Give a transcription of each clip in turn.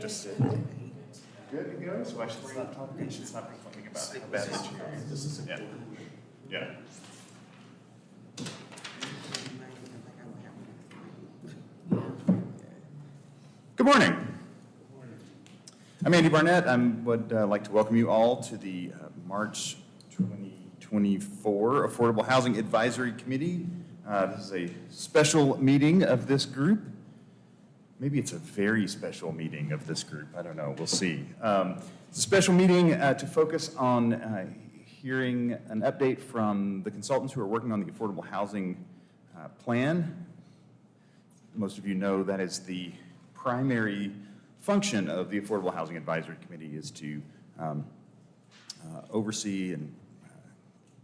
just good to go. So I should stop talking. I should stop complaining about how bad the chair is. Yeah. Yeah. Good morning. I'm Andy Barnett. I would like to welcome you all to the March 2024 Affordable Housing Advisory Committee. This is a special meeting of this group. Maybe it's a very special meeting of this group. I don't know. We'll see. It's a special meeting to focus on hearing an update from the consultants who are working on the Affordable Housing Plan. Most of you know that is the primary function of the Affordable Housing Advisory Committee is to oversee and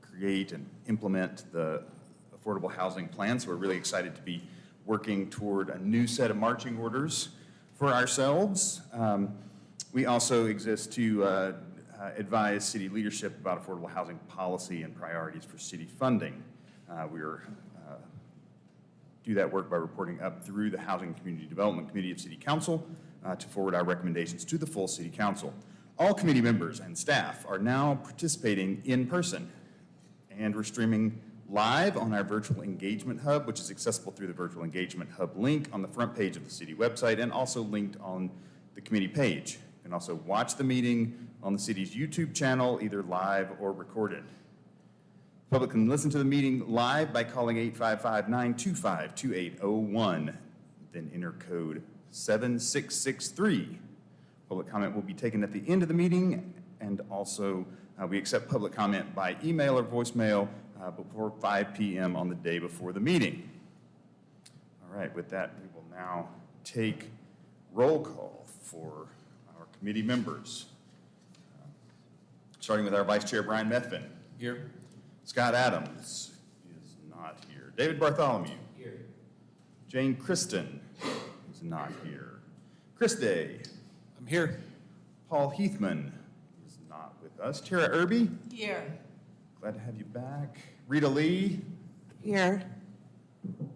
create and implement the Affordable Housing Plan. So we're really excited to be working toward a new set of marching orders for ourselves. We also exist to advise city leadership about affordable housing policy and priorities for city funding. We do that work by reporting up through the Housing and Community Development Committee of City Council to forward our recommendations to the full City Council. All committee members and staff are now participating in person, and we're streaming live on our Virtual Engagement Hub, which is accessible through the Virtual Engagement Hub link on the front page of the city website and also linked on the committee page. You can also watch the meeting on the city's YouTube channel, either live or recorded. The public can listen to the meeting live by calling 855-925-2801, then enter code 7663. Public comment will be taken at the end of the meeting, and also we accept public comment by email or voicemail before 5 p.m. on the day before the meeting. All right, with that, we will now take roll call for our committee members. Starting with our Vice Chair, Brian Methvin. Here. Scott Adams is not here. David Bartholomew. Here. Jane Kristen is not here. Chris Day. I'm here. Paul Heathman is not with us. Tara Irby. Here. Glad to have you back. Rita Lee. Here.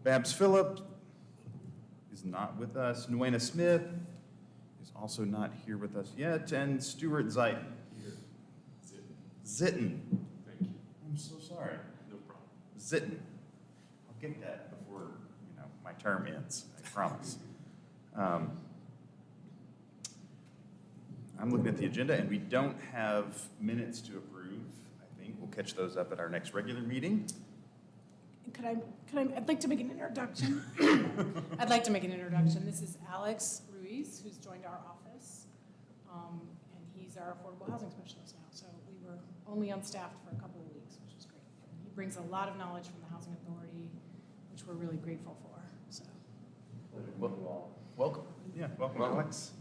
Babs Phillip is not with us. Nuena Smith is also not here with us yet. And Stuart Zeiton. Here. Zitten. Thank you. I'm so sorry. No problem. Zitten. I'll get that before my term ends, I promise. I'm looking at the agenda, and we don't have minutes to approve. I think we'll catch those up at our next regular meeting. I'd like to make an introduction. I'd like to make an introduction. This is Alex Ruiz, who's joined our office, and he's our affordable housing specialist now. So we were only unstaffed for a couple of weeks, which is great. He brings a lot of knowledge from the Housing Authority, which we're really grateful for. So, Welcome. Yeah, welcome, Alex.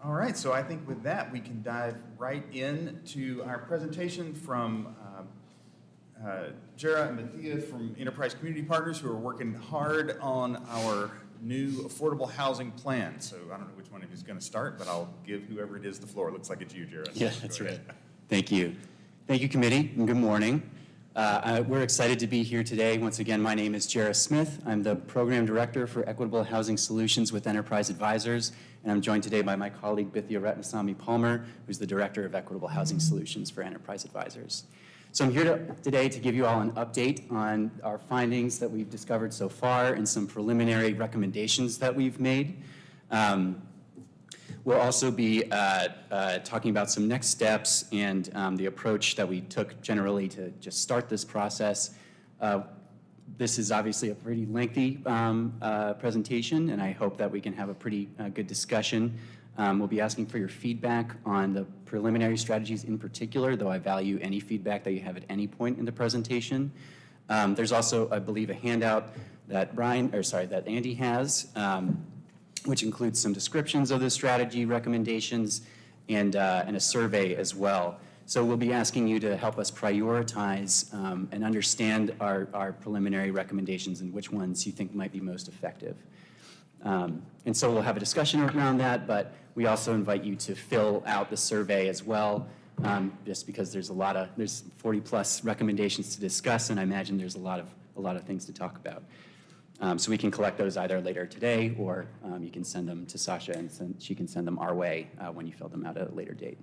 All right, so I think with that, we can dive right into our presentation from Jara and Mathia from Enterprise Community Partners, who are working hard on our new affordable housing plan. So I don't know which one of you is going to start, but I'll give whoever it is the floor. It looks like it's you, Jara. Yeah, that's right. Thank you. Thank you, committee, and good morning. We're excited to be here today. Once again, my name is Jara Smith. I'm the Program Director for Equitable Housing Solutions with Enterprise Advisors, and I'm joined today by my colleague, Bithia Ratnasamy Palmer, who's the Director of Equitable Housing Solutions for Enterprise Advisors. So I'm here today to give you all an update on our findings that we've discovered so far and some preliminary recommendations that we've made. We'll also be talking about some next steps and the approach that we took generally to just start this process. This is obviously a pretty lengthy presentation, and I hope that we can have a pretty good discussion. We'll be asking for your feedback on the preliminary strategies in particular, though I value any feedback that you have at any point in the presentation. There's also, I believe, a handout that Andy has, which includes some descriptions of the strategy recommendations and a survey as well. So we'll be asking you to help us prioritize and understand our preliminary recommendations and which ones you think might be most effective. And so we'll have a discussion around that, but we also invite you to fill out the survey as well, just because there's 40 plus recommendations to discuss, and I imagine there's a lot of things to talk about. So we can collect those either later today, or you can send them to Sasha and she can send them our way when you fill them out at a later date.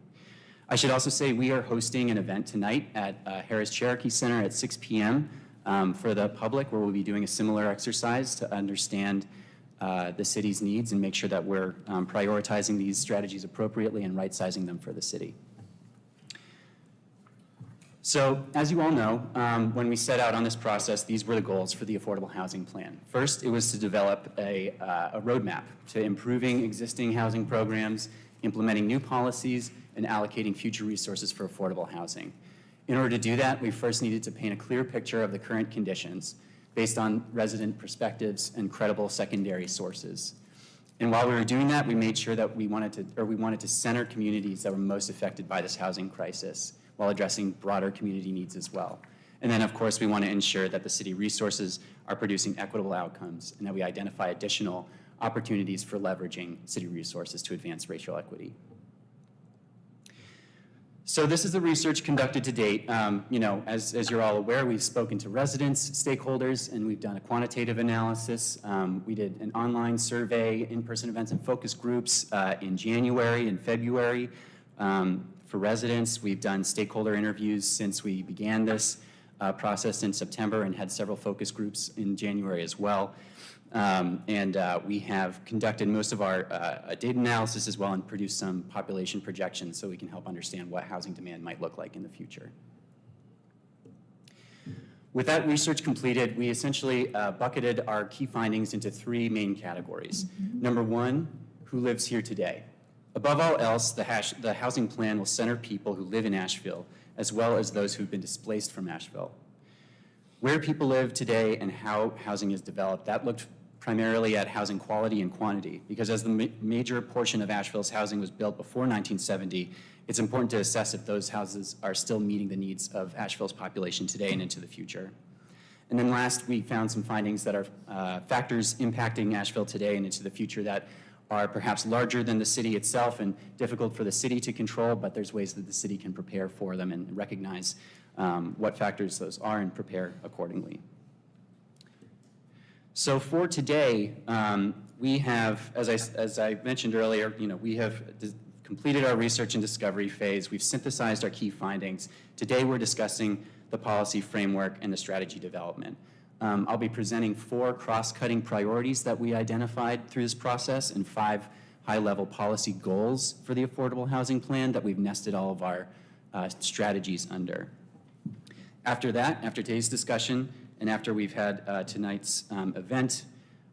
I should also say we are hosting an event tonight at Harris Cherokee Center at 6 p.m. For the public, where we'll be doing a similar exercise to understand the city's needs and make sure that we're prioritizing these strategies appropriately and right-sizing them for the city. So, as you all know, when we set out on this process, these were the goals for the Affordable Housing Plan. First, it was to develop a roadmap to improving existing housing programs, implementing new policies, and allocating future resources for affordable housing. In order to do that, we first needed to paint a clear picture of the current conditions based on resident perspectives and credible secondary sources. And while we were doing that, we made sure that we wanted to center communities that were most affected by this housing crisis, while addressing broader community needs as well. And then, of course, we want to ensure that the city resources are producing equitable outcomes and that we identify additional opportunities for leveraging city resources to advance racial equity. So this is the research conducted to date. As you're all aware, we've spoken to residents, stakeholders, and we've done a quantitative analysis. We did an online survey, in-person events, and focus groups in January and February. For residents, we've done stakeholder interviews since we began this process in September and had several focus groups in January as well. We have conducted most of our data analysis as well and produced some population projections so we can help understand what housing demand might look like in the future. With that research completed, we essentially bucketed our key findings into three main categories. Number one, who lives here today? Above all else, the housing plan will center people who live in Asheville, as well as those who've been displaced from Asheville. Where people live today and how housing is developed, that looked primarily at housing quality and quantity, because as the major portion of Asheville's housing was built before 1970, it's important to assess if those houses are still meeting the needs of Asheville's population today and into the future. And then last, we found some findings that are factors impacting Asheville today and into the future that are perhaps larger than the city itself and difficult for the city to control, but there's ways that the city can prepare for them and recognize what factors those are and prepare accordingly. So for today, we have, as I mentioned earlier, we have completed our research and discovery phase. We've synthesized our key findings. Today we're discussing the policy framework and the strategy development. I'll be presenting 4 cross-cutting priorities that we identified through this process and 5 high-level policy goals for the Affordable Housing Plan that we've nested all of our strategies under. After that, after today's discussion, and after we've had tonight's event,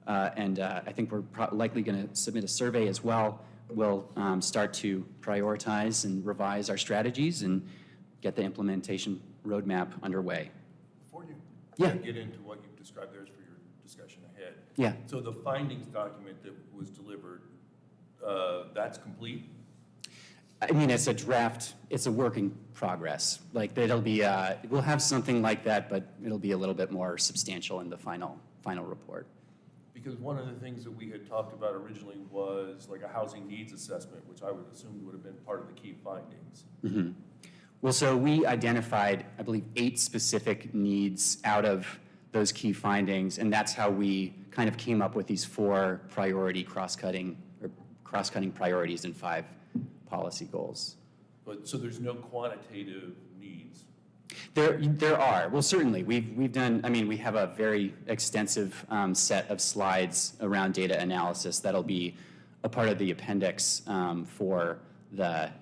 I think we're likely going to submit a survey as well, we'll start to prioritize and revise our strategies and get the implementation roadmap underway. Before you Yeah. get into what you've described there for your discussion ahead. Yeah. So the findings document that was delivered, that's complete? I mean, it's a draft, it's a work in progress. Like, it'll be, we'll have something like that, but it'll be a little bit more substantial in the final report. Because one of the things that we had talked about originally was like a housing needs assessment, which I would assume would have been part of the key findings. Mm-hmm. Well, so we identified, I believe, 8 specific needs out of those key findings, and that's how we kind of came up with these 4 cross-cutting priorities and 5 policy goals. But so there's no quantitative needs? There are. Well, certainly. We've done, I mean, we have a very extensive set of slides around data analysis that'll be a part of the appendix for the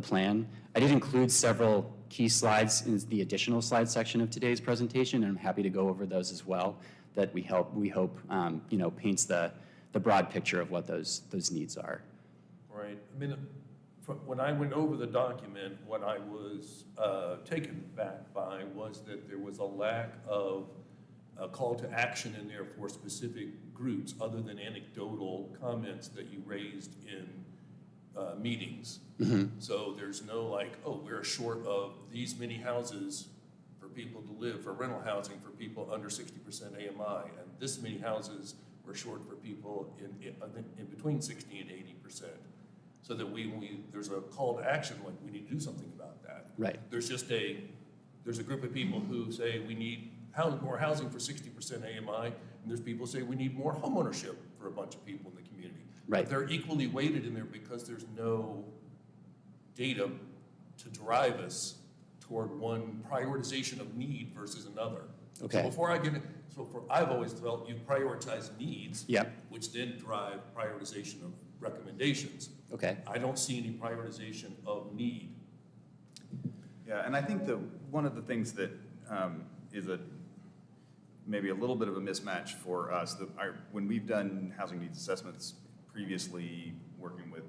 plan. I did include several key slides in the additional slide section of today's presentation, and I'm happy to go over those as well, that we hope paints the broad picture of what those needs are. Right. I mean, when I went over the document, what I was taken back by was that there was a lack of a call to action in there for specific groups other than anecdotal comments that you raised in meetings. Mm-hmm. So there's no like, oh, we're short of these many houses for people to live, for rental housing for people under 60% AMI, and this many houses we're short for people in between 60 and 80%. So that there's a call to action, like we need to do something about that. Right. There's a group of people who say we need more housing for 60% AMI, and there's people who say we need more homeownership for a bunch of people in the community. Right. But they're equally weighted in there because there's no data to drive us toward one prioritization of need versus another. Okay. So before I get in, I've always felt you prioritize needs. Yep. Which then drive prioritization of recommendations. Okay. I don't see any prioritization of need. Yeah, and I think that one of the things that is maybe a little bit of a mismatch for us, when we've done housing needs assessments previously, working with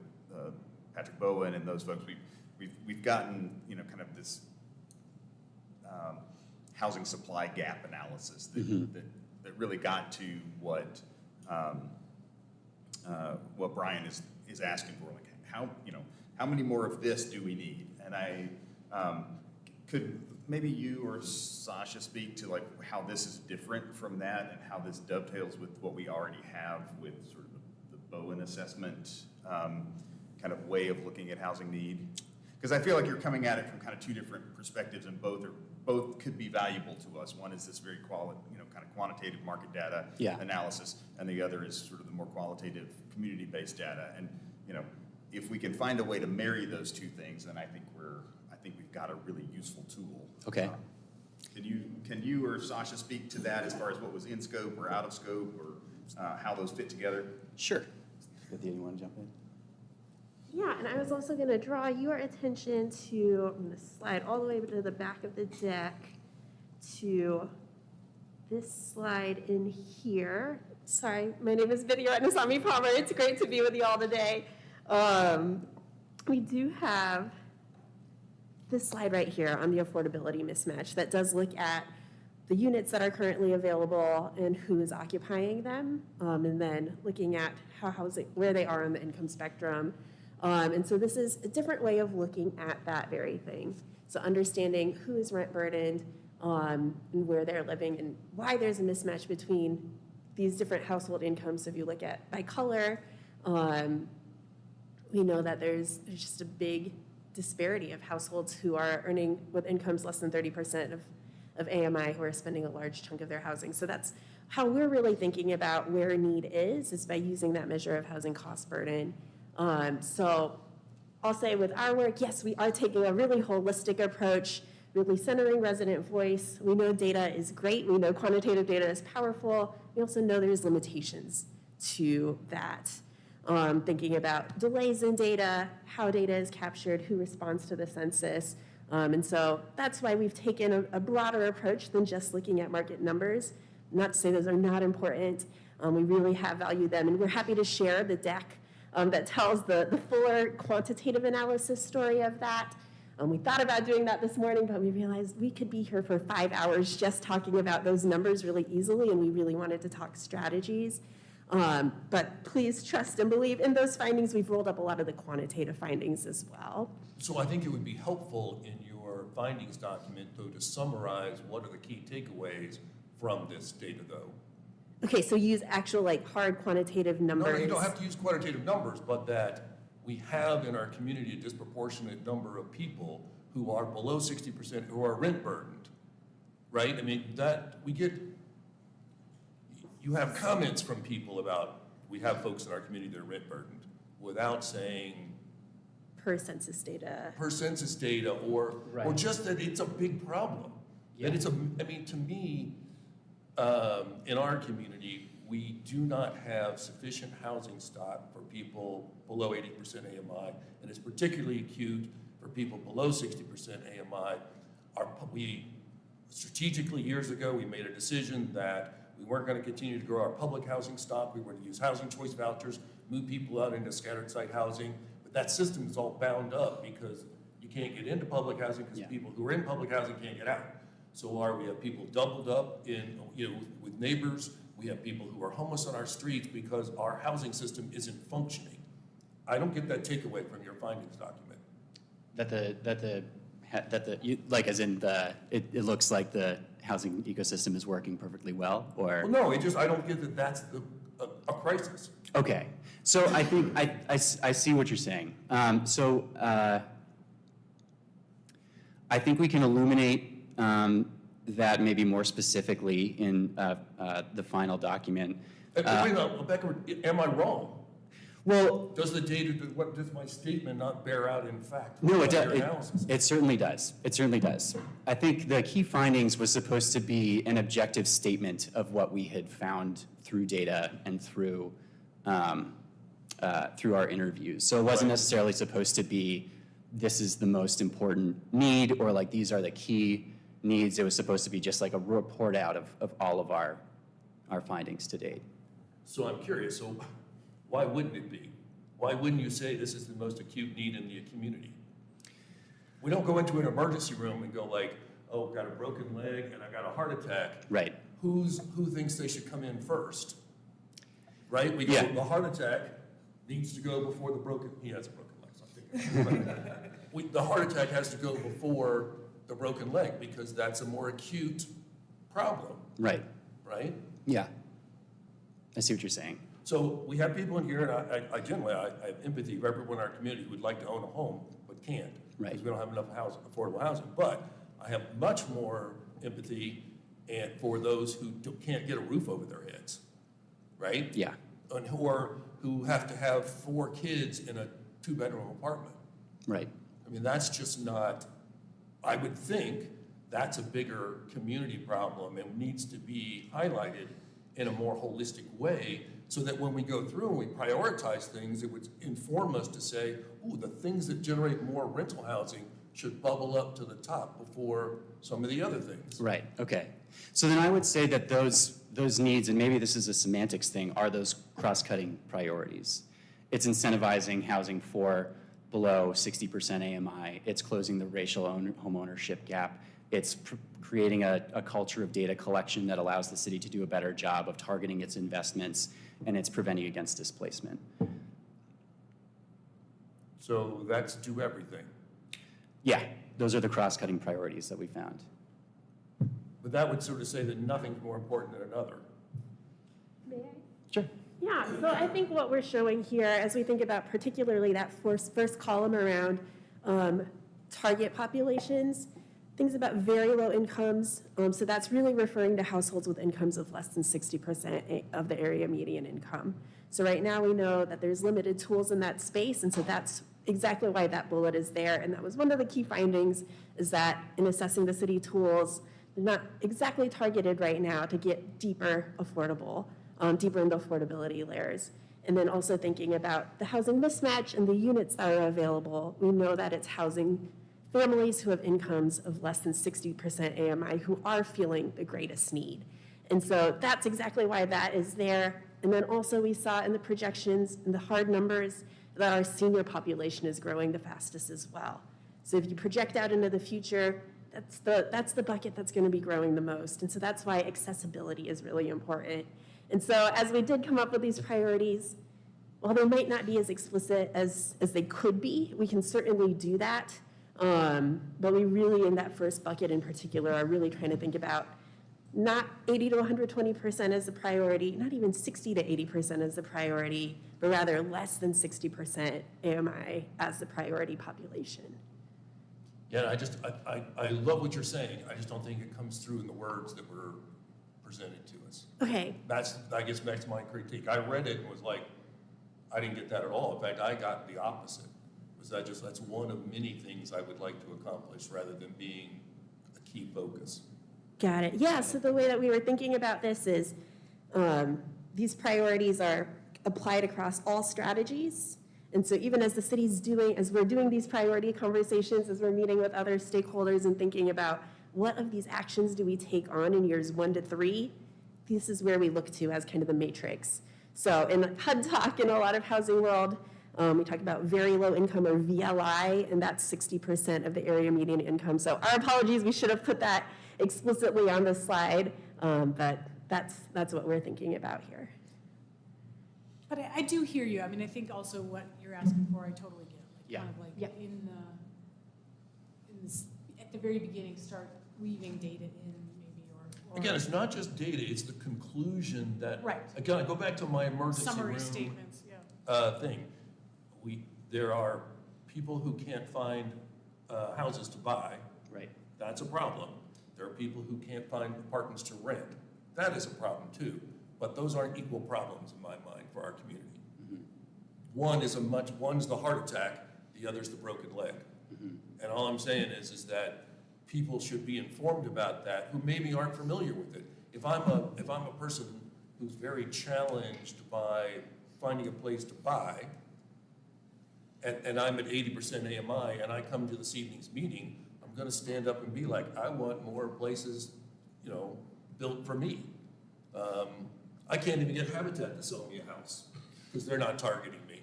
Patrick Bowen and those folks, we've gotten, you know, kind of this housing supply gap analysis that really got to what Brian is asking for. Like, how many more of this do we need? And I could maybe you or Sasha speak to like how this is different from that and how this dovetails with what we already have with sort of the Bowen assessment kind of way of looking at housing need? Because I feel like you're coming at it from kind of two different perspectives, and both could be valuable to us. One is this very kind of quantitative market data analysis, and the other is sort of the more qualitative community-based data. And if we can find a way to marry those two things, then I think we've got a really useful tool. Okay. Can you or Sasha speak to that as far as what was in scope or out of scope, or how those fit together? Sure. Cynthia, you want to jump in? Yeah, and I was also going to draw your attention to, I'm going to slide all the way to the back of the deck to this slide in here. Sorry, my name is Vidya Ratnasamy Palmer. It's great to be with you all today. We do have this slide right here on the affordability mismatch that does look at the units that are currently available and who is occupying them, and then looking at where they are on the income spectrum. And so this is a different way of looking at that very thing. So understanding who is rent burdened, and where they're living, and why there's a mismatch between these different household incomes. So if you look at by color, we know that there's just a big disparity of households who are earning with incomes less than 30% of AMI who are spending a large chunk of their housing. So that's how we're really thinking about where need is by using that measure of housing cost burden. So I'll say with our work, yes, we are taking a really holistic approach, really centering resident voice. We know data is great. We know quantitative data is powerful. We also know there's limitations to that. Thinking about delays in data, how data is captured, who responds to the census. And so that's why we've taken a broader approach than just looking at market numbers. Not to say those are not important. We really have valued them, and we're happy to share the deck that tells the fuller quantitative analysis story of that. We thought about doing that this morning, but we realized we could be here for 5 hours just talking about those numbers really easily, and we really wanted to talk strategies. But please trust and believe in those findings. We've rolled up a lot of the quantitative findings as well. So I think it would be helpful in your findings document, though, to summarize what are the key takeaways from this data, though. Okay, so use actual hard quantitative numbers. No, you don't have to use quantitative numbers, but that we have in our community a disproportionate number of people who are below 60% who are rent burdened, right? I mean, you have comments from people about, we have folks in our community that are rent burdened without saying Per census data. or Right. just that it's a big problem. Yeah. That to me, in our community, we do not have sufficient housing stock for people below 80% AMI, and it's particularly acute for people below 60% AMI. We strategically, years ago, we made a decision that we weren't going to continue to grow our public housing stock. We were going to use housing choice vouchers, move people out into scattered site housing, but that system is all bound up because you can't get into public housing because people who are in public housing can't get out. So we have people doubled up with neighbors. We have people who are homeless on our streets because our housing system isn't functioning. I don't get that takeaway from your findings document. It looks like the housing ecosystem is working perfectly well, or? Well, no, I don't get that that's a crisis. Okay, so I think I see what you're saying. I think we can illuminate that maybe more specifically in the final document. Wait a minute, Becca, am I wrong? Well, Does the data, what, does my statement not bear out in fact? no, What your it analysis? it certainly does. It certainly does. I think the key findings was supposed to be an objective statement of what we had found through data and through our interviews. So it wasn't necessarily supposed to be, this is the most important need, or like these are the key needs. It was supposed to be just like a report out of all of our findings to date. So I'm curious, so why wouldn't it be? Why wouldn't you say this is the most acute need in the community? We don't go into an emergency room and go like, oh, got a broken leg and I got a heart attack. Right. Who thinks they should come in first? Right? We go, Yeah. the heart attack needs to go before the broken, he has a broken leg, so I'm thinking. The heart attack has to go before the broken leg because that's a more acute problem, Right. right? Yeah. I see what you're saying. So we have people in here, and I generally, I have empathy for everyone in our community who would like to own a home, but can't. Right. Because we don't have enough affordable housing. But I have much more empathy for those who can't get a roof over their heads, right? Yeah. And who have to have 4 kids in a 2-bedroom apartment. Right. I mean, that's just not, I would think that's a bigger community problem and needs to be highlighted in a more holistic way so that when we go through and we prioritize things, it would inform us to say, ooh, the things that generate more rental housing should bubble up to the top before some of the other things. Right, okay. So then I would say that those needs, and maybe this is a semantics thing, are those cross-cutting priorities. It's incentivizing housing for below 60% AMI. It's closing the racial home ownership gap. It's creating a culture of data collection that allows the city to do a better job of targeting its investments, and it's preventing against displacement. So that's do everything. Yeah, those are the cross-cutting priorities that we found. But that would sort of say that nothing's more important than another. May I? Sure. Yeah, so I think what we're showing here, as we think about particularly that first column around target populations, things about very low incomes. So that's really referring to households with incomes of less than 60% of the area median income. So right now we know that there's limited tools in that space, and so that's exactly why that bullet is there. And that was one of the key findings, is that in assessing the city tools, they're not exactly targeted right now to get deeper into affordability layers. And then also thinking about the housing mismatch and the units that are available, we know that it's housing families who have incomes of less than 60% AMI who are feeling the greatest need. And so that's exactly why that is there. And then also we saw in the projections and the hard numbers that our senior population is growing the fastest as well. So if you project out into the future, that's the bucket that's going to be growing the most. And so that's why accessibility is really important. And so as we did come up with these priorities, while they might not be as explicit as they could be, we can certainly do that. But we really, in that first bucket in particular, are really trying to think about not 80 to 120% as the priority, not even 60 to 80% as the priority, but rather less than 60% AMI as the priority population. Yeah, I love what you're saying. I just don't think it comes through in the words that were presented to us. Okay. That's, I guess, back to my critique. I read it and was like, I didn't get that at all. In fact, I got the opposite. That's one of many things I would like to accomplish rather than being a key focus. Got it. Yeah, so the way that we were thinking about this is these priorities are applied across all strategies. And so even as the city's as we're doing these priority conversations, as we're meeting with other stakeholders and thinking about what of these actions do we take on in years 1 to 3, this is where we look to as kind of the matrix. So in HUD Talk, in a lot of housing world, we talk about very low income or VLI, and that's 60% of the area median income. So our apologies, we should have put that explicitly on the slide, but that's what we're thinking about here. But I do hear you. I mean, I think also what you're asking for, I totally get. Like, Yeah. kind of like Yeah. at the very beginning, start weaving data in maybe, or Again, it's not just data, it's the conclusion that. Right. Again, I go back to my emergency summary room statements, yeah. thing. There are people who can't find houses to buy. Right. That's a problem. There are people who can't find apartments to rent. That is a problem too, but those aren't equal problems in my mind for our community. One's the heart attack, the other's the broken leg. And all I'm saying is that people should be informed about that who maybe aren't familiar with it. If I'm a person who's very challenged by finding a place to buy, and I'm at 80% AMI, and I come to this evening's meeting, I'm gonna stand up and be like, I want more places, built for me. I can't even get Habitat to sell me a house, because they're not targeting me.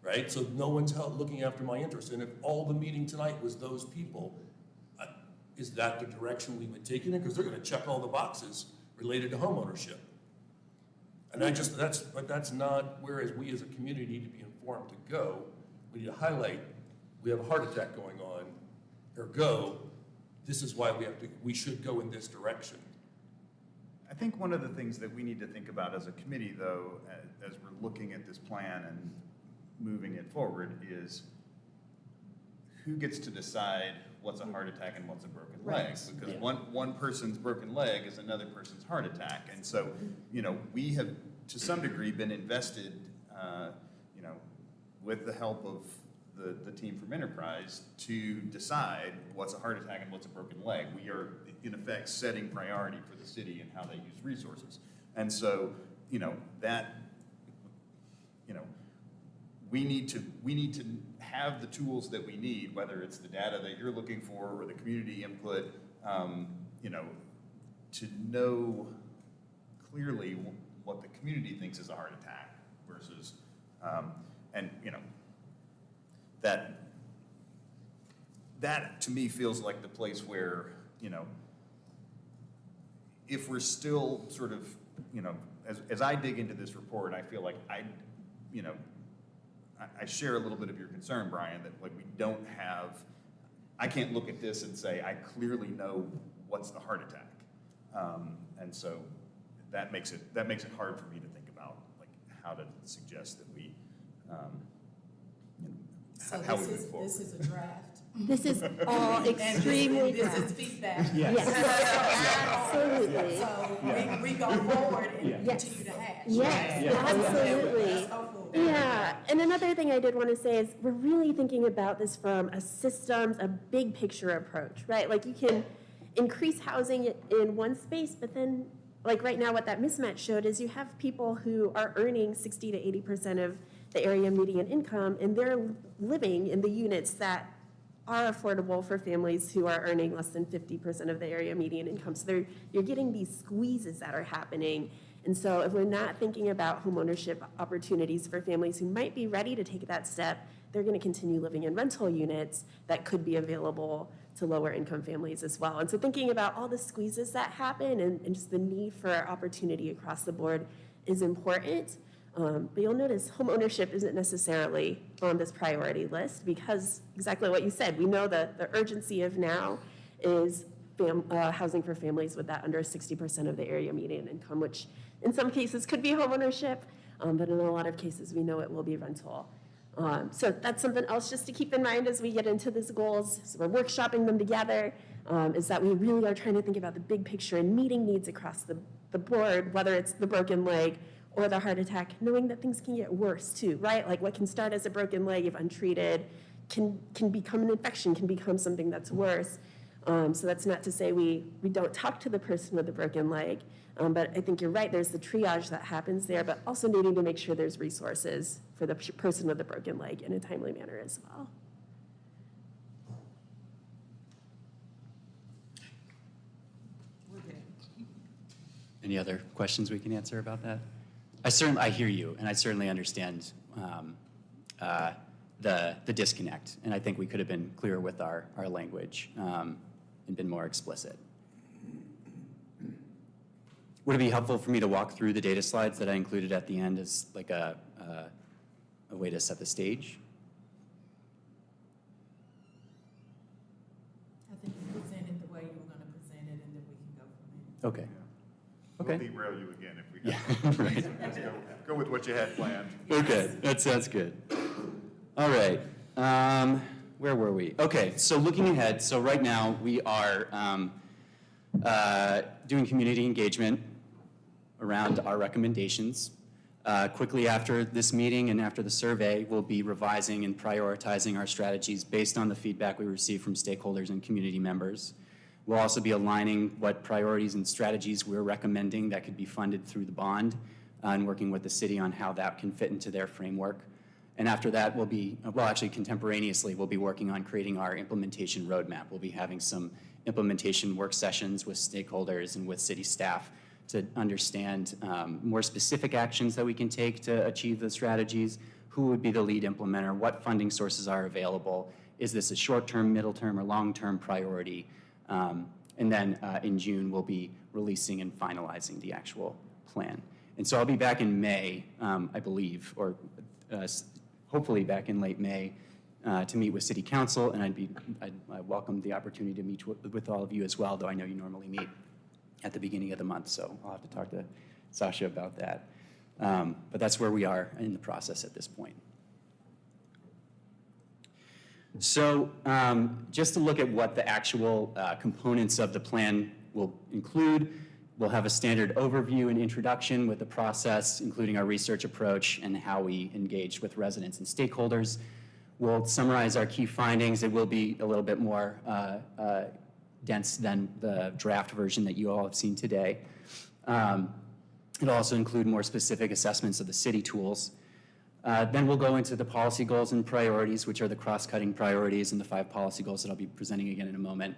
Right? So no one's looking after my interests. And if all the meeting tonight was those people, is that the direction we would take it in? Because they're gonna check all the boxes related to homeownership. And that's not, whereas we as a community need to be informed to go, we need to highlight, we have a heart attack going on, or go, this is why we should go in this direction. I think one of the things that we need to think about as a committee, though, as we're looking at this plan and moving it forward, is who gets to decide what's a heart attack and what's a broken leg? Right. Because one person's broken leg is another person's heart attack. And so, we have, to some degree, been invested, with the help of the team from Enterprise to decide what's a heart attack and what's a broken leg. We are, in effect, setting priority for the city and how they use resources. And so, we need to have the tools that we need, whether it's the data that you're looking for or the community input, to know clearly what the community thinks is a heart attack versus, that to me feels like the place where, if we're still sort of, as I dig into this report, I feel like I share a little bit of your concern, Brian, that like I can't look at this and say, I clearly know what's the heart attack. And so that makes it hard for me to think about like how to suggest that we, So how we move forward. this is a draft. This is all extremely This fast. is feedback. Yes, absolutely. So we go forward and Yes. continue to hash. Yes, absolutely. Let's go forward. Yeah, and another thing I did want to say is we're really thinking about this from a systems, a big picture approach, right? Like you can increase housing in one space, but then like right now what that mismatch showed is you have people who are earning 60 to 80% of the area median income, and they're living in the units that are affordable for families who are earning less than 50% of the area median income. So you're getting these squeezes that are happening. And so if we're not thinking about homeownership opportunities for families who might be ready to take that step, they're going to continue living in rental units that could be available to lower income families as well. And so thinking about all the squeezes that happen and just the need for opportunity across the board is important. But you'll notice homeownership isn't necessarily on this priority list because exactly what you said, we know that the urgency of now is housing for families with that under 60% of the area median income, which in some cases could be homeownership, but in a lot of cases we know it will be rental. So that's something else just to keep in mind as we get into these goals. So we're workshopping them together, is that we really are trying to think about the big picture and meeting needs across the board, whether it's the broken leg or the heart attack, knowing that things can get worse too, right? Like what can start as a broken leg if untreated can become an infection, can become something that's worse. So that's not to say we don't talk to the person with the broken leg, but I think you're right, there's the triage that happens there, but also needing to make sure there's resources for the person with the broken leg in a timely manner as well. Any other questions we can answer about that? I hear you, and I certainly understand the disconnect, and I think we could have been clearer with our language and been more explicit. Would it be helpful for me to walk through the data slides that I included at the end as like a way to set the stage? I think you presented the way you were gonna present it, and then we can go from there. Okay. We'll Okay. derail you again if we Yeah, right. Let's go with what you had planned. Okay, that sounds good. All right, where were we? Okay, so looking ahead, so right now we are doing community engagement around our recommendations. Quickly after this meeting and after the survey, we'll be revising and prioritizing our strategies based on the feedback we receive from stakeholders and community members. We'll also be aligning what priorities and strategies we're recommending that could be funded through the bond and working with the city on how that can fit into their framework. And after that, we'll be, well, actually contemporaneously, we'll be working on creating our implementation roadmap. We'll be having some implementation work sessions with stakeholders and with city staff to understand more specific actions that we can take to achieve the strategies, who would be the lead implementer, what funding sources are available, is this a short-term, middle-term, or long-term priority? And then in June, we'll be releasing and finalizing the actual plan. And so I'll be back in May, I believe, or hopefully back in late May to meet with City Council, and I welcome the opportunity to meet with all of you as well, though I know you normally meet at the beginning of the month, so I'll have to talk to Sasha about that. But that's where we are in the process at this point. So just to look at what the actual components of the plan will include, we'll have a standard overview and introduction with the process, including our research approach and how we engage with residents and stakeholders. We'll summarize our key findings. It will be a little bit more dense than the draft version that you all have seen today. It'll also include more specific assessments of the city tools. Then we'll go into the policy goals and priorities, which are the cross-cutting priorities and the 5 policy goals that I'll be presenting again in a moment.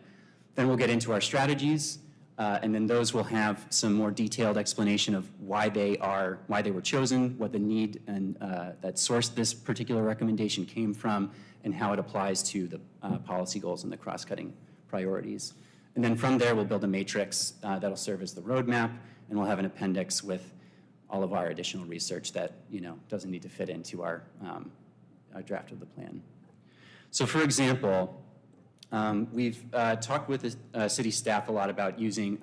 Then we'll get into our strategies, and then those will have some more detailed explanation of why they were chosen, what the need and that sourced this particular recommendation came from, and how it applies to the policy goals and the cross-cutting priorities. And then from there, we'll build a matrix that'll serve as the roadmap, and we'll have an appendix with all of our additional research that doesn't need to fit into our draft of the plan. So for example, we've talked with the city staff a lot about using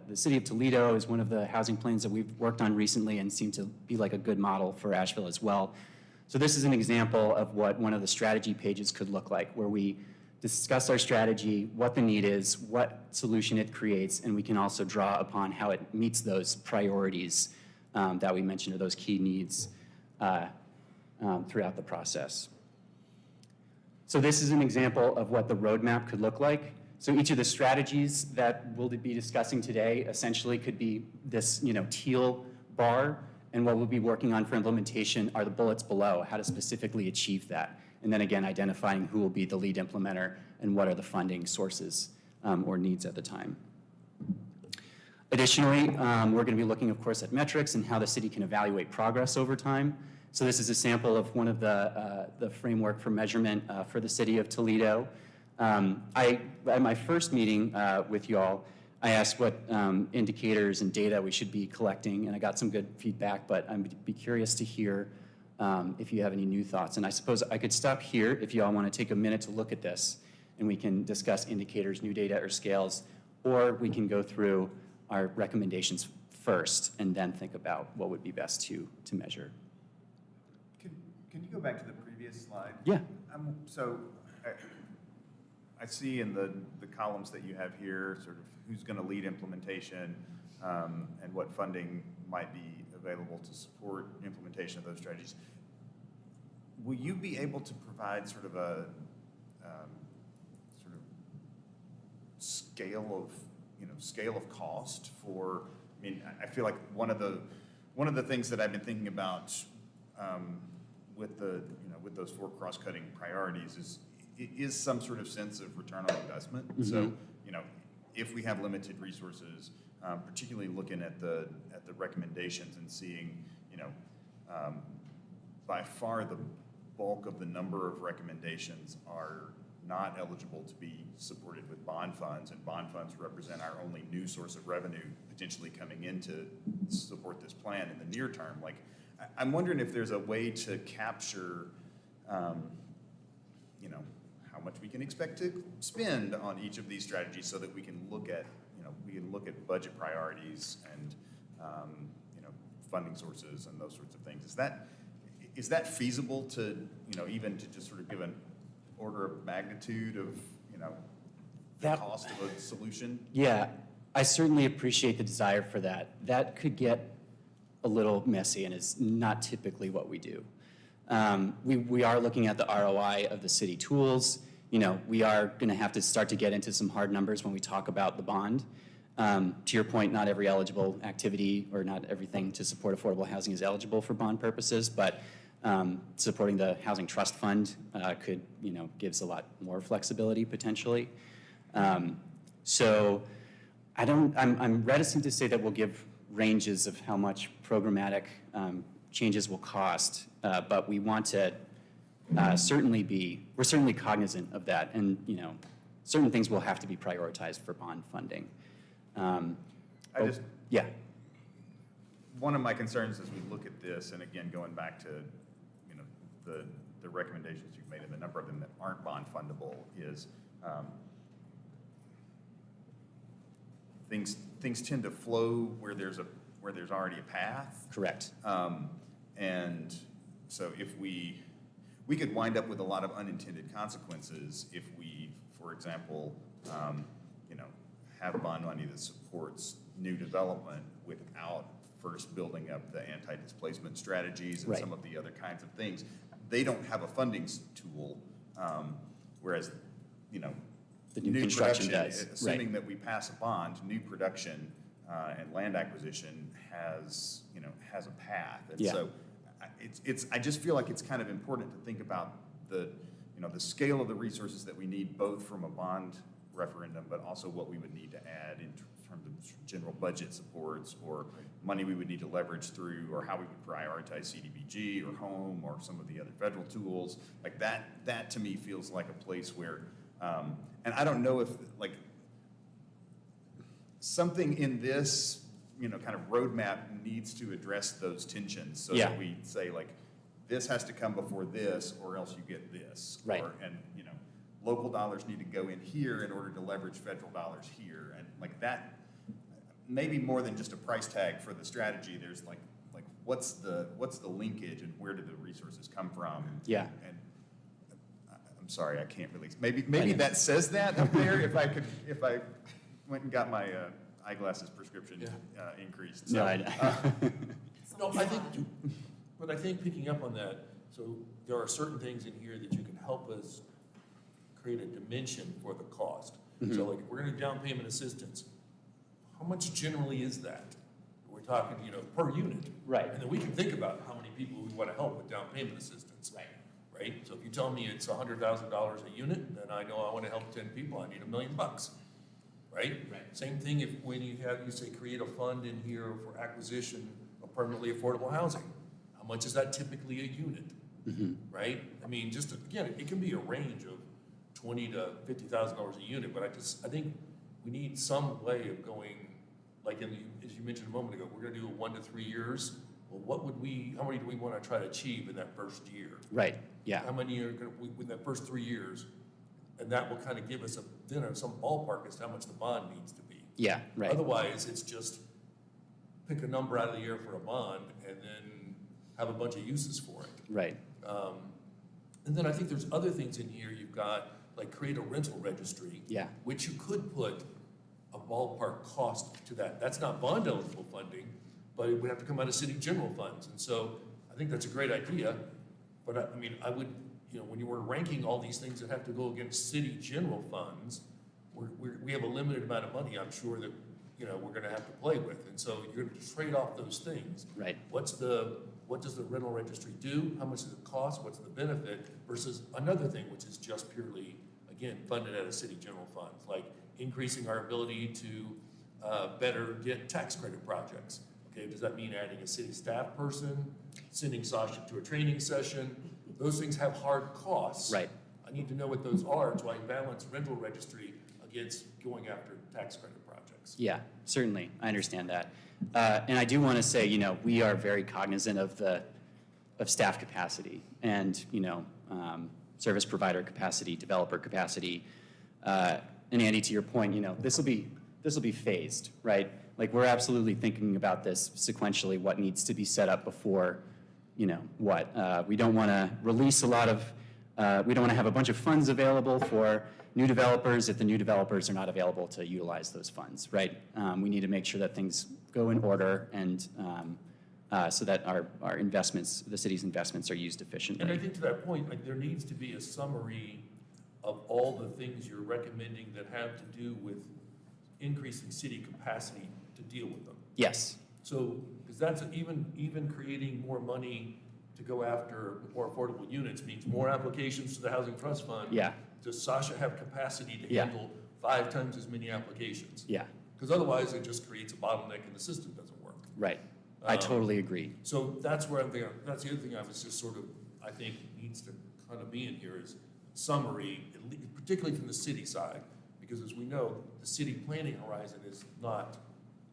the city of Toledo as one of the housing plans that we've worked on recently and seem to be like a good model for Asheville as well. So this is an example of what one of the strategy pages could look like, where we discuss our strategy, what the need is, what solution it creates, and we can also draw upon how it meets those priorities that we mentioned, or those key needs throughout the process. So this is an example of what the roadmap could look like. So each of the strategies that we'll be discussing today essentially could be this teal bar, and what we'll be working on for implementation are the bullets below, how to specifically achieve that. And then again, identifying who will be the lead implementer and what are the funding sources or needs at the time. Additionally, we're going to be looking, of course, at metrics and how the city can evaluate progress over time. So this is a sample of one of the framework for measurement for the city of Toledo. At my first meeting with you all, I asked what indicators and data we should be collecting, and I got some good feedback, but I'd be curious to hear if you have any new thoughts. And I suppose I could stop here if you all want to take a minute to look at this, and we can discuss indicators, new data, or scales, or we can go through our recommendations first and then think about what would be best to measure. Can you go back to the previous slide? Yeah. So I see in the columns that you have here sort of who's going to lead implementation and what funding might be available to support implementation of those strategies. Will you be able to provide sort of a scale of cost for? I mean, I feel like one of the things that I've been thinking about with those 4 cross-cutting priorities is some sort of sense of return on investment. Mm-hmm. So if we have limited resources, particularly looking at the recommendations and seeing by far the bulk of the number of recommendations are not eligible to be supported with bond funds, and bond funds represent our only new source of revenue potentially coming in to support this plan in the near term. Like, I'm wondering if there's a way to capture, how much we can expect to spend on each of these strategies, so that we can look at, budget priorities and, funding sources and those sorts of things. Is that feasible to, even to just sort of give an order of magnitude of, the cost of a solution? Yeah. I certainly appreciate the desire for that. That could get a little messy and is not typically what we do. We are looking at the ROI of the city tools. You know, we are going to have to start to get into some hard numbers when we talk about the bond. To your point, not every eligible activity or not everything to support affordable housing is eligible for bond purposes, but supporting the Housing Trust Fund could, you know, gives a lot more flexibility potentially. So I'm reticent to say that we'll give ranges of how much programmatic changes will cost, but we want to we're certainly cognizant of that, and, you know, certain things will have to be prioritized for bond funding. Yeah. One of my concerns as we look at this, and again, going back to, you know, the recommendations you've made and the number of them that aren't bond fundable is things tend to flow where there's already a path. Correct. And so if we could wind up with a lot of unintended consequences if we, for example, you know, have bond money that supports new development without first building up the anti-displacement strategies and Right. some of the other kinds of things. They don't have a funding tool, whereas, you know, The new construction production, does. assuming Right. that we pass a bond, new production and land acquisition has a path. And Yeah. so I just feel like it's kind of important to think about the scale of the resources that we need, both from a bond referendum, but also what we would need to add in terms of general budget supports or money we would need to leverage through, or how we would prioritize CDBG or home or some of the other federal tools. Like that to me feels like a place where, and I don't know if, like, something in this, you know, kind of roadmap needs to address those tensions so Yeah. that we say, like, this has to come before this or else you get this. Right. And, you know, local dollars need to go in here in order to leverage federal dollars here. And like that, maybe more than just a price tag for the strategy, there's like what's the linkage and where do the resources come from? Yeah. And I'm sorry, I can't really, maybe that says that up there if I went and got my eyeglasses prescription increased. No, So, No, I think picking up on that, so there are certain things in here that you can help us create a dimension for the cost. So like, if we're gonna do down payment assistance, how much generally is that? We're talking, you know, per unit. Right. And then we can think about how many people we wanna help with down payment assistance. Right. Right? So if you tell me it's $100,000 a unit, then I know I wanna help 10 people, I need $1 million. Right? Right. Same thing if, when you say create a fund in here for acquisition of permanently affordable housing. How much is that typically a unit? Right? I mean, just, again, it can be a range of $20,000 to $50,000 a unit, but I think we need some way of going, like as you mentioned a moment ago, we're gonna do 1 to 3 years. Well, how many do we wanna try to achieve in that first year? Right. Yeah. How many are gonna, in that first 3 years? And that will kind of give us some ballpark as to how much the bond needs to be. Yeah. Right. Otherwise, it's just pick a number out of the air for a bond and then have a bunch of uses for it. Right. And then I think there's other things in here. You've got, like, create a rental registry. Yeah. Which you could put a ballpark cost to that. That's not bond eligible funding, but it would have to come out of city general funds. And so I think that's a great idea. But I mean, I would, you know, when you were ranking all these things that have to go against city general funds, we have a limited amount of money, I'm sure, that, you know, we're gonna have to play with. And so you're gonna trade off those things. Right. What does the rental registry do? How much does it cost? What's the benefit? Versus another thing, which is just purely, again, funded out of city general funds, like increasing our ability to better get tax credit projects. Okay, does that mean adding a city staff person, sending Sasha to a training session? Those things have hard costs. Right. I need to know what those are so I balance rental registry against going after tax credit projects. Yeah, certainly. I understand that. And I do want to say, you know, we are very cognizant of staff capacity and, you know, service provider capacity, developer capacity. And Andy, to your point, you know, this will be phased, right? Like, we're absolutely thinking about this sequentially, what needs to be set up before, you know, what. We don't want to release a lot of we don't want to have a bunch of funds available for new developers if the new developers are not available to utilize those funds, right? We need to make sure that things go in order and so that our investments, the city's investments, are used efficiently. And I think to that point, like, there needs to be a summary of all the things you're recommending that have to do with increasing city capacity to deal with them. Yes, So, because that's even creating more money to go after more affordable units means more applications to the Housing Trust Fund. yeah, Does Sasha have capacity to Yeah. handle 5 times as many applications? yeah, Because otherwise, it just creates a bottleneck and the system doesn't work. right. I totally agree. So that's where I'm thinking, that's the other thing I was just sort of, I think needs to kind of be in here is summary, particularly from the city side. Because as we know, the city planning horizon is not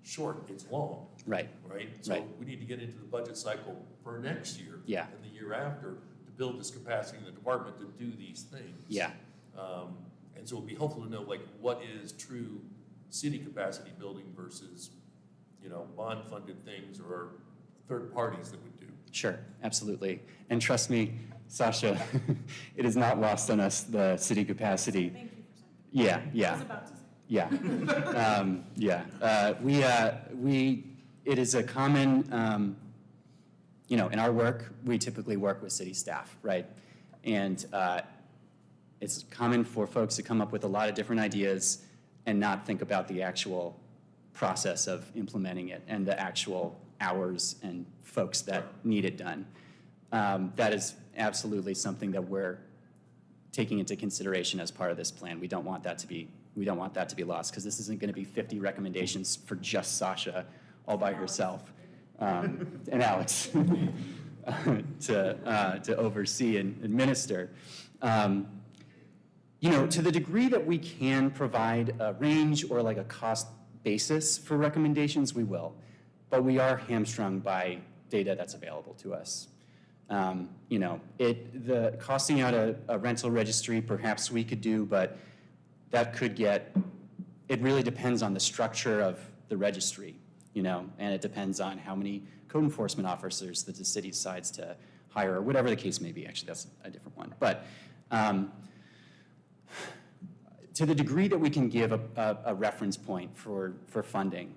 short, it's long, Right, right? So Right. we need to get into the budget cycle for next year. Yeah. And the year after to build this capacity in the department to do these things. yeah, And so it'd be helpful to know, like, what is true city capacity building versus, bond-funded things or third parties that would do. sure, absolutely. And trust me, Sasha, it is not lost on us, the city capacity. Thank you for saying Yeah, that. I yeah. was about to say. Yeah, it is a common, in our work, we typically work with city staff, right? And it's common for folks to come up with a lot of different ideas and not think about the actual process of implementing it and the actual hours and folks that need it done. That is absolutely something that we're taking into consideration as part of this plan. We don't want that to be lost, because this isn't going to be 50 recommendations for just Sasha all by herself, and Alex to oversee and administer. To the degree that we can provide a range or like a cost basis for recommendations, we will, but we are hamstrung by data that's available to us. The costing out a rental registry, perhaps we could do, but that could it really depends on the structure of the registry, and it depends on how many code enforcement officers that the city decides to hire, or whatever the case may be. Actually, that's a different one. But to the degree that we can give a reference point for funding,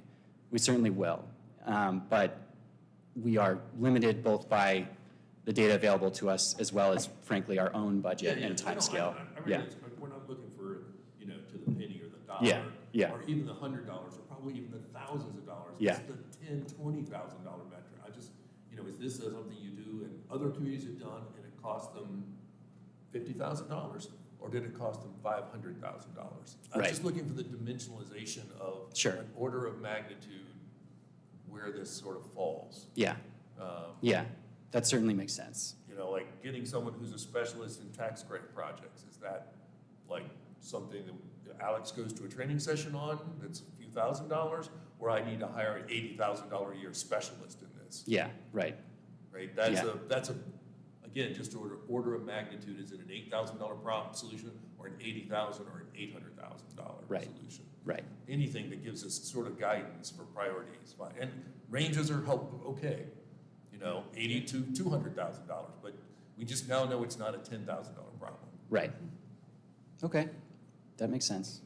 we certainly will. But we are limited both by the data available to us as well as, frankly, our own budget and timescale. I Yeah. realize, we're not looking for, to the penny or the dollar. Yeah, yeah. Or even the $100, or probably even the thousands of dollars. Yeah. It's the $10,000, $20,000 metric. Is this something you do and other communities have done and it cost them $50,000? Or did it cost them $500,000? I'm Right. just looking for the dimensionalization of Sure. an order of magnitude where this sort of falls. Yeah, yeah, that certainly makes sense. Like getting someone who's a specialist in tax credit projects, is that like something that Alex goes to a training session on that's a few $1,000s, or I need to hire an $80,000 a year specialist in this, Yeah, right, right? Yeah. That's again, just order of magnitude, is it an $8,000 problem solution or an $80,000 or an $800,000 Right. solution? right, Anything that gives us sort of guidance for priorities, fine. And ranges are okay, $80,000 to $200,000, but we just now know it's not a $10,000 problem. right. Okay, that makes sense.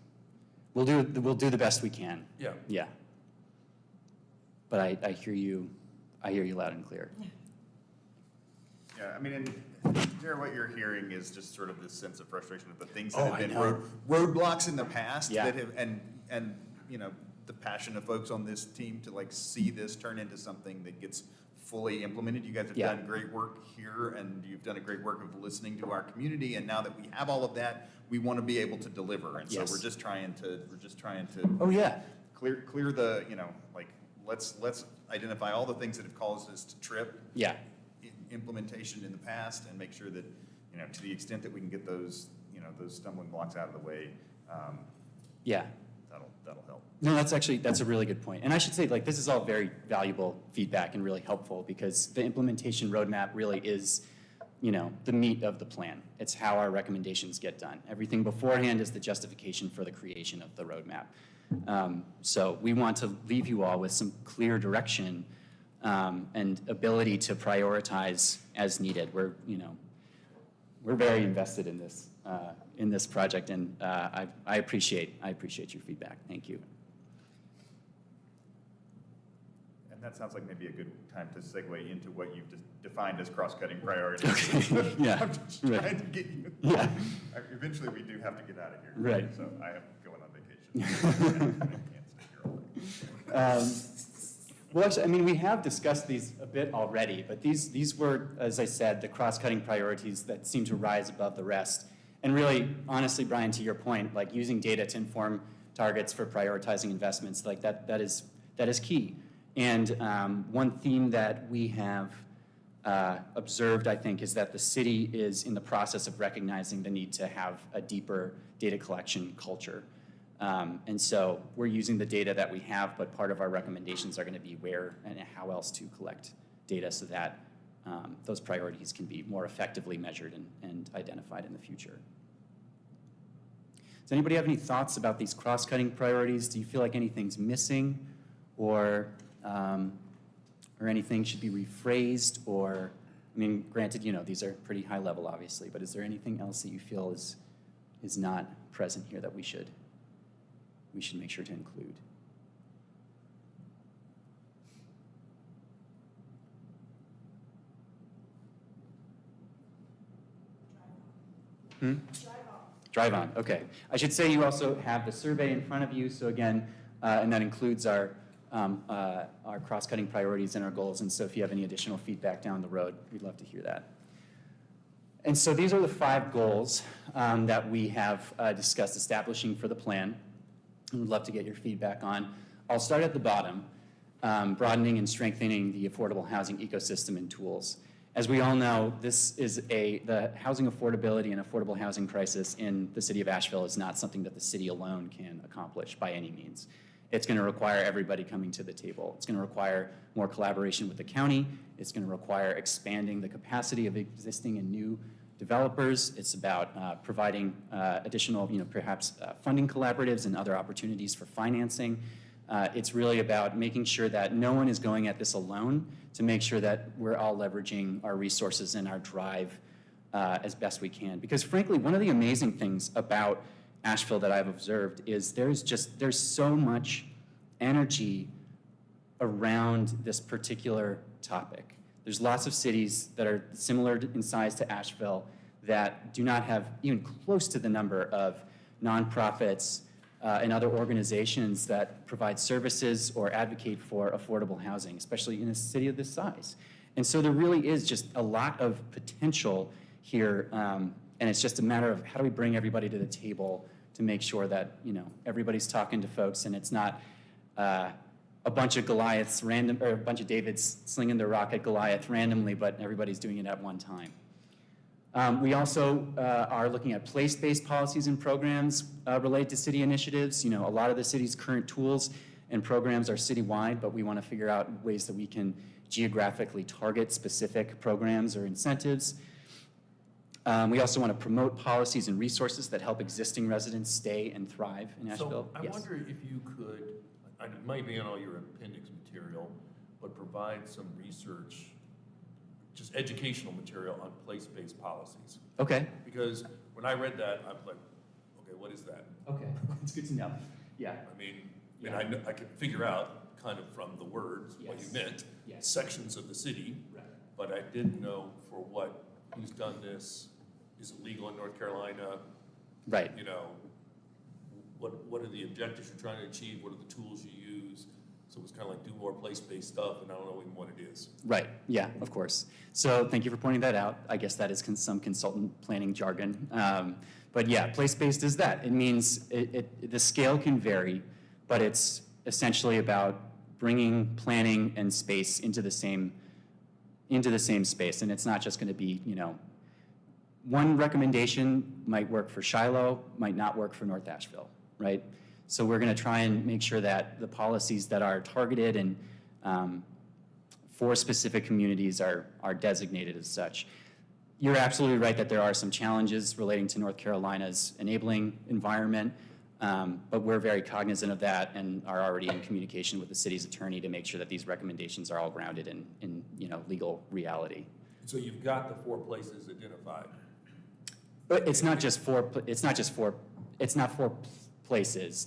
We'll do the best we can. Yeah. Yeah. But I hear you loud and clear. Yeah, and Jared, what you're hearing is just sort of this sense of frustration of the things Oh, that I have been know. roadblocks in the past Yeah. that have, and the passion of folks on this team to like see this turn into something that gets fully implemented. You guys have Yeah. done great work here, and you've done a great work of listening to our community, and now that we have all of that, we want to be able to deliver, and so Yes. we're just trying to Oh, yeah, clear the, let's identify all the things that have caused us to trip yeah, implementation in the past and make sure that, to the extent that we can get those, those stumbling blocks out of the way, yeah. that'll help. No, that's a really good point. And I should say, this is all very valuable feedback and really helpful, because the implementation roadmap really is, the meat of the plan. It's how our recommendations get done. Everything beforehand is the justification for the creation of the roadmap. So we want to leave you all with some clear direction and ability to prioritize as needed. we're very invested in this project, and I appreciate your feedback. Thank you. And that sounds like maybe a good time to segue into what you've defined as cross-cutting priorities. Okay. Yeah. I'm just Right. trying to get you. Yeah. Eventually, we do have to get out of here. Right. So I am going on vacation. I can't stay here all day. Well, actually, I mean, we have discussed these a bit already, but these were, as I said, the cross-cutting priorities that seem to rise above the rest. And really, honestly, Brian, to your point, like using data to inform targets for prioritizing investments, like that is key. And one theme that we have observed, I think, is that the city is in the process of recognizing the need to have a deeper data collection culture. And so we're using the data that we have, but part of our recommendations are going to be where and how else to collect data so that those priorities can be more effectively measured and identified in the future. Does anybody have any thoughts about these cross-cutting priorities? Do you feel like anything's missing, or anything should be rephrased? Or, I mean, granted, these are pretty high level, obviously, but is there anything else that you feel is not present here that we should make sure to include? Drive on, okay. I should say you also have the survey in front of you, so again, and that includes our cross-cutting priorities and our goals, and so if you have any additional feedback down the road, we'd love to hear that. And so these are the 5 goals that we have discussed establishing for the plan. We'd love to get your feedback on. I'll start at the bottom, broadening and strengthening the affordable housing ecosystem and tools. As we all know, this is the housing affordability and affordable housing crisis in the city of Asheville is not something that the city alone can accomplish by any means. It's going to require everybody coming to the table. It's going to require more collaboration with the county. It's going to require expanding the capacity of existing and new developers. It's about providing additional, perhaps funding collaboratives and other opportunities for financing. It's really about making sure that no one is going at this alone, to make sure that we're all leveraging our resources and our drive as best we can. Because frankly, one of the amazing things about Asheville that I've observed is there's so much energy around this particular topic. There's lots of cities that are similar in size to Asheville that do not have even close to the number of nonprofits and other organizations that provide services or advocate for affordable housing, especially in a city of this size. And so there really is just a lot of potential here, and it's just a matter of how do we bring everybody to the table to make sure that everybody's talking to folks, and it's not a bunch of Goliaths random, or a bunch of Davids slinging their rock at Goliath randomly, but everybody's doing it at one time. We also are looking at place-based policies and programs related to city initiatives. A lot of the city's current tools and programs are citywide, but we want to figure out ways that we can geographically target specific programs or incentives. We also want to promote policies and resources that help existing residents stay and thrive in Asheville. So I wonder if you could, it might be in all your appendix material, but provide some research, just educational material on place-based policies. Okay. Because when I read that, I'm like, okay, what is that? Okay, it's good to know. Yeah. I could figure out kind of from the words what you Yes. meant, Yes. sections of the city, Right. but I didn't know for what, who's done this, is it legal in North Carolina? Right. What are the objectives you're trying to achieve? What are the tools you use? So it's kind of like do more place-based stuff, and I don't know even what it is. Right, yeah, of course. So thank you for pointing that out. I guess that is some consultant planning jargon. But yeah, place-based is that. It means the scale can vary, but it's essentially about bringing planning and space into the same space. And it's not just going to be, one recommendation might work for Shiloh, might not work for North Asheville, right? So we're going to try and make sure that the policies that are targeted and for specific communities are designated as such. You're absolutely right that there are some challenges relating to North Carolina's enabling environment, but we're very cognizant of that and are already in communication with the city's attorney to make sure that these recommendations are all grounded in legal reality. So you've got the 4 places identified. But it's not just for places.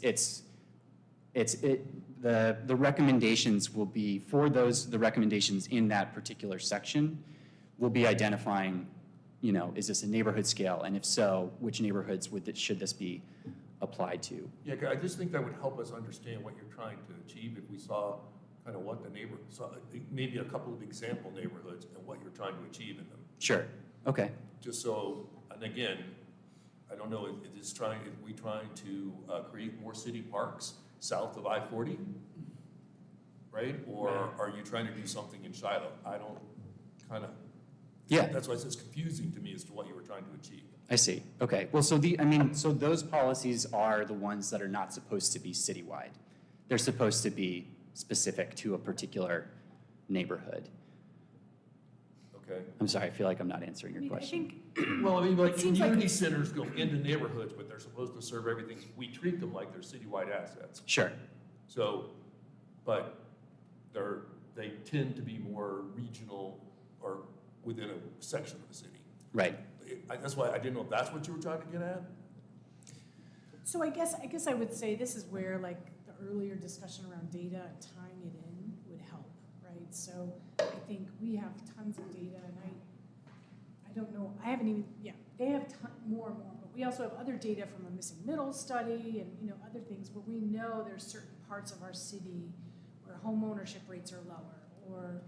The recommendations will be, for the recommendations in that particular section, will be identifying, is this a neighborhood scale? And if so, which neighborhoods should this be applied to? Yeah, 'cause I just think that would help us understand what you're trying to achieve if we saw kind of what the neighborhood, maybe a couple of example neighborhoods and what you're trying to achieve in them. Sure, okay. Just so, and again, I don't know, if we trying to create more city parks south of I-40, right? Or are you trying to do something in Shiloh? I don't, kind of, Yeah. that's why it's confusing to me as to what you were trying to achieve. I see, okay. Well, so those policies are the ones that are not supposed to be citywide. They're supposed to be specific to a particular neighborhood. Okay. I'm sorry, I feel like I'm not answering I your mean, I question. think, Well, I mean, like It seems like community it's- centers go into neighborhoods, but they're supposed to serve everything. We treat them like they're citywide assets. Sure, So, but they tend to be more regional or within a section of the city. right. That's why I didn't know if that's what you were trying to get at. so I guess I would say this is where like the earlier discussion around data and tying it in would help, right? So I think we have tons of data and I don't know, I haven't even, they have more and more, but we also have other data from a missing middle study and, other things where we know there's certain parts of our city where home ownership rates are lower or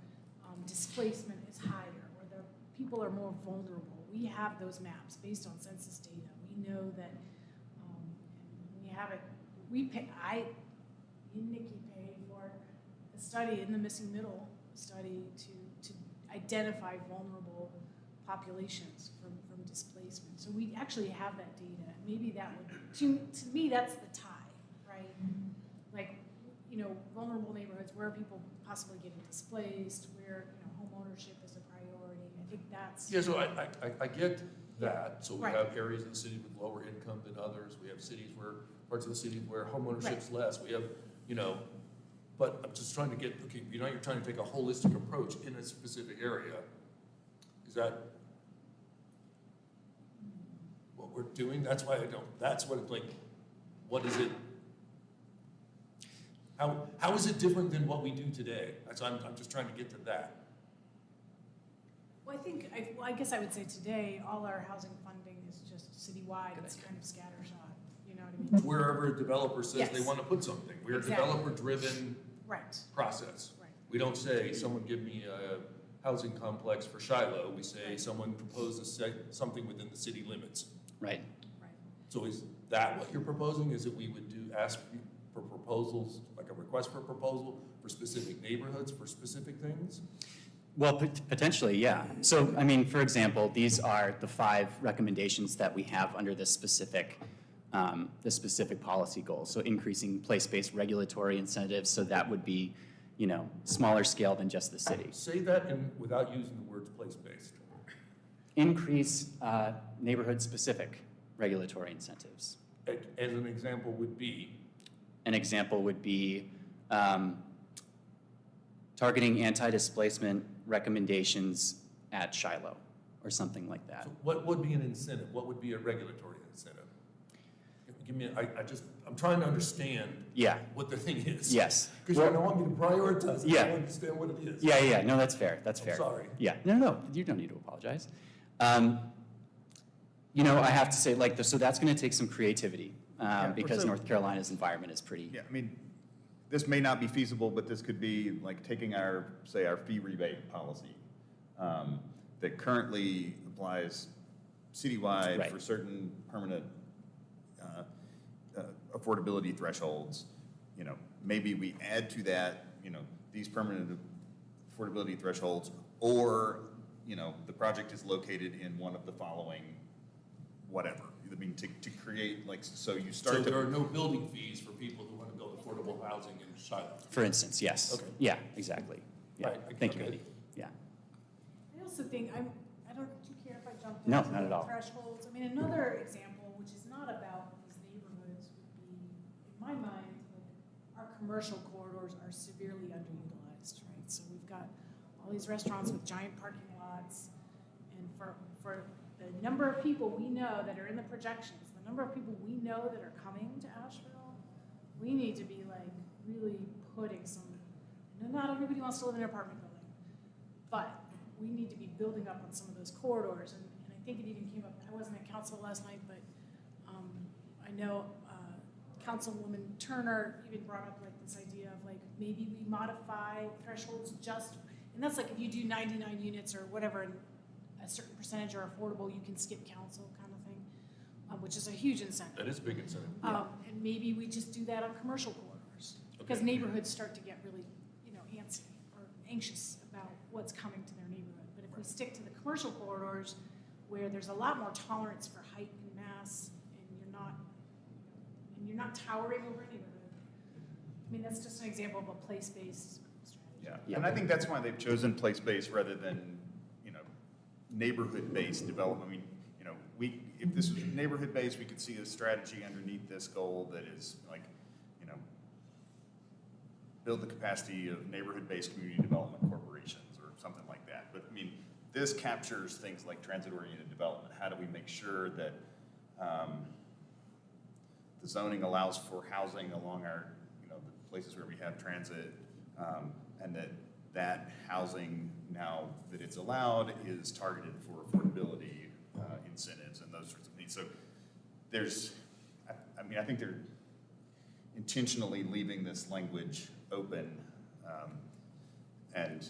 displacement is higher or the people are more vulnerable. We have those maps based on census data. We know that, we have it, me and Nikki paid for the study in the missing middle study to identify vulnerable populations from displacement. So we actually have that data. Maybe that would, to me, that's the tie, right? Like, vulnerable neighborhoods, where are people possibly getting displaced, where, home ownership is a priority. I think that's. Yeah, so I get that. So we Right. have areas of the city with lower income than others. We have parts of the city where homeownership's less. We have, but I'm just trying to get, okay, you're trying to take a holistic approach in a specific area. Is that what we're doing? That's why that's what it's like, what is it? How is it different than what we do today? I'm just trying to get to that. Well, I guess I would say today, all our housing funding is just citywide. It's kind of scattershot, you know what I mean? Wherever a developer says they Yes. want to put something. We're a Exactly. developer-driven Right, process. right. We don't say, someone give me a housing complex for Shiloh. We say, Right. someone proposes something within the city limits. Right. Right. So is that what you're proposing? Is that we would ask for proposals, like a request for proposal for specific neighborhoods, for specific things? Well, potentially, yeah. So, for example, these are the 5 recommendations that we have under this specific policy goal. So increasing place-based regulatory incentives, so that would be, smaller scale than just the city. Say that without using the words place-based. Increase neighborhood-specific regulatory incentives. As an example would be, An example would be targeting anti-displacement recommendations at Shiloh, or something like that. so what would be an incentive? What would be a regulatory incentive? Give me, I'm trying to understand Yeah, what the thing is. yes. Because you don't want me to prioritize it, I Yeah. don't understand what it is. Yeah, no, that's fair, that's I'm fair. sorry. Yeah, no, you don't need to apologize. I have to say, so that's gonna take some creativity, because so- North Carolina's environment is pretty, Yeah, this may not be feasible, but this could be like taking our fee rebate policy that currently applies citywide Right. for certain permanent affordability thresholds. Maybe we add to that, these permanent affordability thresholds, or, the project is located in one of the following whatever. To create, so you start So to. there are no building fees for people who want to build affordable housing in Shiloh? for instance, yes. Okay. Yeah, exactly. Yeah, Right, thank you, okay. Andy. Yeah. I also think, do you care if I jump No, into not at the all. thresholds? Another example, which is not about these neighborhoods, would be, in my mind, our commercial corridors are severely underutilized, right? So we've got all these restaurants with giant parking lots, and for the the number of people we know that are in the projections, the number of people we know that are coming to Asheville, we need to be like really putting some, I know not everybody wants to live in an apartment building, but we need to be building up on some of those corridors. And I think it even came up, I wasn't at council last night, but I know Councilwoman Turner even brought up like this idea of like maybe we modify thresholds just, and that's like if you do 99 units or whatever, and a certain percentage are affordable, you can skip council kind of thing, which is a huge incentive. That is a big incentive. And maybe we just do that on commercial corridors, because Okay. neighborhoods start to get really, antsy or anxious about what's coming to their neighborhood. But if we stick to the commercial corridors, where there's a lot more tolerance for height and mass, and you're not towering over a neighborhood. I mean, that's just an example of a place-based strategy. Yeah, and I think that's why they've chosen place-based rather than, neighborhood-based development. I mean, if this was neighborhood-based, we could see a strategy underneath this goal that is like, build the capacity of neighborhood-based community development corporations or something like that. But I mean, this captures things like transit-oriented development. How do we make sure that the zoning allows for housing along our, the places where we have transit, and that housing, now that it's allowed, is targeted for affordability incentives and those sorts of things. So I think they're intentionally leaving this language open, and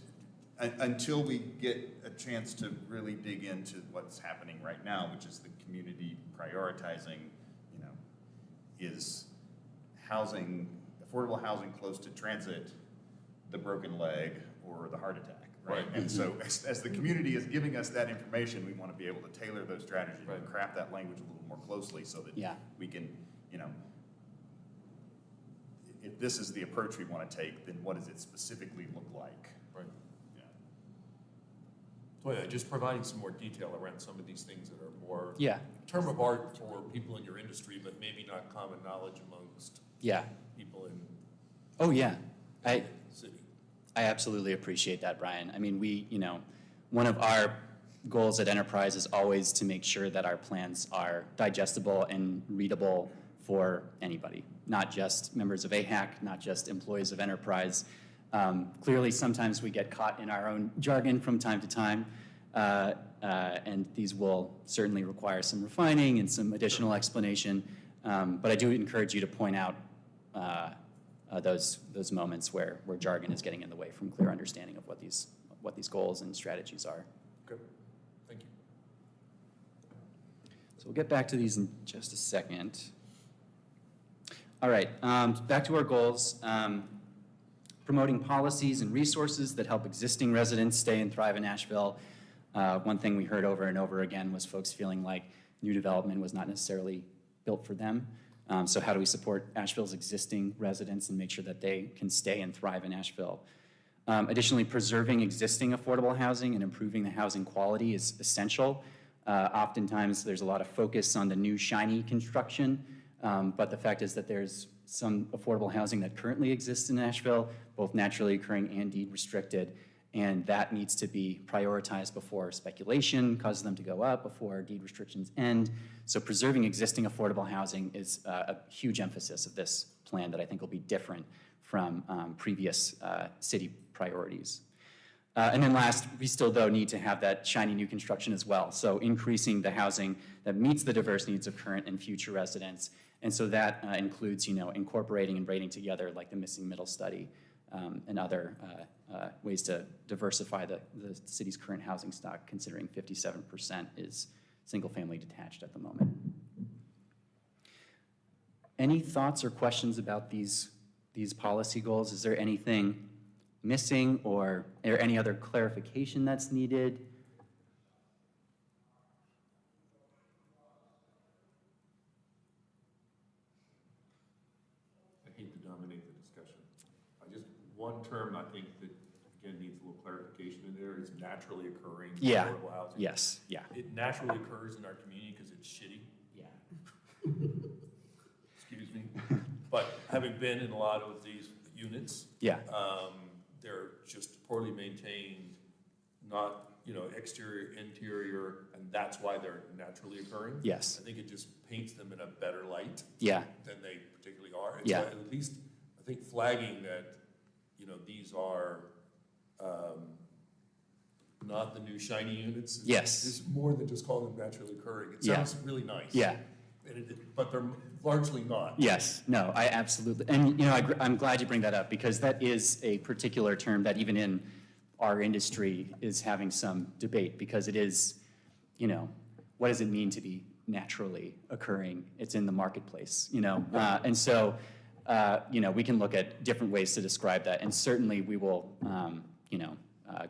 until we get a chance to really dig into what's happening right now, which is the community prioritizing, is housing, affordable housing close to transit, the broken leg, or the heart attack, right? Right. And so as the community is giving us that information, we want to be able to tailor those strategies Right. and craft that language a little more closely so that we can, if this is the approach we want to take, then what does it specifically look like? Right. Yeah. So yeah, just providing some more detail around some of these things that are more Yeah, term of art for people in your industry, but maybe not common knowledge amongst yeah. people in Oh, yeah. the city. I absolutely appreciate that, Brian. I mean, one of our goals at Enterprise is always to make sure that our plans are digestible and readable for anybody, not just members of AHAC, not just employees of Enterprise. Clearly, sometimes we get caught in our own jargon from time to time, and these will certainly require some refining and some additional explanation. But I do encourage you to point out those moments where jargon is getting in the way from clear understanding of what these goals and strategies are. Okay, thank you. So we'll get back to these in just a second. All right, back to our goals. Promoting policies and resources that help existing residents stay and thrive in Asheville. One thing we heard over and over again was folks feeling like new development was not necessarily built for them. So how do we support Asheville's existing residents and make sure that they can stay and thrive in Asheville? Additionally, preserving existing affordable housing and improving the housing quality is essential. Oftentimes, there's a lot of focus on the new shiny construction, but the fact is that there's some affordable housing that currently exists in Asheville, both naturally occurring and deed restricted, and that needs to be prioritized before speculation causes them to go up, before deed restrictions end. So preserving existing affordable housing is a huge emphasis of this plan that I think will be different from previous city priorities. And then last, we still, though, need to have that shiny new construction as well. So increasing the housing that meets the diverse needs of current and future residents. And so that includes, incorporating and braiding together like the missing middle study and other ways to diversify the city's current housing stock, considering 57% is single-family detached at the moment. Any thoughts or questions about these policy goals? Is there anything missing or any other clarification that's needed? I hate to dominate the discussion. One term I think that, again, needs a little clarification in there is naturally occurring Yeah. affordable housing. Yes, yeah. It naturally occurs in our community because it's shitty. Yeah. Excuse me. But having been in a lot of these units, Yeah. they're just poorly maintained, not exterior, interior, and that's why they're naturally occurring. Yes. I think it just paints them in a better light Yeah, than they particularly are. And Yeah. so at least, I think flagging that, these are, not the new shiny units. Yes. It's more than just calling them naturally occurring. It Yeah. sounds really nice. yeah. But they're largely not. Yes, no, I absolutely, and I'm glad you bring that up because that is a particular term that even in our industry is having some debate because it is, what does it mean to be naturally occurring? It's in the marketplace, and so, we can look at different ways to describe that, and certainly we will,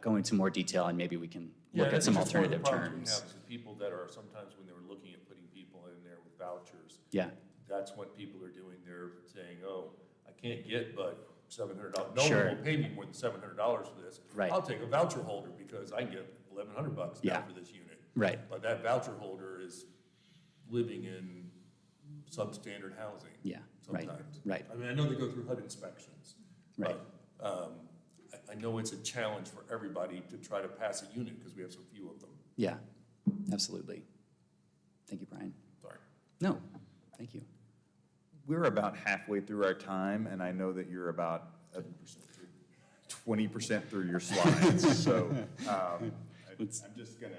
go into more detail and maybe we can look at some alternative One of the problems terms. we have is the people that are sometimes when they were looking at putting people in there with vouchers, Yeah, that's what people are doing. They're saying, oh, I can't get but $700. No Sure. one will pay me more than $700 for this. Right. I'll take a voucher holder because I can get $1,100 Yeah. now for this unit. right, But that voucher holder is living in substandard housing. Yeah, right, Sometimes. right. I mean, I know they go through HUD inspections. Right. But, I know it's a challenge for everybody to try to pass a unit because we have so few of them. yeah, absolutely. Thank you, Brian. Sorry. No, thank you. We're about halfway through our time, and I know that you're about 20% through your slides. So I'm just gonna,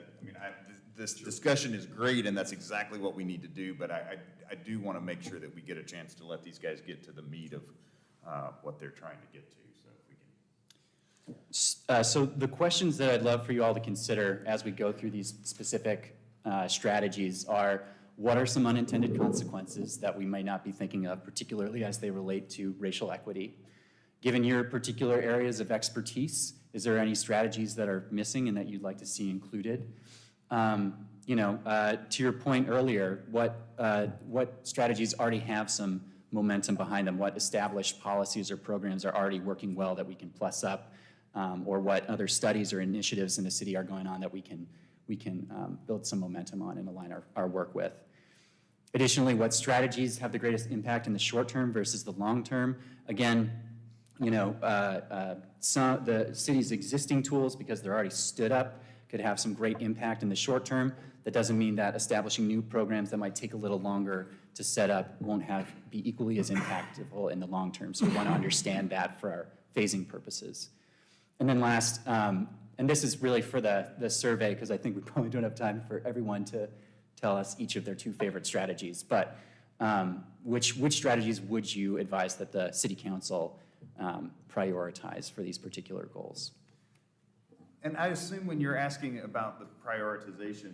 this discussion is great, and that's exactly what we need to do, but I do want to make sure that we get a chance to let these guys get to the meat of what they're trying to get to, so if we can. So the questions that I'd love for you all to consider as we go through these specific strategies are, what are some unintended consequences that we might not be thinking of, particularly as they relate to racial equity? Given your particular areas of expertise, is there any strategies that are missing and that you'd like to see included? To your point earlier, what strategies already have some momentum behind them? What established policies or programs are already working well that we can plus up? Or what other studies or initiatives in the city are going on that we can build some momentum on and align our work with? Additionally, what strategies have the greatest impact in the short term versus the long term? Again, the city's existing tools, because they're already stood up, could have some great impact in the short term. That doesn't mean that establishing new programs that might take a little longer to set up won't be equally as impactful in the long term. So we want to understand that for our phasing purposes. And then last, and this is really for the survey, because I think we probably don't have time for everyone to tell us each of their 2 favorite strategies, but which strategies would you advise that the city council prioritize for these particular goals? And I assume when you're asking about the prioritization,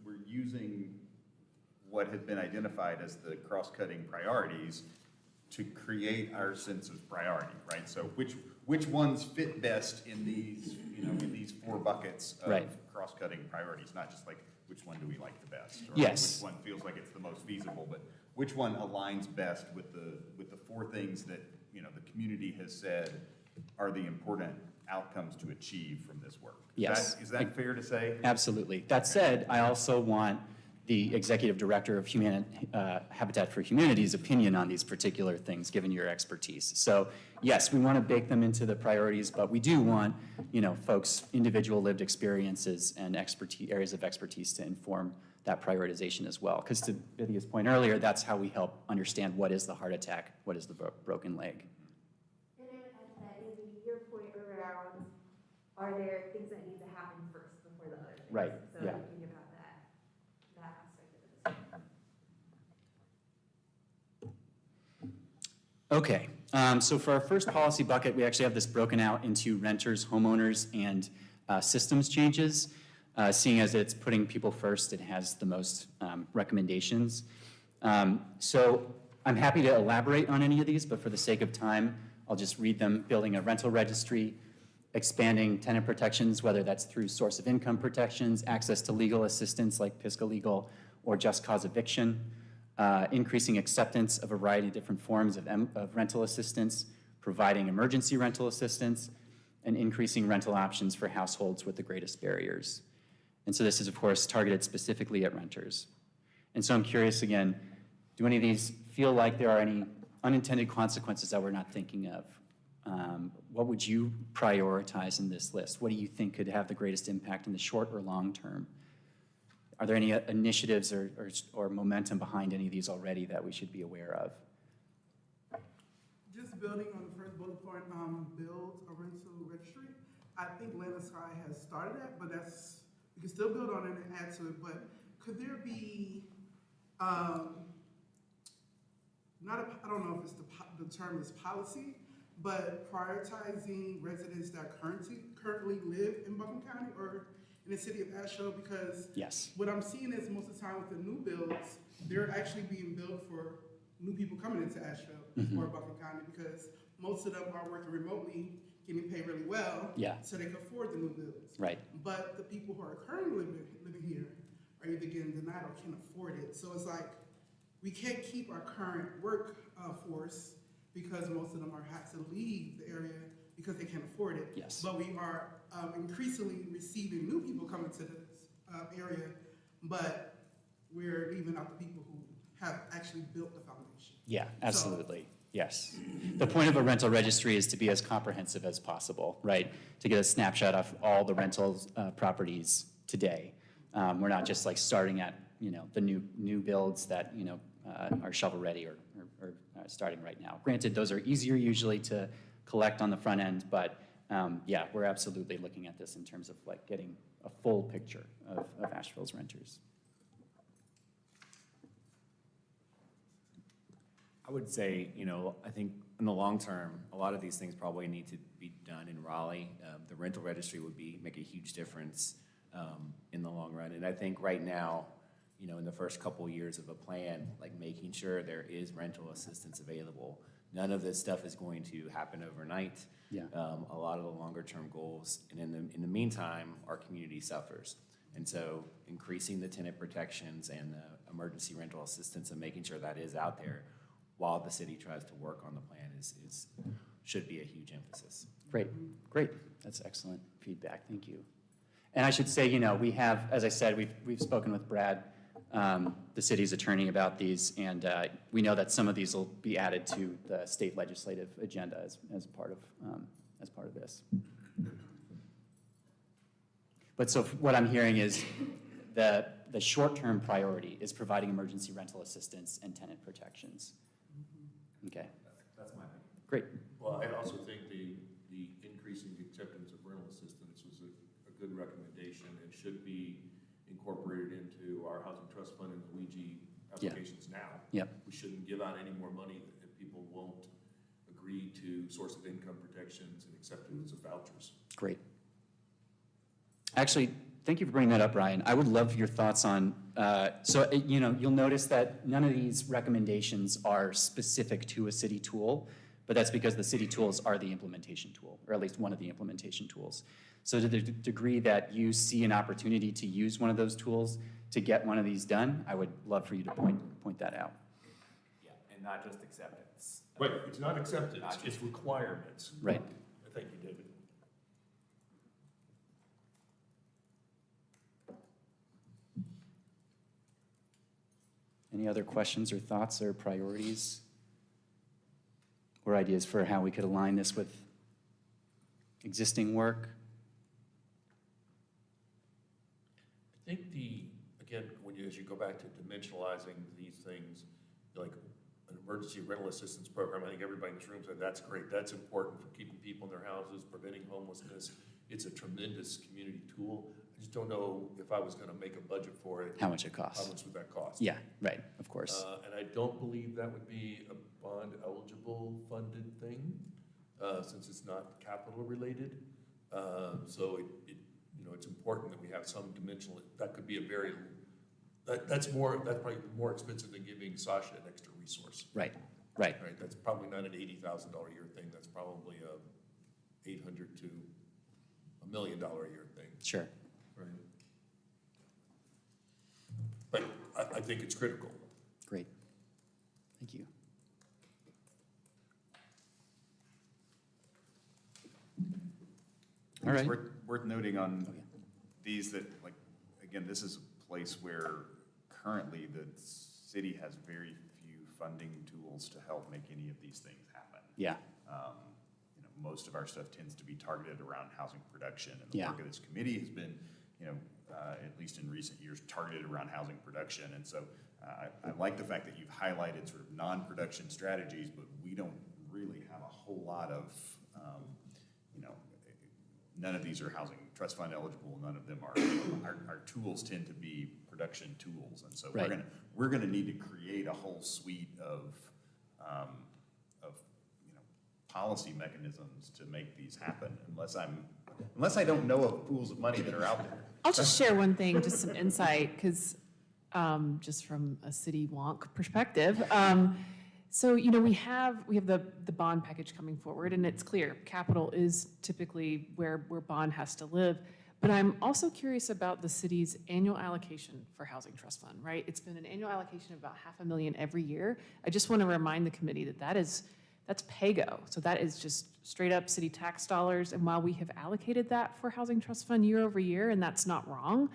we're using what have been identified as the cross-cutting priorities to create our sense of priority, right? So which ones fit best in these, in these 4 buckets of Right. cross-cutting priorities, not just like which one do we like the best? Or Yes. which one feels like it's the most feasible, but which one aligns best with the 4 things that, the community has said are the important outcomes to achieve from this work. Yes. Is that fair to say? Absolutely. That said, I also want the Executive Director of Habitat for Humanity's opinion on these particular things, given your expertise. So yes, we want to bake them into the priorities, but we do want, folks' individual lived experiences and areas of expertise to inform that prioritization as well. Because to Vidya's point earlier, that's how we help understand what is the heart attack, what is the broken leg. And then at that, maybe your point around, are there things that need to happen first before the other things? Right, So yeah. thinking about that aspect of it. Okay, so for our first policy bucket, we actually have this broken out into renters, homeowners, and systems changes. Seeing as it's putting people first, it has the most recommendations. So I'm happy to elaborate on any of these, but for the sake of time, I'll just read them. Building a rental registry, expanding tenant protections, whether that's through source of income protections, access to legal assistance like Pisca Legal, or just cause eviction, increasing acceptance of a variety of different forms of rental assistance, providing emergency rental assistance, and increasing rental options for households with the greatest barriers. And so this is, of course, targeted specifically at renters. And so I'm curious again, do any of these feel like there are any unintended consequences that we're not thinking of what would you prioritize in this list? What do you think could have the greatest impact in the short or long term? Are there any initiatives or momentum behind any of these already that we should be aware of? Just building on the first bullet point, build a rental registry. I think Atlantis High has started that, but we can still build on it and add to it. But could there be, I don't know if it's the term is policy, but prioritizing residents that currently live in Buncombe County or in the city of Asheville? Because Yes. what I'm seeing is most of the time with the new builds, they're actually being built for new people coming into Asheville or Buncombe County, because most of them are working remotely, getting paid really well, Yeah. so they can afford the new builds. Right. But the people who are currently living here are either getting denied or can't afford it. So it's like, we can't keep our current workforce because most of them have to leave the area because they can't afford it. Yes. But we are increasingly receiving new people coming to this area, but we're leaving out the people who have actually built the foundation. Yeah, absolutely. Yes. The point of a rental registry is to be as comprehensive as possible, right? To get a snapshot of all the rental properties today. We're not just like starting at, the new builds that, are shovel ready or starting right now. Granted, those are easier usually to collect on the front end, but yeah, we're absolutely looking at this in terms of like getting a full picture of Asheville's renters. I would say, I think in the long term, a lot of these things probably need to be done in Raleigh. The rental registry would make a huge difference in the long run. And I think right now, in the first couple of years of a plan, like making sure there is rental assistance available. None of this stuff is going to happen overnight. Yeah. A lot of the longer term goals, and in the meantime, our community suffers. And so increasing the tenant protections and the emergency rental assistance and making sure that is out there while the city tries to work on the plan should be a huge emphasis. Great. That's excellent feedback. Thank you. And I should say, we have, as I said, we've spoken with Brad, the city's attorney, about these, and we know that some of these will be added to the state legislative agenda as part of this. But so what I'm hearing is the short-term priority is providing emergency rental assistance and tenant protections. Okay. That's my opinion. Great. Well, I also think the increasing the acceptance of rental assistance was a good recommendation and should be incorporated into our housing trust fund and the Luigi applications now. Yep. We shouldn't give out any more money if people won't agree to source of income protections and acceptance of vouchers. Great. Actually, thank you for bringing that up, Ryan. I would love your thoughts on, you'll notice that none of these recommendations are specific to a city tool, but that's because the city tools are the implementation tool, or at least one of the implementation tools. So to the degree that you see an opportunity to use one of those tools to get one of these done, I would love for you to point that out. Yeah, and not just acceptance. Right, it's not acceptance, it's requirements. Right. Thank you, David. Any other questions or thoughts or priorities or ideas for how we could align this with existing work? I think again, as you go back to dimensionalizing these things, like an emergency rental assistance program, I think everybody in this room said that's great. That's important for keeping people in their houses, preventing homelessness. It's a tremendous community tool. I just don't know if I was going to make a budget for it. How much it costs? How much would that cost? Yeah, right, of course. And I don't believe that would be a bond eligible funded thing, since it's not capital related. So it's important that we have some dimensional, that could be that's probably more expensive than giving Sasha an extra resource. Right. Right, that's probably not an $80,000 a year thing, that's probably a $800,000 to $1 million a year thing. Sure. Right. But I think it's critical. Great. Thank you. All right. It's worth noting on these that, like, again, this is a place where currently the city has very few funding tools to help make any of these things happen. Yeah. most of our stuff tends to be targeted around housing production. And the Yeah. work of this committee has been, at least in recent years, targeted around housing production. And so I like the fact that you've highlighted sort of non-production strategies, but we don't really have a whole lot of, none of these are housing trust fund eligible. None of them are. Our tools tend to be production tools, and so Right. we're gonna need to create a whole suite of policy mechanisms to make these happen. Unless I don't know of pools of money that are out there. I'll just share one thing, just some insight, because just from a city wonk perspective. So, we have the bond package coming forward, and it's clear, capital is typically where bond has to live. But I'm also curious about the city's annual allocation for Housing Trust Fund, right? It's been an annual allocation of about $500,000 every year. I just want to remind the committee that's PAYGO. So that is just straight up city tax dollars. And while we have allocated that for Housing Trust Fund year over year, and that's not wrong,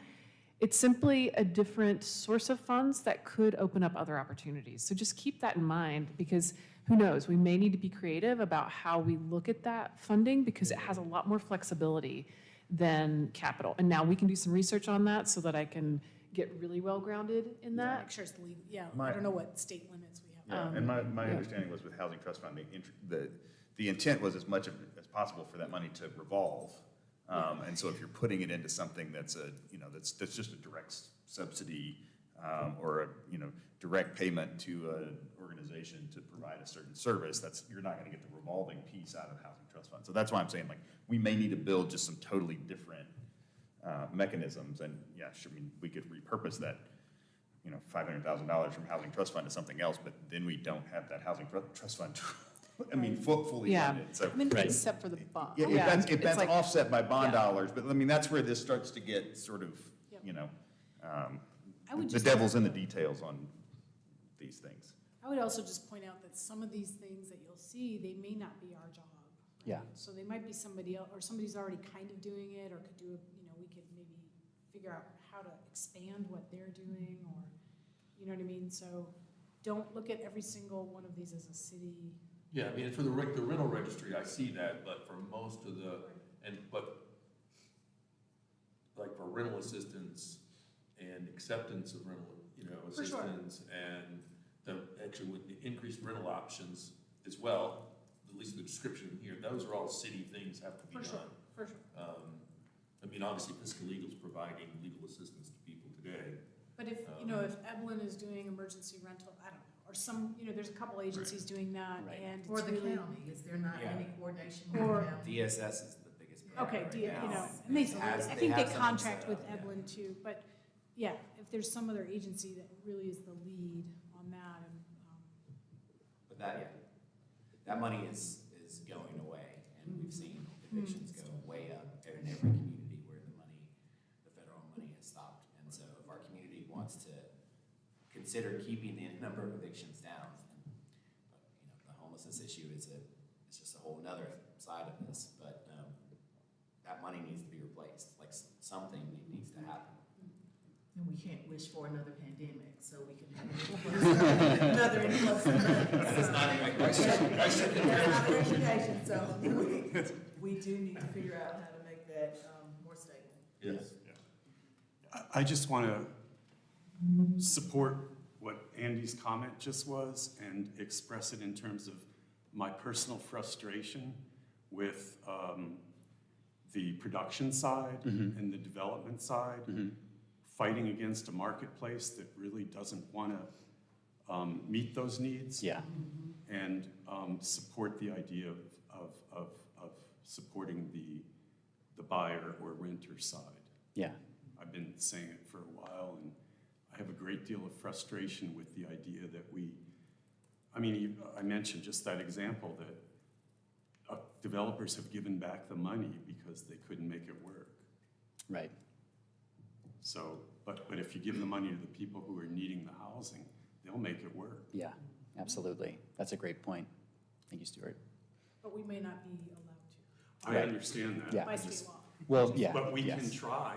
it's simply a different source of funds that could open up other opportunities. So just keep that in mind, because who knows, we may need to be creative about how we look at that funding, because it has a lot more flexibility than capital. And now we can do some research on that so that I can get really well grounded in Make that. sure it's legal, yeah, I My- don't know what state limits we have. Yeah, and my yeah. understanding was with Housing Trust Fund, the intent was as much as possible for that money to revolve. And so if you're putting it into something that's that's just a direct subsidy, or a, direct payment to an organization to provide a certain service, you're not gonna get the revolving piece out of Housing Trust Fund. So that's why I'm saying, we may need to build just some totally different mechanisms, and yeah, sure, we could repurpose that, $500,000 from Housing Trust Fund to something else, but then we don't have that Housing Trust Fund, fully Yeah. funded, so. Right. Except for the bond. Yeah, if it's that's like- offset by bond yeah. dollars, but that's where this starts to get sort of, Yep. I would the just devil's in the also- details on these things. I would also just point out that some of these things that you'll see, they may not be our job. right? Yeah. So they might be somebody else, or somebody's already kind of doing it, or could do, we could maybe figure out how to expand what they're doing, or, you know what I mean? So don't look at every single one of these as a city. Yeah, I mean, for the rental registry, I see that, but for most of like for rental assistance and acceptance of rental, For sure. assistance, and actually with the increased rental options as well, at least the description here, those are all city things have to be For done. sure, for sure. Obviously fiscal legal's providing legal assistance to people today. But if Evelyn is doing emergency rental, I don't know, or some, there's a couple agencies doing that, Right. and it's Or the really. county, is there not Yeah. any coordination with Or- the county? DSS is the biggest problem Okay, right now. and they, Has- I they think they have something contract set with up, yeah. Evelyn too, but yeah, if there's some other agency that really is the lead on that, and, But that money is going away, and we've seen evictions go way up in every community where the federal money has stopped. And so if our community wants to consider keeping the number of evictions down, the homelessness issue it's just a whole nother side of this, but that money needs to be replaced, something needs to happen. And we can't wish for another pandemic, so we can have another influx of money. That's not my question. That's not the education, so we do need to figure out how to make that more stable. Yes. I just want to support what Andy's comment just was and express it in terms of my personal frustration with the production side and the development side, fighting against a marketplace that really doesn't want to meet those needs. Yeah. And support the idea of supporting the buyer or renter side. Yeah. I've been saying it for a while, and I have a great deal of frustration with the idea that I mentioned just that example that developers have given back the money because they couldn't make it work. Right. So, but if you give the money to the people who are needing the housing, they'll make it work. Yeah, absolutely. That's a great point. Thank you, Stuart. but we may not be allowed to, I Right. understand that. Yeah. by I state just- law. Well, yeah. But we yes. can try.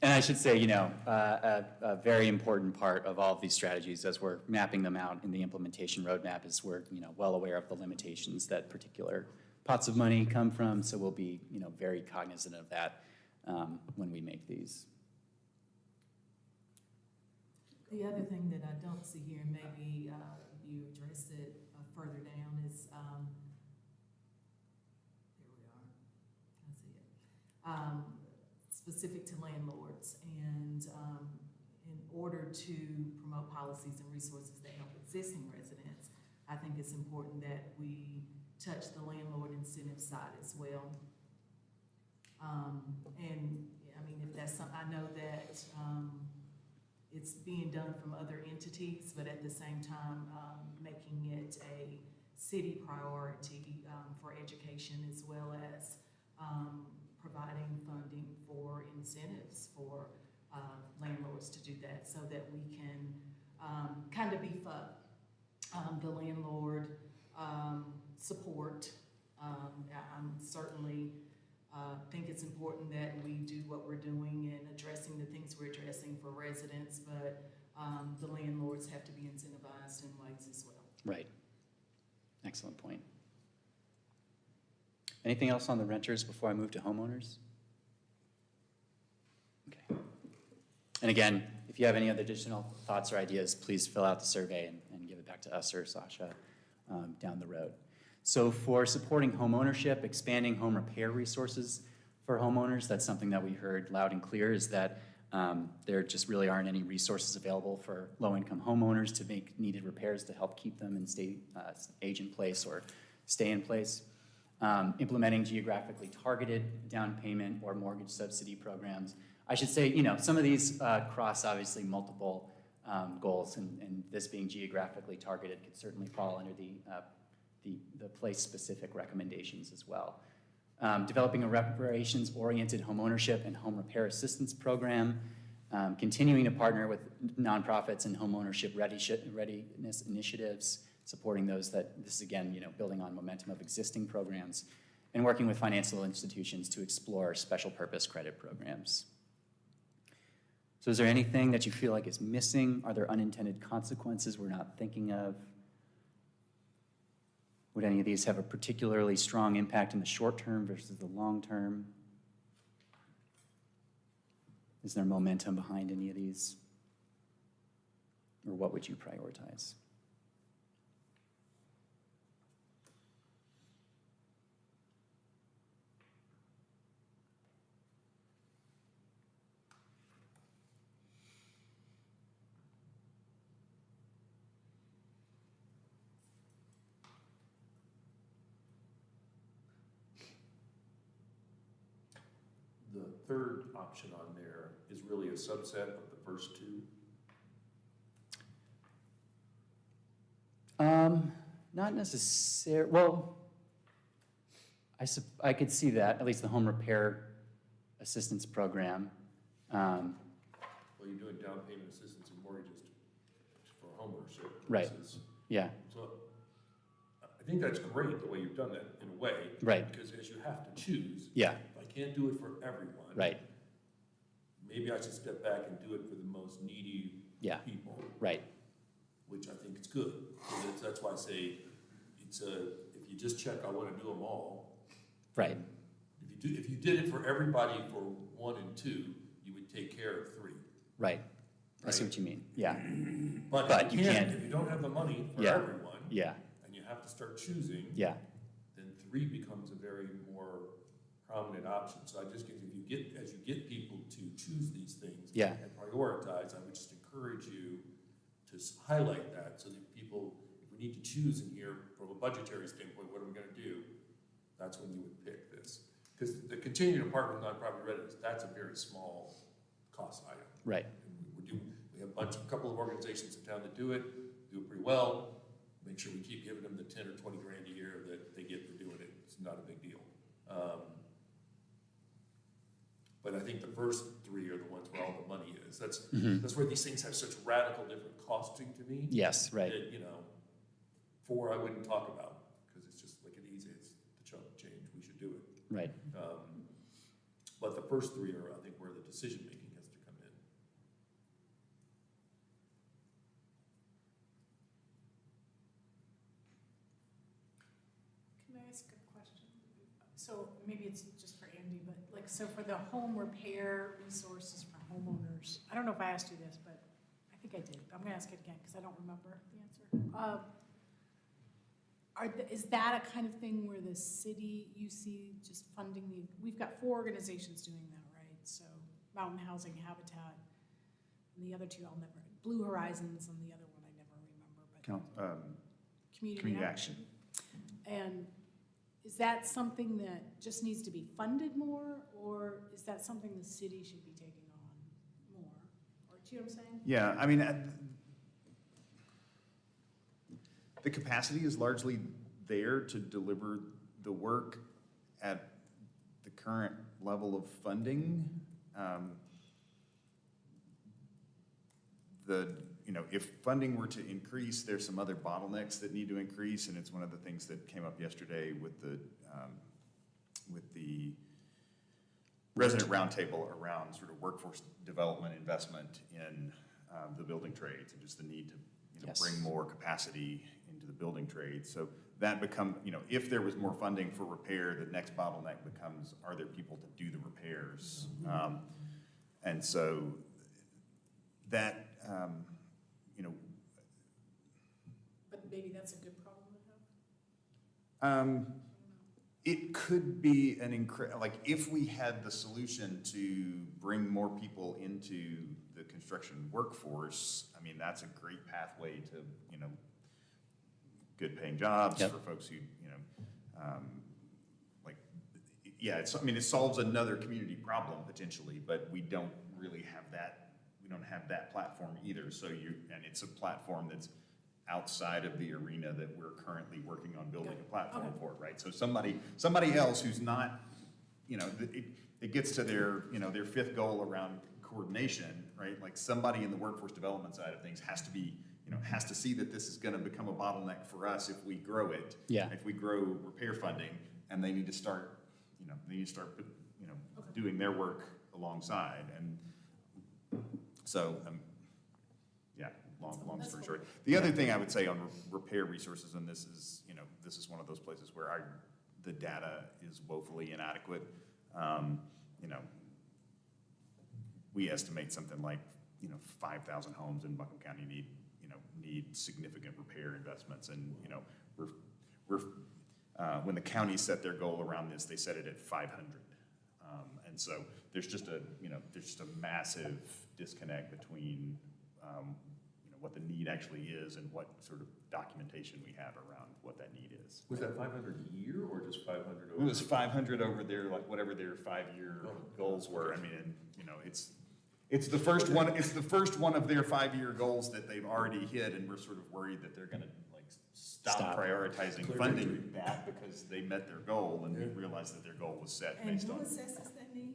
And I should say, a very important part of all of these strategies as we're mapping them out in the implementation roadmap is we're, well aware of the limitations that particular pots of money come from, so we'll be, very cognizant of that when we make these. The other thing that I don't see here, and maybe you addressed it further down, is, there we are, I see it. Specific to landlords, and in order to promote policies and resources that help existing residents, I think it's important that we touch the landlord incentive side as well. And I mean, if that's something, I know that it's being done from other entities, but at the same time, making it a city priority for education, as well as providing funding for incentives for landlords to do that, so that we can kind of beef up the landlord support. I'm certainly think it's important that we do what we're doing and addressing the things we're addressing for residents, but the landlords have to be incentivized in ways as well. Right. Excellent point. Anything else on the renters before I move to homeowners? Okay. And again, if you have any other additional thoughts or ideas, please fill out the survey and give it back to us or Sasha down the road. So for supporting homeownership, expanding home repair resources for homeowners, that's something that we heard loud and clear, is that there just really aren't any resources available for low-income homeowners to make needed repairs to help keep them and age in place or stay in place. Implementing geographically targeted down payment or mortgage subsidy programs. I should say, some of these cross obviously multiple goals, and this being geographically targeted could certainly fall under the place-specific recommendations as well. Developing a reparations-oriented homeownership and home repair assistance program, continuing to partner with nonprofits and homeownership readiness initiatives, supporting those this is again, building on momentum of existing programs, and working with financial institutions to explore special purpose credit programs. So is there anything that you feel like is missing? Are there unintended consequences we're not thinking of? Would any of these have a particularly strong impact in the short term versus the long term? Is there momentum behind any of these? Or what would you prioritize? The third option on there is really a subset of the first two. Not necessarily. Well, I could see that, at least the home repair assistance program. Well, you're doing down payment assistance and mortgages for homeownership Right. purposes. Yeah, So I think that's great, the way you've done that, in a way. Right. Because as you have to choose, yeah, if I can't do it for everyone. right, Maybe I should step back and do it for the most needy yeah, people, right, which I think is good. That's why I say, if you just check, I wanna do them all. right, If you did it for everybody for 1 and 2, you would take care of 3. right. I see Right. what you mean, yeah, But But if you can't- if you don't have the money for Yeah. everyone, yeah, and you have to start choosing, yeah, then 3 becomes a very more prominent option. So I just think as you get people to choose these things Yeah. and prioritize, I would just encourage you to highlight that, so that people, if we need to choose in here from a budgetary standpoint, what are we gonna do? That's when you would pick this. Because the continuing department of nonprofit readiness, that's a very small cost item. right, We have a couple of organizations in town that do it pretty well. Make sure we keep giving them the 10 or 20 grand a year that they get for doing it. It's not a big deal. But I think the first 3 are the ones where all the money is. That's where these things have such radical different costing to me. yes, right, That, 4 I wouldn't talk about, because it's just like it's the chunk of change, we should do it. right, But the first 3 are, I think, where the decision-making has to come maybe it's just for Andy, but like, so for the home repair resources for homeowners, I don't know if I asked you this, but I think I did. I'm gonna ask it again because I don't remember the answer. Is that a kind of thing where the city, you see just funding we've got 4 organizations doing that, right? So Mountain Housing, Habitat, and the other 2 I'll never, Blue Horizons and the other one I never remember, but Community Action. And is that something that just needs to be funded more, or is that something the city should be taking on more? Or do you know what I'm saying? Yeah, I mean, the capacity is largely there to deliver the work at the current level of funding. If funding were to increase, there's some other bottlenecks that need to increase, and it's one of the things that came up yesterday with the resident roundtable around sort of workforce development investment in the building trades, and just the need to Yes. bring more capacity into the building trades. So that if there was more funding for repair, the next bottleneck becomes, are there people to do the repairs? And so that, But maybe that's a good problem to have? it could be if we had the solution to bring more people into the construction workforce, I mean, that's a great pathway to, good paying jobs Yep. for folks who, it solves another community problem potentially, but we don't really have that, platform either. So and it's a platform that's outside of the arena that we're currently working on building a platform for, right? So somebody else who's not, it gets to their 5th goal around coordination, right? Like somebody in the workforce development side of things has to see that this is gonna become a bottleneck for us if we grow it. Yeah. If we grow repair funding, and they need to start, doing their work alongside. And so, long story short. The other thing I would say on repair resources, and this is one of those places where the data is woefully inadequate. We estimate something like, 5,000 homes in Buncombe County need significant repair investments. And, when the county set their goal around this, they set it at 500. And so there's just a massive disconnect between, what the need actually is and what sort of documentation we have around what that need is. Was that 500 a year or just 500 over? It was 500 over their, whatever their 5-year goals were. I mean, it's the first one, of their 5-year goals that they've already hit, and we're sort of worried that they're gonna stop prioritizing funding that because they met their goal and realized that their goal was set based on. And who assesses that need?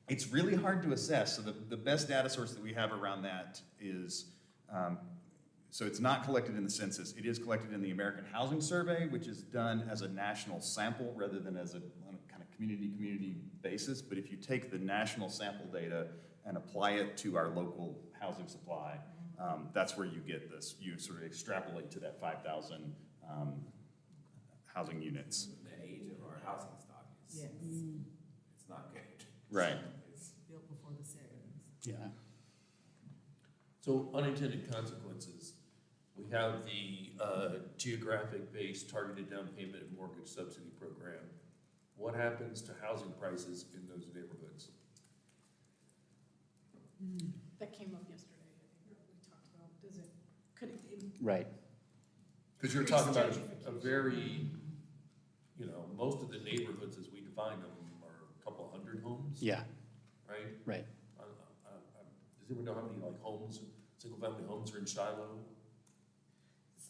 It's really hard to assess. So the best data source that we have around that is, so it's not collected in the census. It is collected in the American Housing Survey, which is done as a national sample rather than as on a kind of community basis. But if you take the national sample data and apply it to our local housing supply, that's where you get this. You sort of extrapolate to that 5,000 housing units. The age of our housing stock is, Yes. it's not good. Right. It's built before the 70s. Yeah. So unintended consequences, we have the geographic-based targeted down payment and mortgage subsidy program. What happens to housing prices in those neighborhoods? That came up yesterday, I think we talked about, could it? Right. Because you're talking about a very, most of the neighborhoods as we define them are a couple hundred homes. Yeah. Right? Right. Does anyone know how many homes, single-family homes are in Shiloh?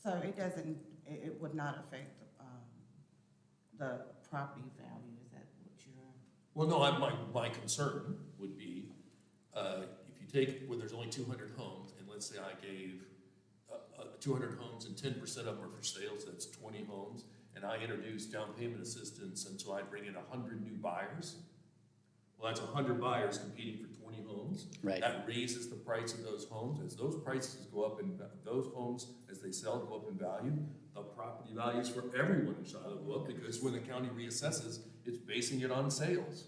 So it would not affect the property value, is that what you're? Well, no, my concern would be, if you take, where there's only 200 homes, and let's say I gave 200 homes and 10% of them are for sale, so that's 20 homes, and I introduce down payment assistance, and so I bring in 100 new buyers. Well, that's 100 buyers competing for 20 homes. Right. That raises the price of those homes. As those prices go up, and those homes, as they sell, go up in value, the of property values for everyone in Shiloh, because when the county reassesses, it's basing it on sales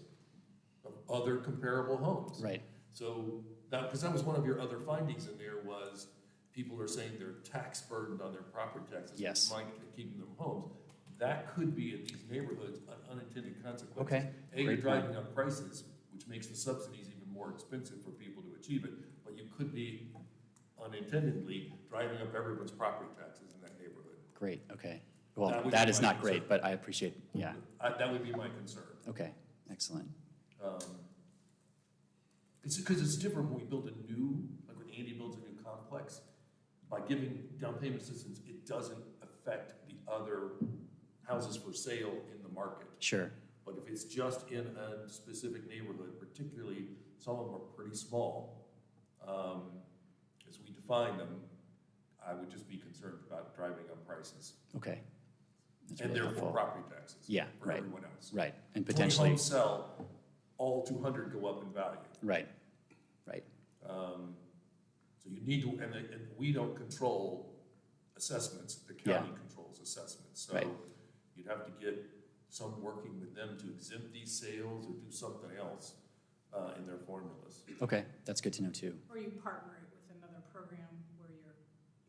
of other comparable homes. Right. So that, because that was one of your other findings in there, was people are saying they're tax burdened on their property taxes. Yes. Which might keep them homes. That could be in these neighborhoods an unintended consequence. Okay, A, you're great point. driving up prices, which makes the subsidies even more expensive for people to achieve it, but you could be unintendedly driving up everyone's property taxes in that neighborhood. Great, okay. That Well, would that be is my not great, concern. but I appreciate, yeah, That would be my concern. okay, excellent. It's because it's different when we build a new, like when Andy builds a new complex, by giving down payment assistance, it doesn't affect the other houses for sale in the market. Sure, But if it's just in a specific neighborhood, particularly, some of them are pretty small, as we define them, I would just be concerned about driving up prices. okay. That's And really therefore helpful. property taxes. Yeah, For right. everyone else. Right, and 20 potentially, homes sell, all 200 go up in value. right, right, So you need to, and we don't control assessments, the county controls assessments. So Right. you'd have to get some working with them to exempt these sales or do something else in their formulas. okay, that's good to know too. Or you partner it with another program where you're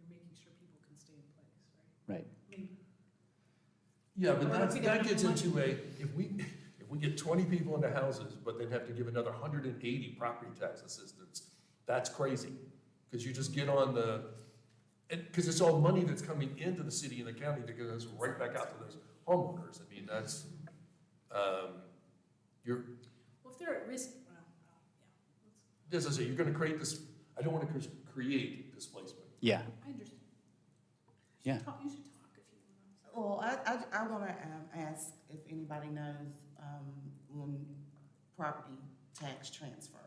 making sure people can stay in place, right? Right, I mean, Yeah, but Or if we that don't gets have into if we get 20 people into houses, but then have to give another 180 property tax assistance, that's crazy. Because you just get on because it's all money that's coming into the city and the county that goes right back out to those homeowners. I mean, that's, you're, well, if they're at risk, well, yeah, as I say, you're gonna create this, I don't wanna create displacement. yeah, I understand. Yeah. You should talk if you want. Well, I want to ask if anybody knows when property tax transfer,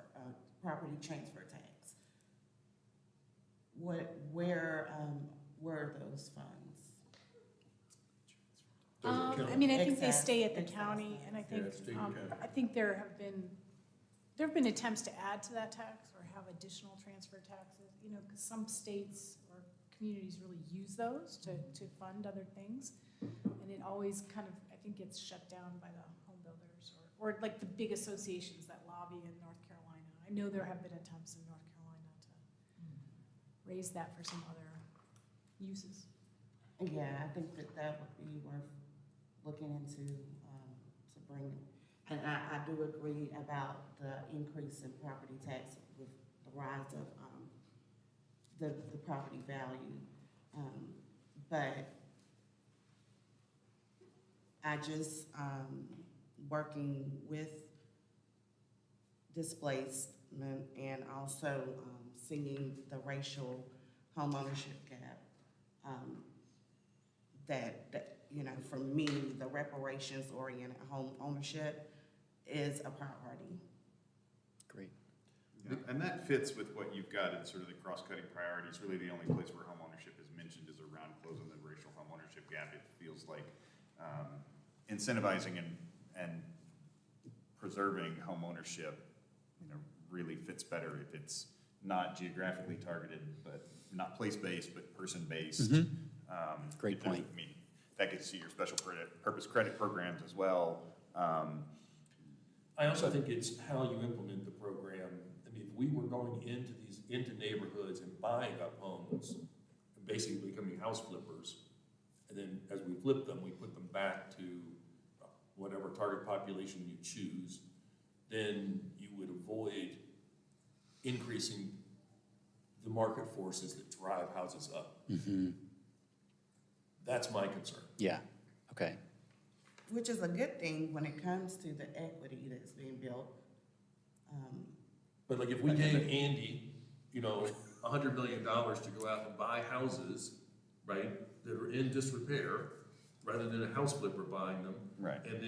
property transfer tax. Where are those funds? Does it count? I mean, I think they Excess, stay at the excess. county, and I think, Yeah, state and county. I think there have been attempts to add to that tax or have additional transfer taxes, you know, because some states or communities really use those to fund other things. And it always kind of, I think, gets shut down by the home builders or like the big associations that lobby in North Carolina. I know there have been attempts in North Carolina to raise that for some other uses. Yeah, I think that would be worth looking into, to bring. And I do agree about the increase in property tax with the rise of, the property value. But I just, working with displacement and also, seeing the racial homeownership gap, that, you know, for me, the reparations-oriented home ownership is a priority. great. Yeah, and that fits with what you've got in sort of the cross-cutting priorities. Really, the only place where homeownership is mentioned is around closing the racial homeownership gap. It feels like incentivizing and preserving homeownership, you know, really fits better if it's not geographically targeted, but not place-based, but person-based. Great point. I mean, that gets to your special purpose credit programs as well. I also think it's how you implement the program. I mean, if we were going into neighborhoods and buying up homes, and basically becoming house flippers, and then as we flip them, we put them back to whatever target population you choose, then you would avoid increasing the market forces that drive houses up. That's my concern. Yeah, okay, Which is a good thing when it comes to the equity that's being built. But like if we gave Andy, you know, $100 million to go out and buy houses, right, that are in disrepair, rather than a house flipper buying them. Right. And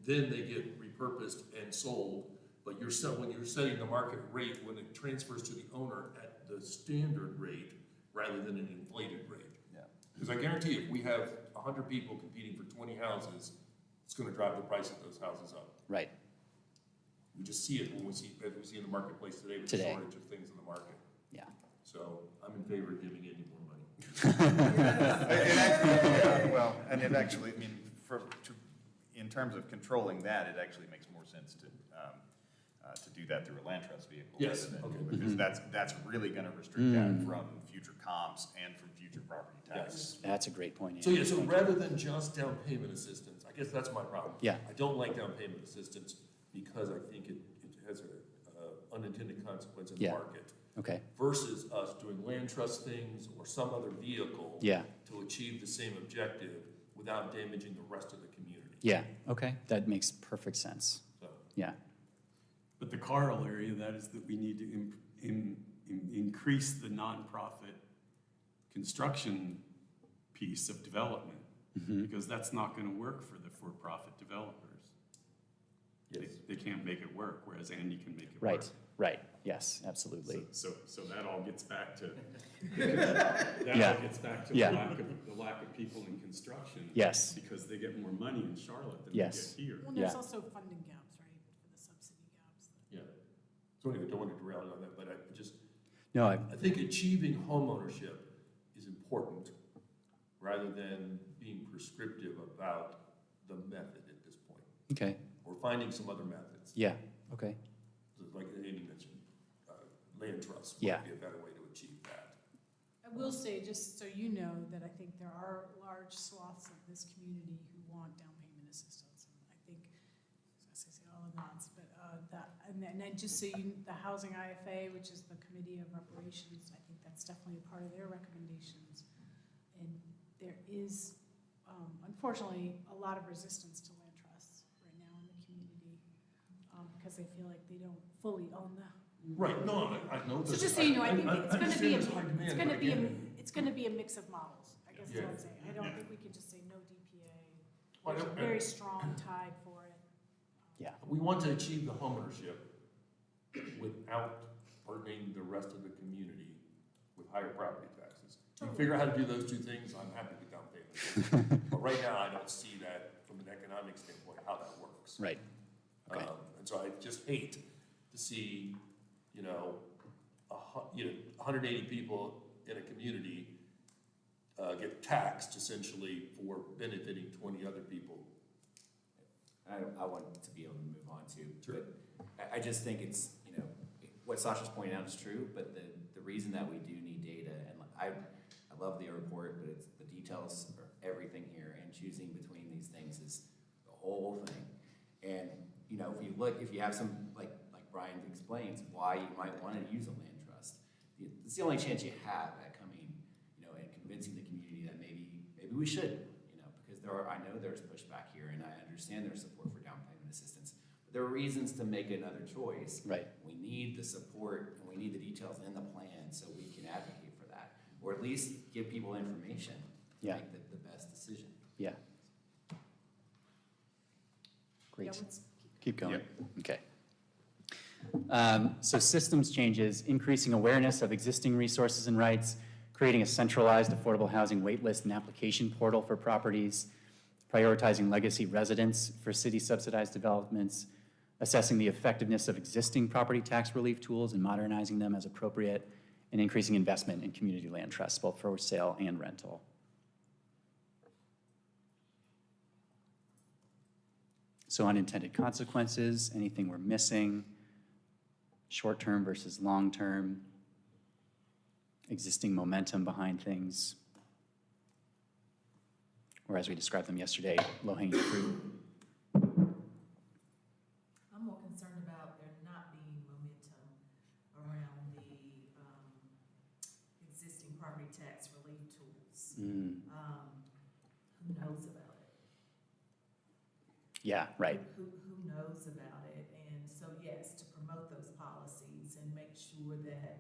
then they get repurposed and sold, but when you're setting the market rate, when it transfers to the owner at the standard rate rather than an inflated rate. Yeah. Because I guarantee if we have 100 people competing for 20 houses, it's gonna drive the price of those houses up. right, We just see it as we see in the marketplace today with the Today. shortage of things in the market. yeah. So I'm in favor of giving Andy more money. Well, and it actually, I mean, in terms of controlling that, it actually makes more sense to do that through a land trust vehicle. Yes, rather than- okay. Because that's really gonna restrict that from future comps and from future property taxes. That's a great point, So, Andy. yeah, so rather than just down payment assistance, I guess that's my problem. Yeah. I don't like down payment assistance because I think it has a unintended consequence in the Yeah. market. Okay, Versus us doing land trust things or some other vehicle. yeah, To achieve the same objective without damaging the rest of the community. yeah, okay, that makes perfect sense, So, yeah. But the corollary of that is that we need to increase the nonprofit construction piece of development, because that's not gonna work for the for-profit developers. yes. They can't make it work, whereas Andy can make it work. Right, right, yes, absolutely. So that all gets back to, Yeah. all gets back to Yeah. the lack of people in construction. Yes. Because they get more money in Charlotte than they Yes. get here. Well, there's Yeah. also funding gaps, right, for the subsidy gaps. Yeah. So anyway, don't want to derail on that, but I just, No, I think achieving homeownership is important rather than being prescriptive about the method at this point. okay, Or finding some other methods. yeah, okay, So like Andy mentioned, land trust Yeah. might be a better way to achieve that. I will say, just so you know, that I think there are large swaths of this community who want down payment assistance. And I think, I was gonna say all the nods, but and then just so you, the Housing IFA, which is the Committee of Reparations, I think that's definitely a part of their recommendations. And there is, unfortunately, a lot of resistance to land trusts right now in the community, because they feel like they don't fully own the. Right, no, I know So this. just so you know, I think it's gonna be, understand there's high demand, but again, it's gonna be a mix of models, I guess is what I'm Yeah. saying. I don't think we can just say no DPA. Well, There's a I- very strong tide for it. yeah, We want to achieve the homeownership without burdening the rest of the community with higher property taxes. If you figure out how to do those two things, I'm happy with down payment. But right now, I don't see that from an economic standpoint, how that works. right, okay, And so I just hate to see, 180 people in a community get taxed essentially for benefiting 20 other people. I want to be able to move on too. Sure. But I just think it's, what Sasha's pointing out is true, but the reason that we do need data, and I love the report, but it's the details are everything here, and choosing between these things is the whole thing. And, if you have some, like Brian explains, why you might want to use a land trust, it's the only chance you have at coming, and convincing the community that maybe we should, because I know there's pushback here, and I understand there's support for down payment assistance. But there are reasons to make another choice. right, We need the support and we need the details in the plan so we can advocate for that, or at least give people information to Yeah. make the best decision. yeah. Yeah, Great, let's keep going, okay. So systems changes, increasing awareness of existing resources and rights, creating a centralized affordable housing waitlist and application portal for properties, prioritizing legacy residents for city subsidized developments, assessing the effectiveness of existing property tax relief tools and modernizing them as appropriate, and increasing investment in community land trusts, both for sale and rental. So unintended consequences, anything we're missing, short-term versus long-term, existing momentum behind things, or as we described them yesterday, low-hanging fruit. I'm more concerned about there not being momentum around the existing property tax relief tools. Who knows about it? Yeah, right, Who knows about it? And so, yes, to promote those policies and make sure that,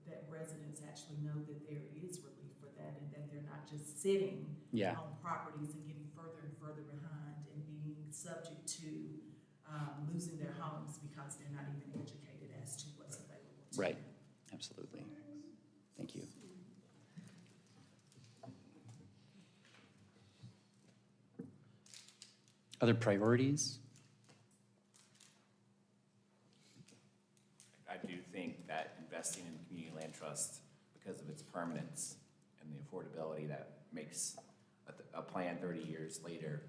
that residents actually know that there is relief for that and that they're not just sitting yeah, on properties and getting further and further behind and being subject to losing their homes because they're not even educated as to what's available to right, them. absolutely. Thank you. Other priorities? I do think that investing in community land trust because of its permanence and the affordability that makes a plan 30 years later,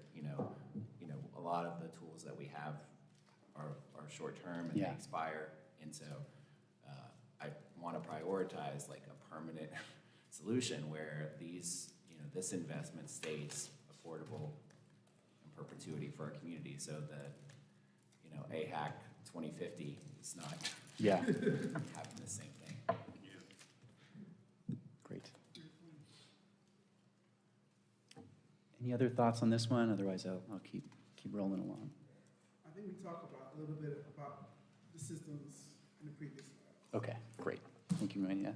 a lot of the tools that we have are short-term and they Yeah. expire. And so I want to prioritize like a permanent solution where this investment stays affordable in perpetuity for our community so that, AHAC 2050 is not Yeah, having the same thing. great. Any other thoughts on this one? Otherwise, I'll keep rolling along. I think we talked about a little bit about the systems in the previous slide. Okay, great. Thank you, Maria.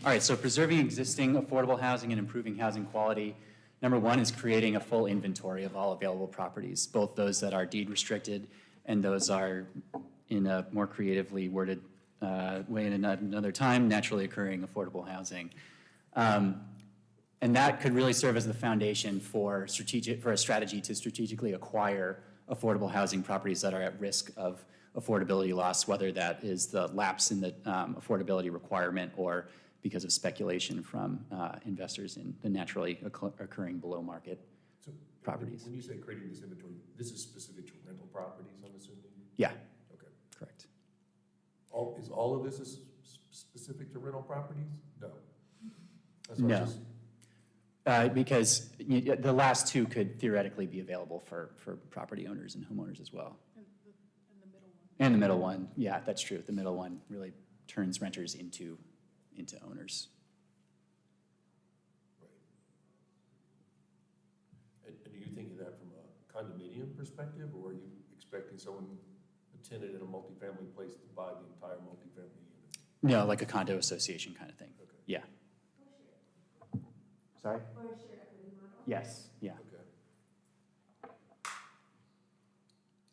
All right, so preserving existing affordable housing and improving housing quality. Number one is creating a full inventory of all available properties, both those that are deed restricted and those are, in a more creatively worded way in another time, naturally occurring affordable housing. And that could really serve as the foundation for a strategy to strategically acquire affordable housing properties that are at risk of affordability loss, whether that is the lapse in the affordability requirement or because of speculation from investors in the naturally occurring below market So properties. when you say creating this inventory, this is specific to rental properties, I'm assuming? Yeah, Okay. correct. Is all of this specific to rental properties? No. That's what I No. was just- Because the last two could theoretically be available for property owners and homeowners as well. And the middle one. And the middle one, yeah, that's true. The middle one really turns renters into owners. Right. And are you thinking that from a condominium perspective, or are you expecting someone, a tenant in a multifamily place to buy the entire multifamily unit? No, like a condo association kind of thing. Okay. Yeah. Sorry? Or a shared equity model? Yes, yeah. Okay.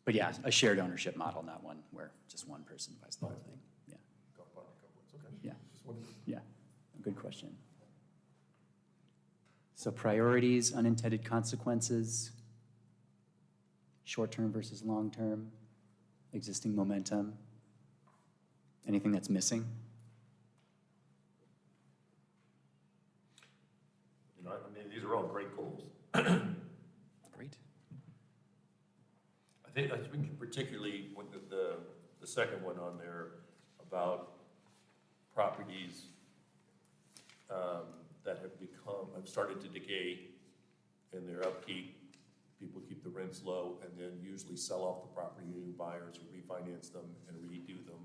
But yeah, a shared ownership model, not one where just one person buys the whole thing. Yeah, Okay. Yeah. Just wondering. yeah, good question. So priorities, unintended consequences, short-term versus long-term, existing momentum. Anything that's missing? I mean, these are all great goals. Great. I think particularly with the second one on there about properties that have started to decay in their upkeep. People keep the rents low and then usually sell off the property to new buyers who refinance them and redo them.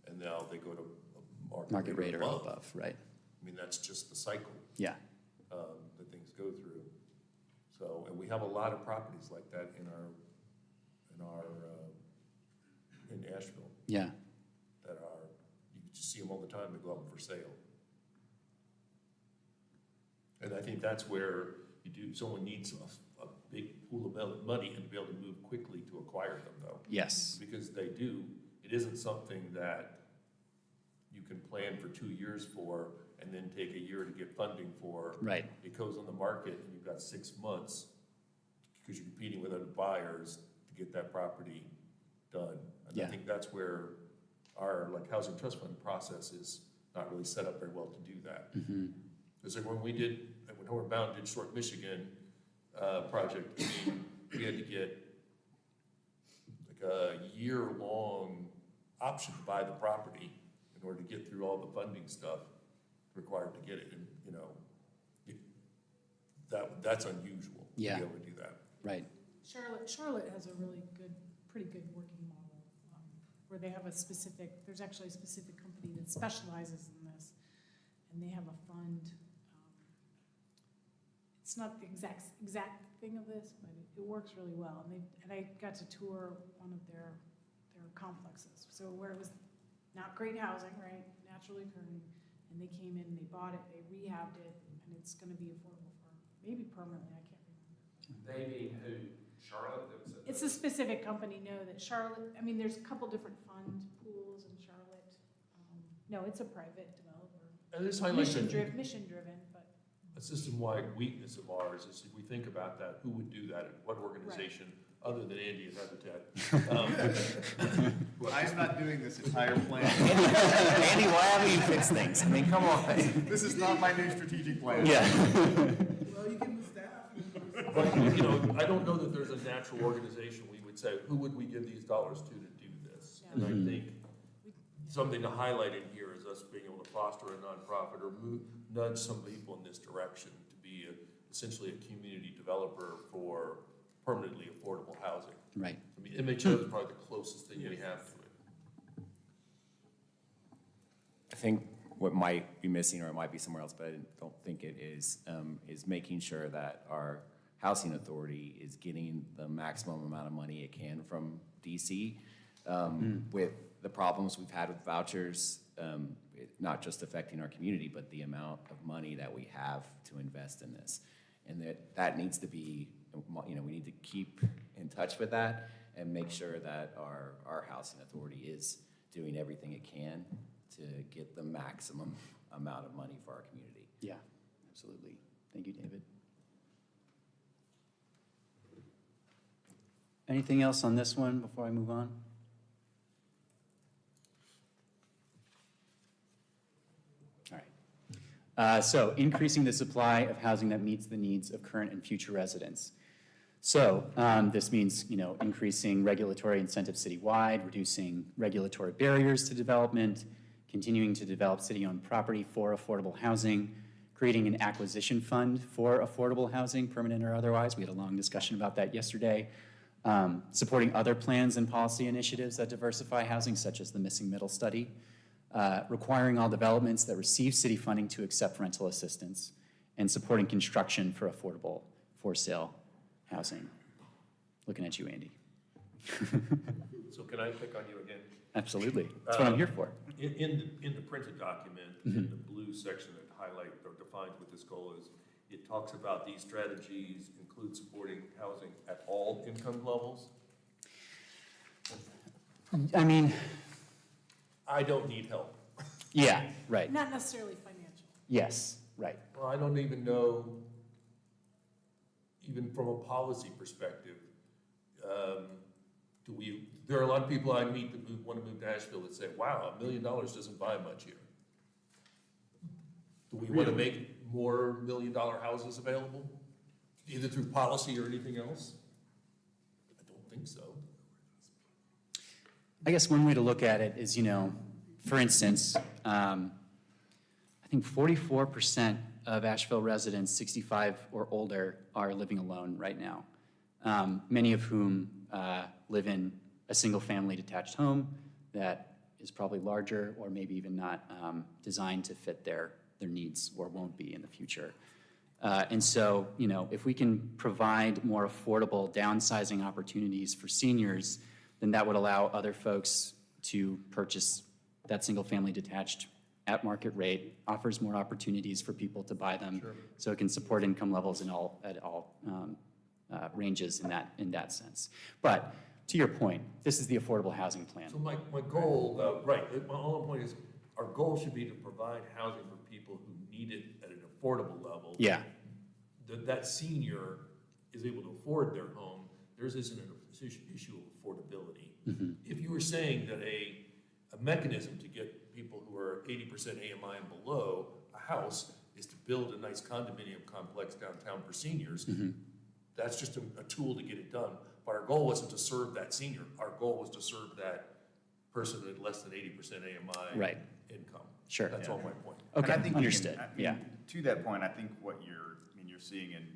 And now they go to a Market rate or above, right? I mean, that's just the cycle Yeah, that things go through. So, and we have a lot of properties like that in Asheville yeah, that are, you can just see them all the time, they go up for sale. And I think that's where someone needs a big pool of money and to be able to move quickly to acquire them though. yes, Because it isn't something that you can plan for 2 years for and then take a year to get funding for. right, It goes on the market and you've got 6 months because you're competing with other buyers to get that property done. And I Yeah. think that's where our housing trust fund process is not really set up very well to do that. mhm, Because when Homeward Bound did Short Michigan project, I mean, we had to get like a year-long option to buy the property in order to get through all the funding stuff required to get it. And, that's unusual to be Yeah. able to do that. right, Charlotte has a really pretty good working model, where they have there's actually a specific company that specializes in this, and they have a fund. It's not the exact thing of this, but it works really well, and I got to tour one of their complexes, so where it was not great housing, right, naturally occurring, and they came in, they bought it, they rehabbed it, and it's gonna be affordable for maybe permanently, I can't remember. They mean who? Charlotte? It's a specific company, no, that Charlotte, I mean, there's a couple different fund pools in Charlotte. No, it's a private developer. And this highlights Mission driven, but. a system-wide weakness of ours is if we think about that, who would do that and what organization other than Andy at Habitat. I'm not doing this entire plan. Andy, why haven't you fixed things? I mean, come on. This is not my new strategic plan. Well, you give the staff. But, you know, I don't know that there's a natural organization we would say, who would we give these dollars to do this? And I think something to highlight in here is us being able to foster a nonprofit or nudge some people in this direction to be essentially a community developer for permanently affordable housing. Right. I mean, MHO is probably the closest thing we have to it. I think what might be missing, or it might be somewhere else, but I don't think it is making sure that our housing authority is getting the maximum amount of money it can from DC. With the problems we've had with vouchers, not just affecting our community, but the amount of money that we have to invest in this. And that needs to be, you know, we need to keep in touch with that and make sure that our housing authority is doing everything it can to get the maximum amount of money for our community. Yeah, absolutely. Thank you, David. Anything else on this one before I move on? All right. So increasing the supply of housing that meets the needs of current and future residents. So this means, you know, increasing regulatory incentives citywide, reducing regulatory barriers to development, continuing to develop city-owned property for affordable housing, creating an acquisition fund for affordable housing, permanent or otherwise. We had a long discussion about that yesterday. Supporting other plans and policy initiatives that diversify housing, such as the Missing Middle Study, requiring all developments that receive city funding to accept rental assistance, and supporting construction for affordable for-sale housing. Looking at you, Andy. So can I pick on you again? Absolutely. That's what I'm here for. In the printed document, in the blue section that highlight or defines what this goal is, it talks about these strategies include supporting housing at all income levels. I mean, I don't need help. yeah, right. Not necessarily financial. Yes, right. Well, I don't even know, even from a policy perspective, there are a lot of people I meet that want to move to Asheville that say, wow, $1 million doesn't buy much here. Do we want to make more $1 million houses available, either through policy or anything else? I don't think so. I guess one way to look at it is, you know, for instance, I think 44% of Asheville residents 65 or older are living alone right now, many of whom live in a single-family detached home that is probably larger or maybe even not designed to fit their needs or won't be in the future. And so, you know, if we can provide more affordable downsizing opportunities for seniors, then that would allow other folks to purchase that single-family detached at market rate, offers more opportunities for people to buy them. Sure. So it can support income levels at all ranges in that sense. But to your point, this is the affordable housing plan. So my goal, right, my whole point is, our goal should be to provide housing for people who need it at an affordable level. Yeah. That senior is able to afford their home. Theirs isn't an issue of affordability. Mm-hmm. If you were saying that a mechanism to get people who are 80% AMI and below a house is to build a nice condominium complex downtown for seniors, mm-hmm. that's just a tool to get it done. But our goal wasn't to serve that senior. Our goal was to serve that person at less than 80% AMI Right. income. Sure. That's all my point. Okay, And I think understood. Yeah. To that point, I think what you're seeing in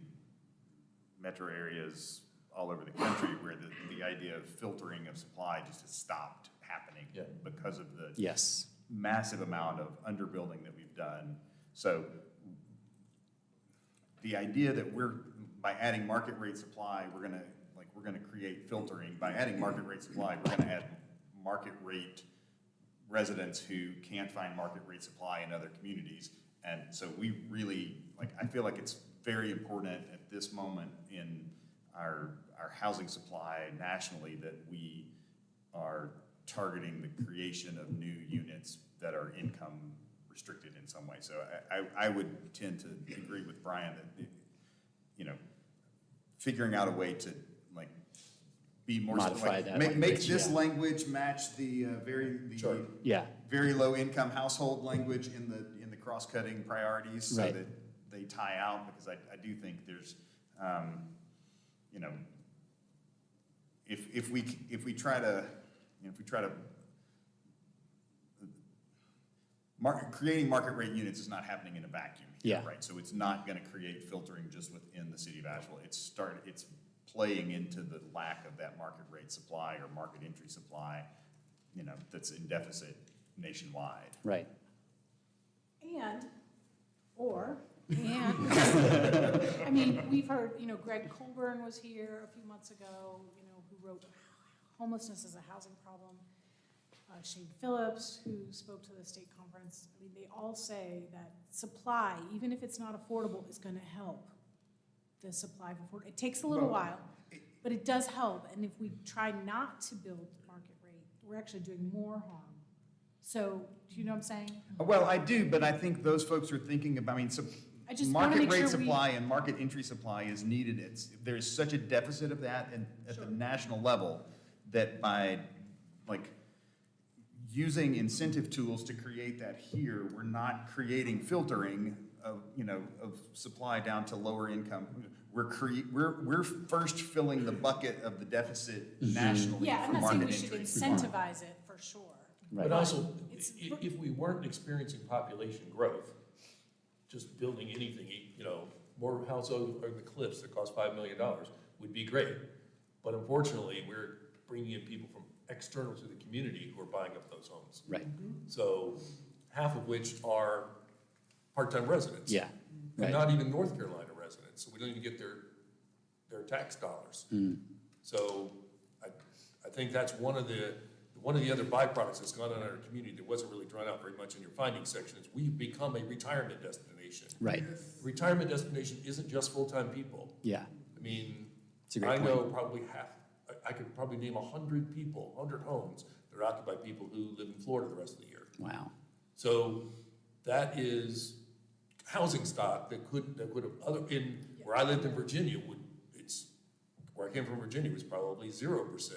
metro areas all over the country where the idea of filtering of supply just has stopped happening because of the Yes. massive amount of underbuilding that we've done. So the idea that by adding market rate supply, we're gonna create filtering. By adding market rate supply, we're gonna add market rate residents who can't find market rate supply in other communities. And so we really, I feel like it's very important at this moment in our housing supply nationally that we are targeting the creation of new units that are income restricted in some way. So I would tend to agree with Brian that, you know, figuring out a way to be more. Modify that Make language, this yeah. language match the Sure. Yeah, very low income household language in the cross-cutting priorities so Right. that they tie out, because I do think there's, you know, if we try to, creating market rate units is not happening in a vacuum here, Yeah. right? So it's not gonna create filtering just within the city of Asheville. It's playing into the lack of that market rate supply or market entry supply, you know, that's in deficit nationwide. right. And, I mean, we've heard, you know, Greg Colburn was here a few months ago, you know, who wrote Homelessness as a Housing Problem. Shane Phillips, who spoke to the state conference. I mean, they all say that supply, even if it's not affordable, is gonna help the supply of affordable. It takes a little while, but it does help. And if we try not to build market rate, we're actually doing more harm. So, do you know what I'm saying? Well, I do, but I think those folks are thinking about, I mean, so I just wanna market make rate sure supply and market entry supply is needed. There's such a deficit of that at the national level that by, like, using incentive tools to create that here, we're not creating filtering of, you know, of supply down to lower income. We're first filling the bucket of the deficit nationally Yeah, I'm for not saying market we should entry. incentivize it for sure. Right. But also, It's- if we weren't experiencing population growth, just building anything, you know, more houses over the cliffs that cost $5 million would be great. But unfortunately, we're bringing in people from external to the community who are buying up those homes. Right, So half of which are part-time residents. yeah, And right. not even North Carolina residents, so we don't even get their tax dollars. So I think that's one of the other byproducts that's gone on in our community that wasn't really drawn out very much in your findings section is we've become a retirement destination. Right, Retirement destination isn't just full-time people. yeah, I mean, it's a great I point. know probably I could probably name 100 people, 100 homes that are occupied by people who live in Florida the rest of the year. Wow, So that is housing stock that could have where I lived in Virginia where I came from Virginia was probably 0%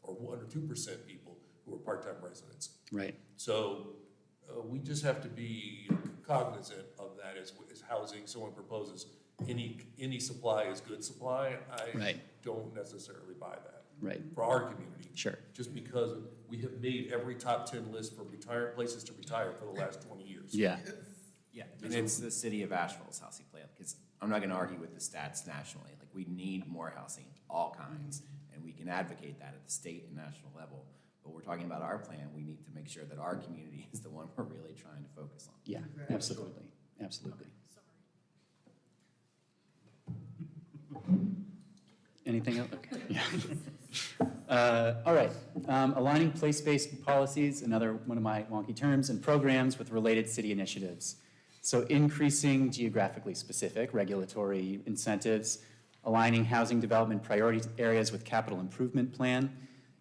or 1 or 2% people who were part-time residents. right, So we just have to be cognizant of that as housing. Someone proposes any supply is good supply. I Right. don't necessarily buy that right, for our community. sure, Just because we have made every top 10 list for places to retire for the last 20 years. yeah, Yeah, and it's the city of Asheville's housing plan, because I'm not gonna argue with the stats nationally. Like, we need more housing, all kinds, and we can advocate that at the state and national level. But we're talking about our plan, we need to make sure that our community is the one we're really trying to focus on. yeah, absolutely, absolutely. Anything else? Okay. Yeah. All right, aligning place-based policies, another one of my wonky terms, and programs with related city initiatives. So increasing geographically specific regulatory incentives, aligning housing development priority areas with capital improvement plan,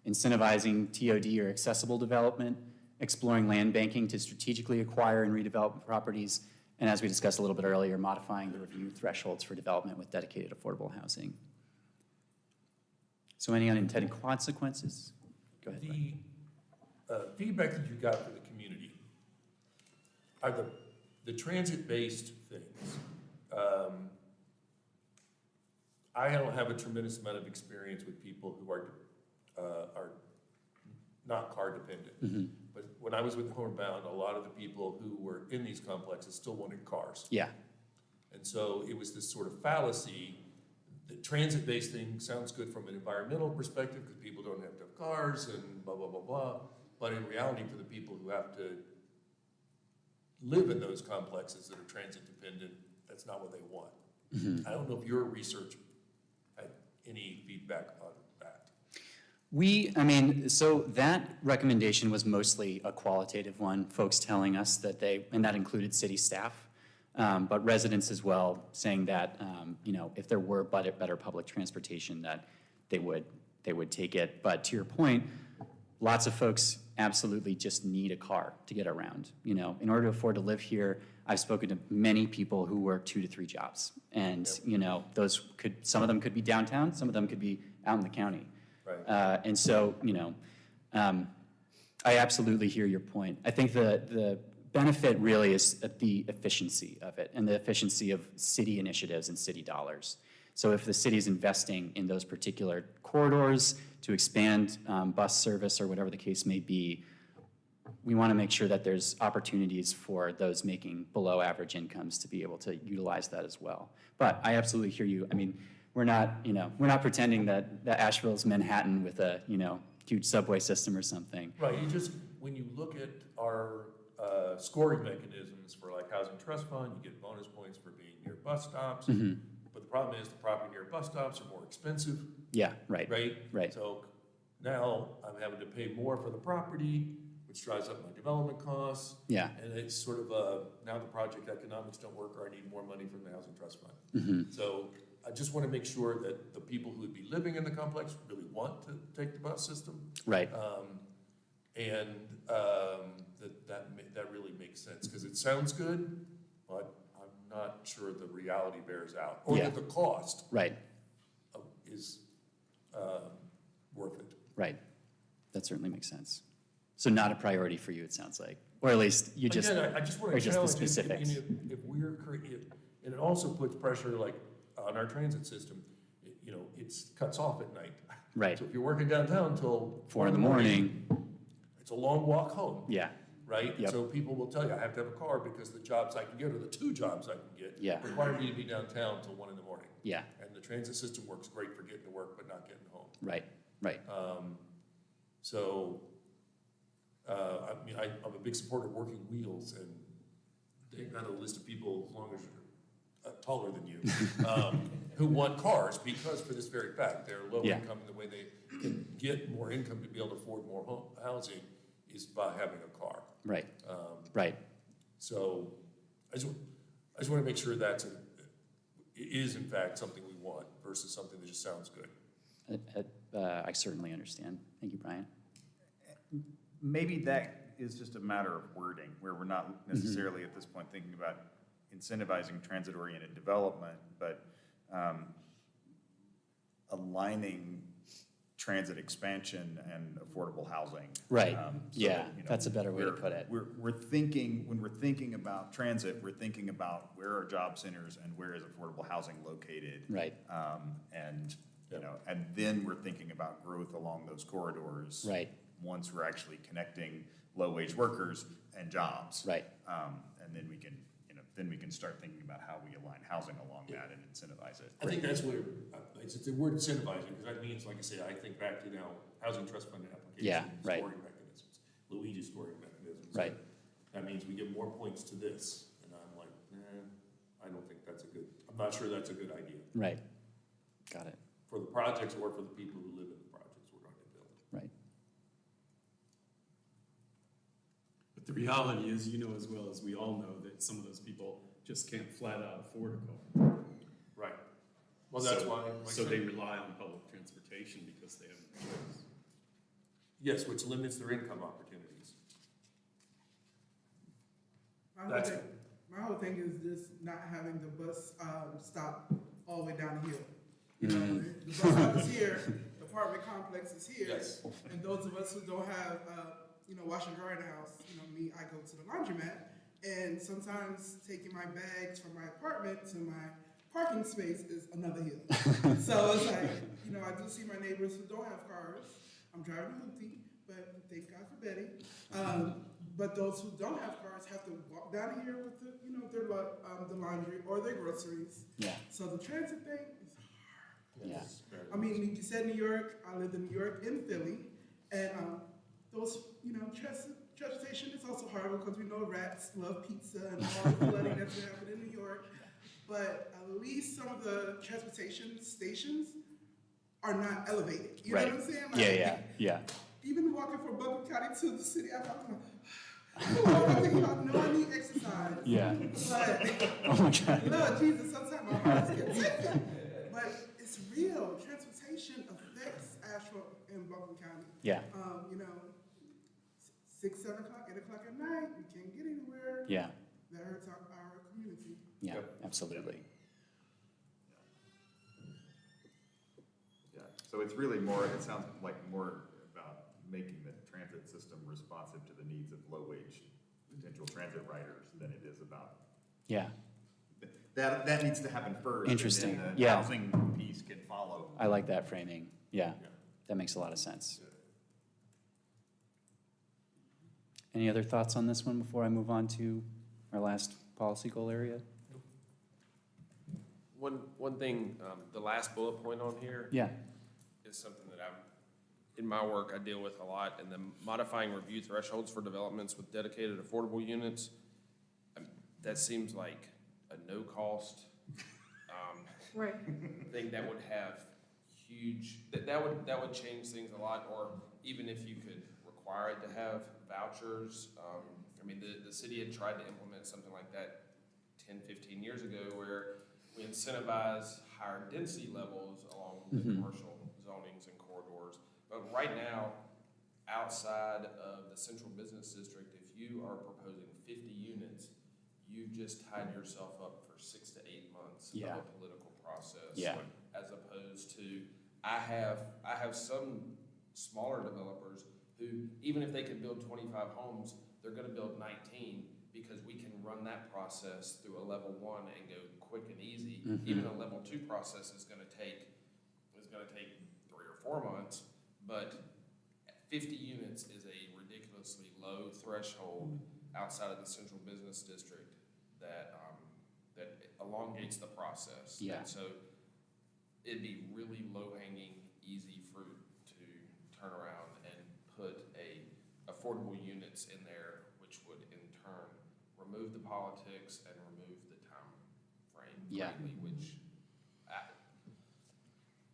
incentivizing TOD or accessible development, exploring land banking to strategically acquire and redevelop properties, and as we discussed a little bit earlier, modifying the review thresholds for development with dedicated affordable housing. So any unintended consequences? Go ahead, Brian. The feedback that you got for the community are the transit-based things. I don't have a tremendous amount of experience with people who are not car dependent. But when I was with Homebound, a lot of the people who were in these complexes still wanted cars. Yeah, And so it was this sort of fallacy. The transit-based thing sounds good from an environmental perspective because people don't have to have cars and blah, blah, blah, blah. But in reality, for the people who have to live in those complexes that are transit-dependent, that's not what they want. I don't know if your research had any feedback on that. so that recommendation was mostly a qualitative one, folks telling us that and that included city staff, but residents as well, saying that, if there were better public transportation, that they would take it. But to your point, lots of folks absolutely just need a car to get around. In order to afford to live here, I've spoken to many people who work 2 to 3 jobs. And, some of them could be downtown, some of them could be out in the county. Right. And so, I absolutely hear your point. I think the benefit really is at the efficiency of it and the efficiency of city initiatives and city dollars. So if the city is investing in those particular corridors to expand bus service or whatever the case may be, we want to make sure that there's opportunities for those making below average incomes to be able to utilize that as well. But I absolutely hear you. I mean, we're not pretending that Asheville's Manhattan with a, huge subway system or something. Right, when you look at our scoring mechanisms for like Housing Trust Fund, you get bonus points for being near bus stops. Mm-hmm. But the problem is the property near bus stops are more expensive, Yeah, right. right? So now I'm having to pay more for the property, which drives up my development costs. Yeah. And it's sort of now the project economics don't work, or I need more money from the Housing Trust Fund. Mm-hmm. So I just want to make sure that the people who would be living in the complex really want to take the bus system. Right. That really makes sense, because it sounds good, but I'm not sure the reality bears out, or Yeah. that the cost Right. is worth it. Right. That certainly makes sense. So not a priority for you, it sounds like, or at least you just, Again, I just want or to just the challenge it, specifics. if we're, and it also puts pressure like on our transit system, it cuts off at night. Right. So if you're working downtown till 4 in the morning. it's a long walk home. Yeah. Right? Yep. So people will tell you, I have to have a car because the jobs I can get, or the 2 jobs I can get, Yeah. require me to be downtown till 1 in the morning. Yeah. And the transit system works great for getting to work, but not getting home. Right. Right. I'm a big supporter of Working Wheels, and they've got a list of people, as long as you're taller than you, who want cars because for this very fact, they're low Yeah. income, and the way they can get more income to be able to afford more housing is by having a car. Right. Right. So I just want to make sure it is in fact something we want versus something that just sounds good. I certainly understand. Thank you, Brian. Maybe that is just a matter of wording, where we're not necessarily at this point thinking about incentivizing transit-oriented development, but aligning transit expansion and affordable housing. Right. So Yeah, that, that's a better way to put it. We're thinking, when we're thinking about transit, we're thinking about where are job centers and where is affordable housing located. Right. And, and then we're thinking about growth along those corridors. Right. Once we're actually connecting low-wage workers and jobs. Right. And then we can start thinking about how we align housing along that and incentivize it. I think that's where, it's the word incentivizing, because that means, like I say, I think back to now, Housing Trust Fund application. Yeah, right. Scoring mechanisms, Luigi scoring mechanisms. Right. That means we get more points to this, and I'm like, I don't think that's I'm not sure that's a good idea. Right. Got it. For the projects or for the people who live in the projects we're going to build. Right. But the reality is, as well as we all know, that some of those people just can't flat out afford a car. Right. Well, that's why. So they rely on public transportation because they have no choice. Yes, which limits their income opportunities. My whole thing is just not having the bus stop all the way down the hill. The bus stop is here, the apartment complex is here. Yes. And those of us who don't have, wash and dry in the house, me, I go to the laundromat. And sometimes taking my bags from my apartment to my parking space is another hill. So it's like, I do see my neighbors who don't have cars. I'm driving a hoopty, but thank God for Betty. But those who don't have cars have to walk down here with the laundry or their groceries. Yeah. So the transit thing is hard. Yeah. I mean, you said New York. I lived in New York in Philly, and those, transportation is also hard because we know rats love pizza and all the flooding that's been happening in New York. But at least some of the transportation stations are not elevated. You know what I'm saying? Yeah. Even walking from Buckingham County to the city, I'm thinking about, no, I need exercise. Yeah. But, Oh my God. Lord Jesus, sometimes my heart gets sick. But it's real. Transportation affects Asheville and Buckingham County. Yeah. 6, 7 o'clock, 8 o'clock at night, we can't get anywhere. Yeah. That hurts our community. Yeah. Absolutely. So it's really more, it sounds like more about making the transit system responsive to the needs of low-wage potential transit riders than it is about. Yeah, That needs to happen first. Interesting. And then the Yeah. housing piece can follow. I like that framing. Yeah, that makes a lot of sense. Any other thoughts on this one before I move on to our last policy goal area? One thing, the last bullet point on here Yeah, is something that in my work, I deal with a lot, and the modifying review thresholds for developments with dedicated affordable units. That seems like a no-cost, Right. thing that would have huge, that would change things a lot, or even if you could require it to have vouchers. I mean, the city had tried to implement something like that 10, 15 years ago, where we incentivize higher density levels along the commercial zonings and corridors. But right now, outside of the central business district, if you are proposing 50 units, you've just tied yourself up for 6 to 8 months Yeah. of a political process. Yeah. As opposed to, I have some smaller developers who, even if they can build 25 homes, they're gonna build 19 because we can run that process through a level 1 and go quick and easy. Even a level 2 process is gonna take 3 or 4 months, but 50 units is a ridiculously low threshold outside of the central business district that elongates the process. Yeah. And so it'd be really low-hanging, easy fruit to turn around and put affordable units in there, which would in turn remove the politics and remove the time frame Yeah. greatly, which,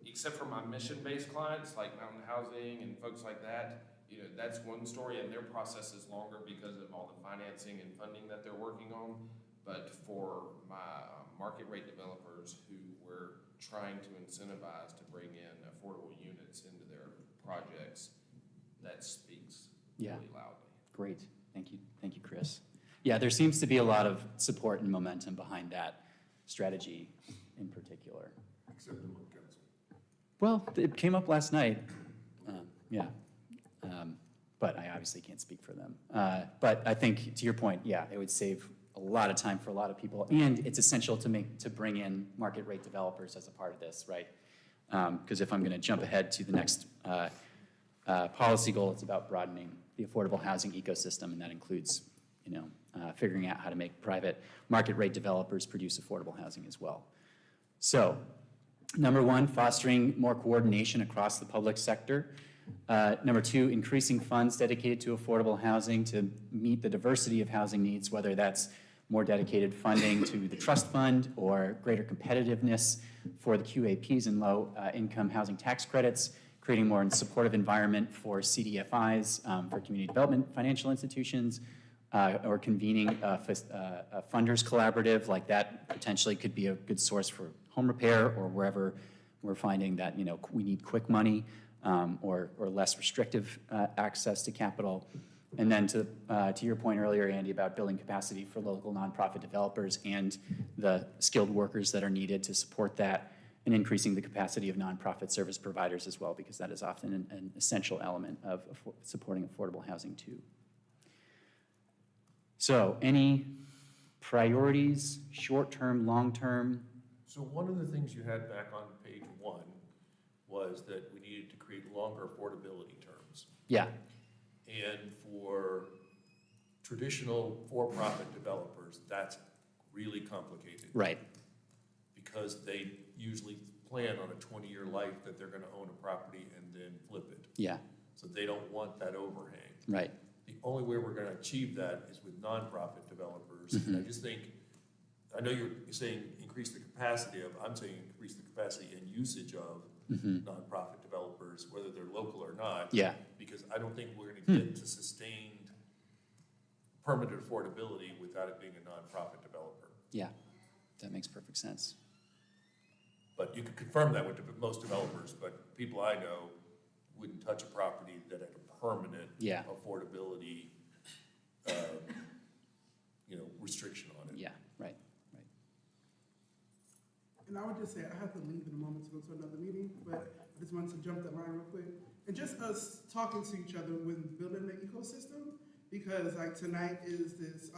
except for my mission-based clients like Mountain Housing and folks like that, that's one story, and their process is longer because of all the financing and funding that they're working on. But for my market rate developers who we're trying to incentivize to bring in affordable units into their projects, that speaks really loudly. great. Thank you, Chris. Yeah, there seems to be a lot of support and momentum behind that strategy in particular. Except among council. Well, it came up last night. Yeah. But I obviously can't speak for them. But I think, to your point, yeah, it would save a lot of time for a lot of people. And it's essential to bring in market rate developers as a part of this, right? Because if I'm going to jump ahead to the next policy goal, it's about broadening the affordable housing ecosystem, and that includes, figuring out how to make private market rate developers produce affordable housing as well. So, number 1, fostering more coordination across the public sector. Number 2, increasing funds dedicated to affordable housing to meet the diversity of housing needs, whether that's more dedicated funding to the trust fund or greater competitiveness for the QAPs and low-income housing tax credits, creating more supportive environment for CDFIs, for community development financial institutions, or convening a funders collaborative like that potentially could be a good source for home repair or wherever we're finding that we need quick money or less restrictive access to capital. And then to your point earlier, Andy, about building capacity for local nonprofit developers and the skilled workers that are needed to support that, and increasing the capacity of nonprofit service providers as well, because that is often an essential element of supporting affordable housing too. So, any priorities, short-term, long-term? So one of the things you had back on page 1 was that we needed to create longer affordability terms. Yeah. And for traditional for-profit developers, that's really complicated. Right. Because they usually plan on a 20-year life that they're gonna own a property and then flip it. Yeah. So they don't want that overhang. Right. The only way we're gonna achieve that is with nonprofit developers. And I just think, I know you're saying increase the capacity of, I'm saying increase the capacity and usage of nonprofit developers, whether they're local or not. Yeah. Because I don't think we're gonna get to sustained permanent affordability without it being a nonprofit developer. Yeah. That makes perfect sense. But you could confirm that with most developers, but people I know wouldn't touch a property that had a permanent affordability, restriction on it. Yeah, right. And I would just say, I have to leave in a moment to go to another meeting, but I just wanted to jump that line real quick. And just us talking to each other when building the ecosystem, because like tonight is this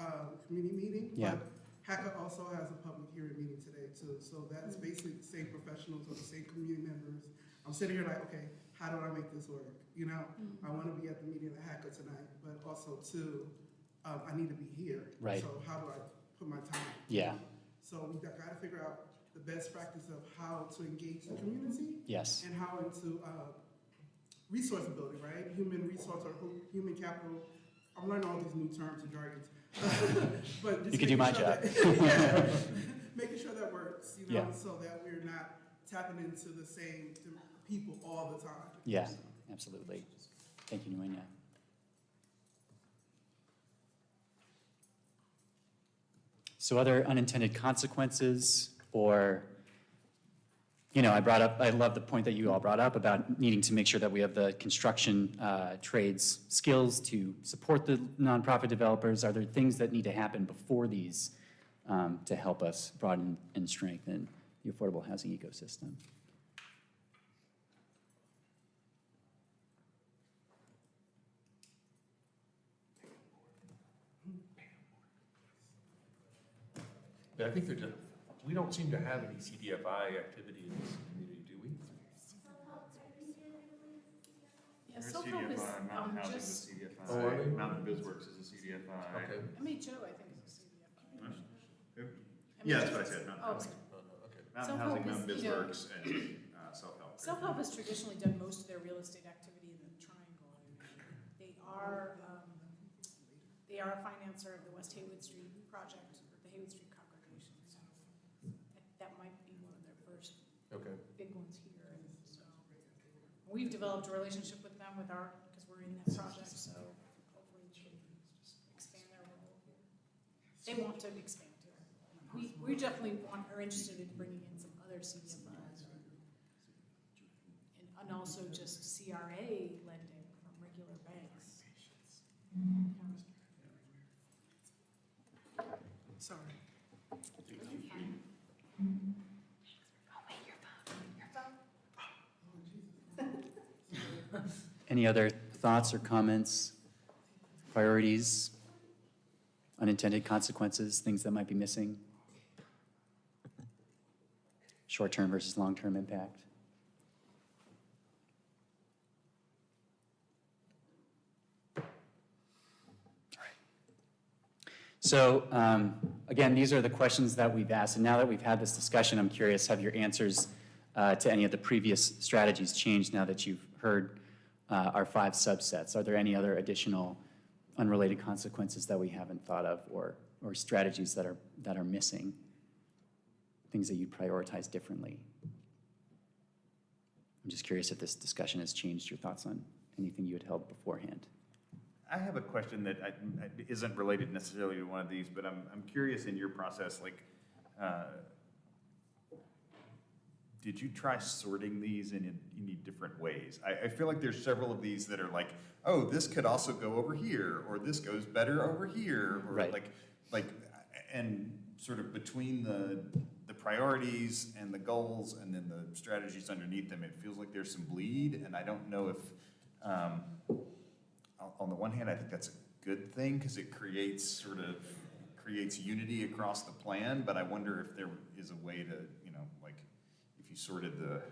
committee meeting, Yeah. but HACA also has a public hearing meeting today too. So that's basically the same professionals or the same community members. I'm sitting here like, okay, how do I make this work? You know, I want to be at the meeting at HACA tonight, but also too, I need to be here. Right. So how do I put my time? Yeah. So we got to figure out the best practice of how to engage the community Yes. and how into resource building, right? Human resource or human capital. I'm learning all these new terms and jargons. But just You could do my making job. sure that- making sure that works, you know, Yeah. so that we're not tapping into the same people all the time. Yeah, absolutely. Thank you, Nguyen. So other unintended consequences or, I love the point that you all brought up about needing to make sure that we have the construction trades skills to support the nonprofit developers. Are there things that need to happen before these to help us broaden and strengthen the affordable housing ecosystem? Yeah, I think we don't seem to have any CDFI activity in this community, do we? Yeah, self-help is Mountain Housing is just, a CDFI. Oh, are they? Mountain BizWorks is a CDFI. Okay. MHO, I think, is a CDFI. Yeah, that's what I said, Mountain Oh, Housing. Oh, no, okay. Mountain Self-help Housing, Mountain is, you know, BizWorks, and self-help. Self-help has traditionally done most of their real estate activity in the triangle. They are a financer of the West Haywood Street project, or the Haywood Street congregation, so that might be one of their first Okay. big ones here, and so. We've developed a relationship with them because we're in that project, so hopefully we can expand their role. They want to expand here. We definitely are interested in bringing in some other CDFIs. And also just CRA lending from regular banks. Sorry. Any other thoughts or comments, priorities, unintended consequences, things that might be missing? Short-term versus long-term impact? All right. So again, these are the questions that we've asked, and now that we've had this discussion, I'm curious, have your answers to any of the previous strategies changed now that you've heard our 5 subsets? Are there any other additional unrelated consequences that we haven't thought of, or strategies that are missing? Things that you prioritize differently? I'm just curious if this discussion has changed your thoughts on anything you had held beforehand. I have a question that isn't related necessarily to one of these, but I'm curious in your process, like, did you try sorting these in any different ways? I feel like there's several of these that are like, oh, this could also go over here, or this goes better over here, or Right. like, and sort of between the priorities and the goals and then the strategies underneath them, it feels like there's some bleed, and I don't know if, on the one hand, I think that's a good thing because it creates unity across the plan, but I wonder if there is a way to, like, if you sorted the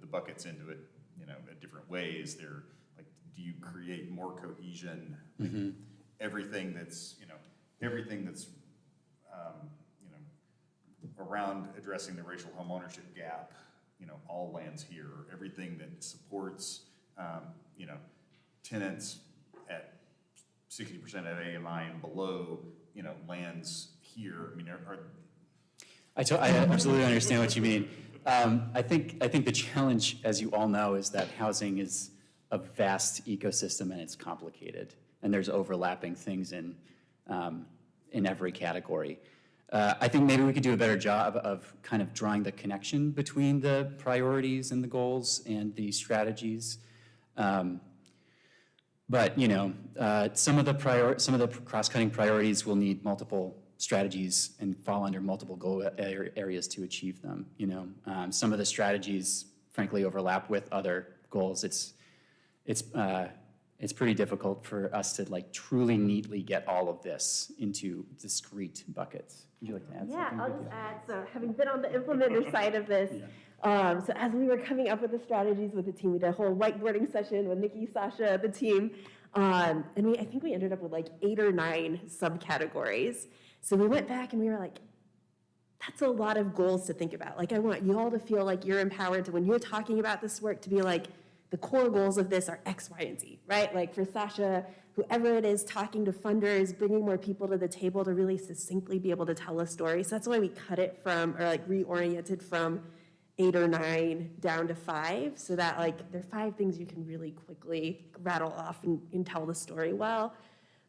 buckets into it, a different way, is there, like, do you create more cohesion? Like, everything that's around addressing the racial homeownership gap, all lands here. Or everything that supports, tenants at 60% of AMI and below, lands here. I mean, I absolutely understand what you mean. I think the challenge, as you all know, is that housing is a vast ecosystem and it's complicated, and there's overlapping things in every category. I think maybe we could do a better job of kind of drawing the connection between the priorities and the goals and the strategies. But some of the cross-cutting priorities will need multiple strategies and fall under multiple goal areas to achieve them. Some of the strategies frankly overlap with other goals. It's pretty difficult for us to like truly neatly get all of this into discrete buckets. Would you like to add something? Yeah, I'll Vicky? just add, so having been on the implementer side of this, so as we were coming up with the strategies with the team, we did a whole whiteboarding session with Nikki, Sasha, the team, and I think we ended up with like 8 or 9 subcategories. So we went back and we were like, that's a lot of goals to think about. Like, I want you all to feel like you're empowered to, when you're talking about this work, to be like, the core goals of this are X, Y, and Z, right? Like for Sasha, whoever it is, talking to funders, bringing more people to the table to really succinctly be able to tell a story. So that's why we cut it from, or like reoriented from 8 or 9 down to 5, so that like there are 5 things you can really quickly rattle off and tell the story well.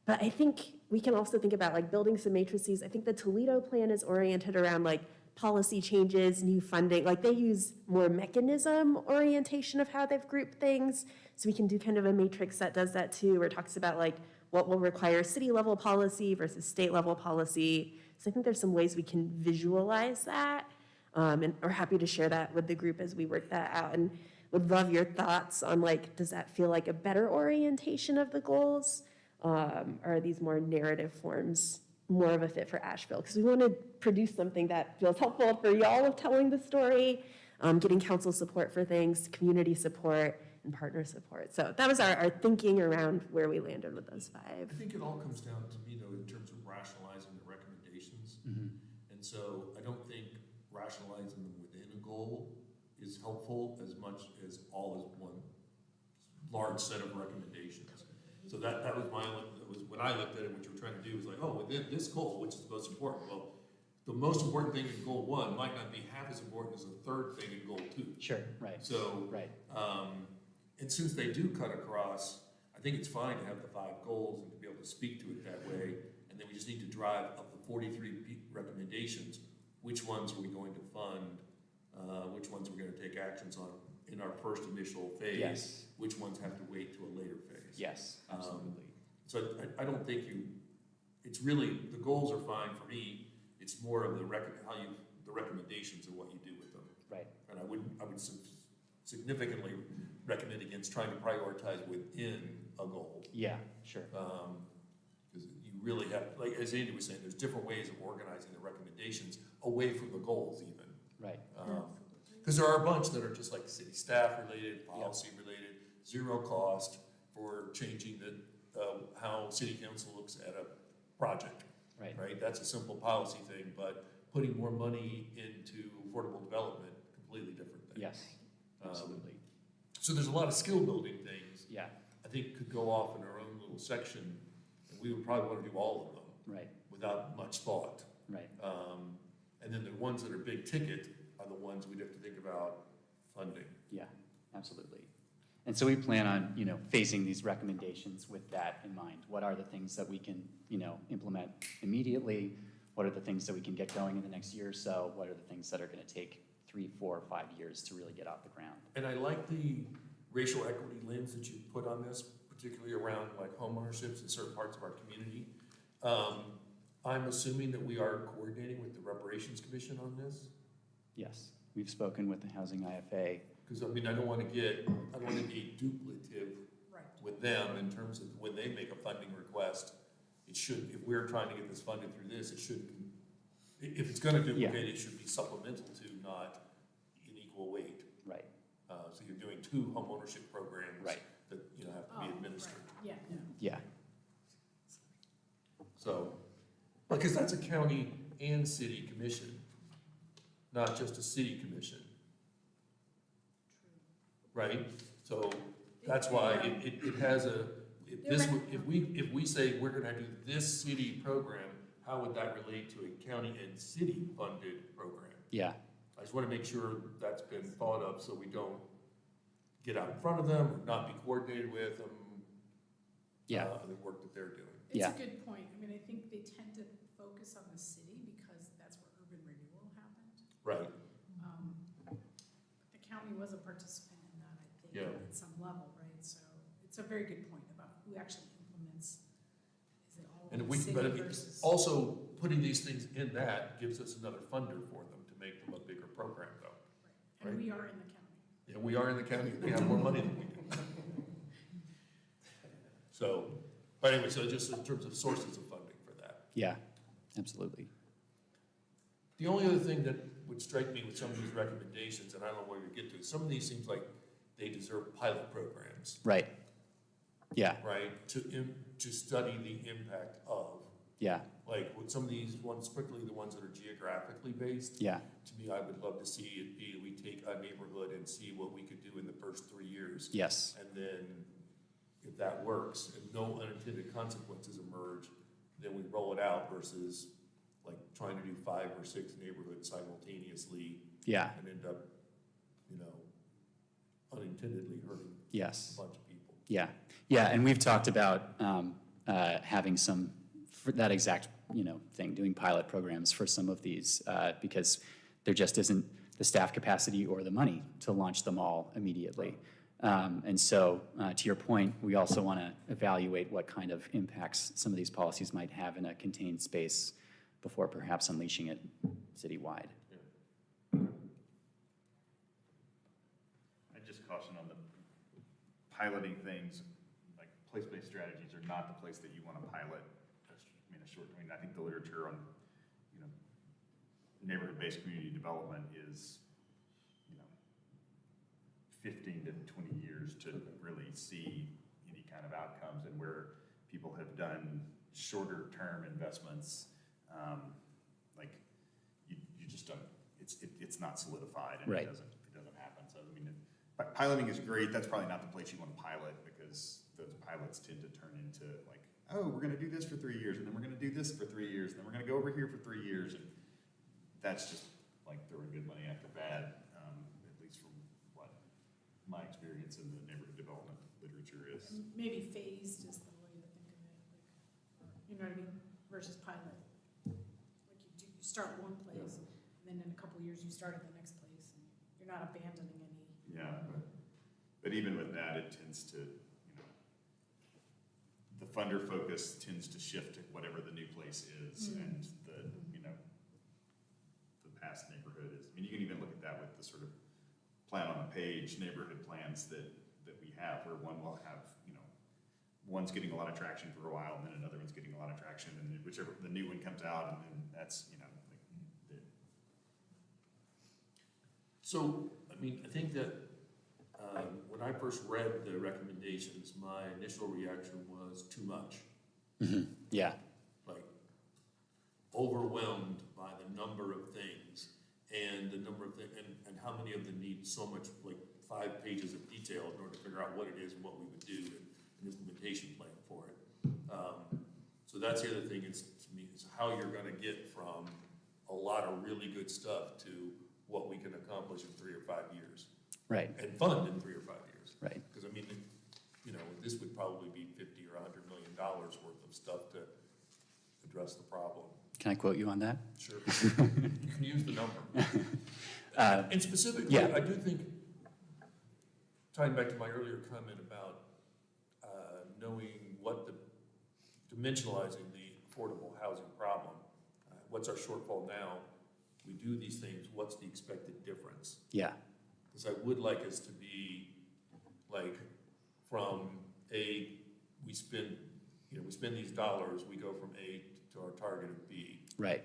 But I think we can also think about like building some matrices. I think the Toledo plan is oriented around like policy changes, new funding, like they use more mechanism orientation of how they've grouped things. So we can do kind of a matrix that does that too, where it talks about like what will require city level policy versus state level policy. So I think there's some ways we can visualize that. And we're happy to share that with the group as we work that out. And would love your thoughts on like, does that feel like a better orientation of the goals? Or are these more narrative forms more of a fit for Asheville? Because we want to produce something that feels helpful for y'all of telling the story, getting council support for things, community support, and partner support. So that was our thinking around where we landed with those 5. I think it all comes down to me, though, in terms of rationalizing the recommendations. And so I don't think rationalizing them within a goal is helpful as much as all as one large set of recommendations. So that was when I looked at it, what you were trying to do was like, oh, within this goal, which is the most important? Well, the most important thing in goal 1 might not be half as important as the third thing in goal 2. Sure, right. So, right. And since they do cut across, I think it's fine to have the 5 goals and to be able to speak to it that way. And then we just need to drive of the 43 recommendations, which ones are we going to fund, which ones we're going to take actions on in our first initial phase, Yes. which ones have to wait to a later phase. Yes, absolutely. So I don't think it's really, the goals are fine for me. It's more of the recommendations and what you do with them. Right. And I would significantly recommend against trying to prioritize within a goal. Yeah, sure. Because you really have, like, as Andy was saying, there's different ways of organizing the recommendations away from the goals even. Right. Because there are a bunch that are just like city staff related, policy related, zero cost for changing how city council looks at a project. Right. Right? That's a simple policy thing, but putting more money into affordable development, completely different thing. Yes, absolutely. So there's a lot of skill building things. Yeah. I think could go off in our own little section, and we would probably want to do all of them. Right. Without much thought. Right. And then the ones that are big ticket are the ones we'd have to think about funding. Yeah, absolutely. And so we plan on, phasing these recommendations with that in mind. What are the things that we can, implement immediately? What are the things that we can get going in the next year or so? What are the things that are going to take 3, 4, 5 years to really get off the ground? And I like the racial equity lens that you put on this, particularly around like home ownerships in certain parts of our community. I'm assuming that we are coordinating with the Reparations Commission on this? Yes, we've spoken with the Housing IFA. Because, I don't want to be duplicative with them in terms of when they make a funding request. It should, if we're trying to get this funded through this, it should, if it's going to duplicate, it should be supplemental to, not in equal weight. Right. So you're doing 2 homeownership programs. Right. That, have to be administered. Yeah. Yeah. So, because that's a county and city commission, not just a city commission. Right? So that's why it has if we say we're gonna do this city program, how would that relate to a county and city funded program? Yeah. I just wanna make sure that's been thought of so we don't get out in front of them or not be coordinated with them. Yeah. The work that they're doing. It's a good point. I think they tend to focus on the city because that's where urban renewal happened. Right. The county was a participant in that, I think, Yeah. at some level, right? So it's a very good point about who actually implements. Is it all And the city but versus? also putting these things in that gives us another funder for them to make them a bigger program though. Right. And we are in the county. Yeah, we are in the county, and they have more money than we do. So, but anyway, so just in terms of sources of funding for that. Yeah, absolutely. The only other thing that would strike me with some of these recommendations, and I don't know where you get to, some of these seems like they deserve pilot programs, Right. Yeah, right? To study the impact of, yeah, like, with some of these ones, particularly the ones that are geographically based. yeah, To me, I would love to see it be, we take a neighborhood and see what we could do in the first 3 years. yes, And then if that works and no unintended consequences emerge, then we roll it out versus like trying to do 5 or 6 neighborhoods simultaneously yeah, and end up, unintendedly hurting yes. a bunch of people. Yeah, yeah, and we've talked about having some, for that exact, thing, doing pilot programs for some of these, because there just isn't the staff capacity or the money to launch them all immediately. And so, to your point, we also want to evaluate what kind of impacts some of these policies might have in a contained space before perhaps unleashing it citywide. I just caution on the piloting things, like place-based strategies are not the place that you want to pilot. I think the literature on, neighborhood-based community development is, 15 to 20 years to really see any kind of outcomes, and where people have done shorter-term investments, like you just don't. It's not solidified, and Right. it doesn't happen. So piloting is great. That's probably not the place you want to pilot, because those pilots tend to turn into like, oh, we're going to do this for 3 years, and then we're going to do this for 3 years, and then we're going to go over here for 3 years, and that's just like throwing good money after bad, at least from what my experience in the neighborhood development literature is. Maybe phased is the way to think of it, like, you know what I mean, versus pilot. Like you start one place, and then in a couple of years you start at the next place, and you're not abandoning any. Yeah, but even with that, it tends to, the funder focus tends to shift to whatever the new place is, and the past neighborhood is. I mean, you can even look at that with the sort of plan on a page neighborhood plans that we have, where one will have, one's getting a lot of traction for a while, and then another one's getting a lot of traction, and then whichever the new one comes out, and then that's, So, I think that when I first read the recommendations, my initial reaction was too much. Mm-hmm. Yeah, Like overwhelmed by the number of things and the number of things, and how many of them need so much, like 5 pages of detail in order to figure out what it is and what we would do and an implementation plan for it. So that's the other thing is, to me, is how you're gonna get from a lot of really good stuff to what we can accomplish in 3 or 5 years. right, And fund in 3 or 5 years. right. Because this would probably be $50 or $100 million worth of stuff to address the problem. Can I quote you on that? Sure. You can use the number. And specifically, yeah. I do think, tying back to my earlier comment about knowing dimensionalizing the affordable housing problem, what's our shortfall now? We do these things, what's the expected difference? Yeah, Because I would like us to be like, from we spend these dollars, we go from A to our target of B. right,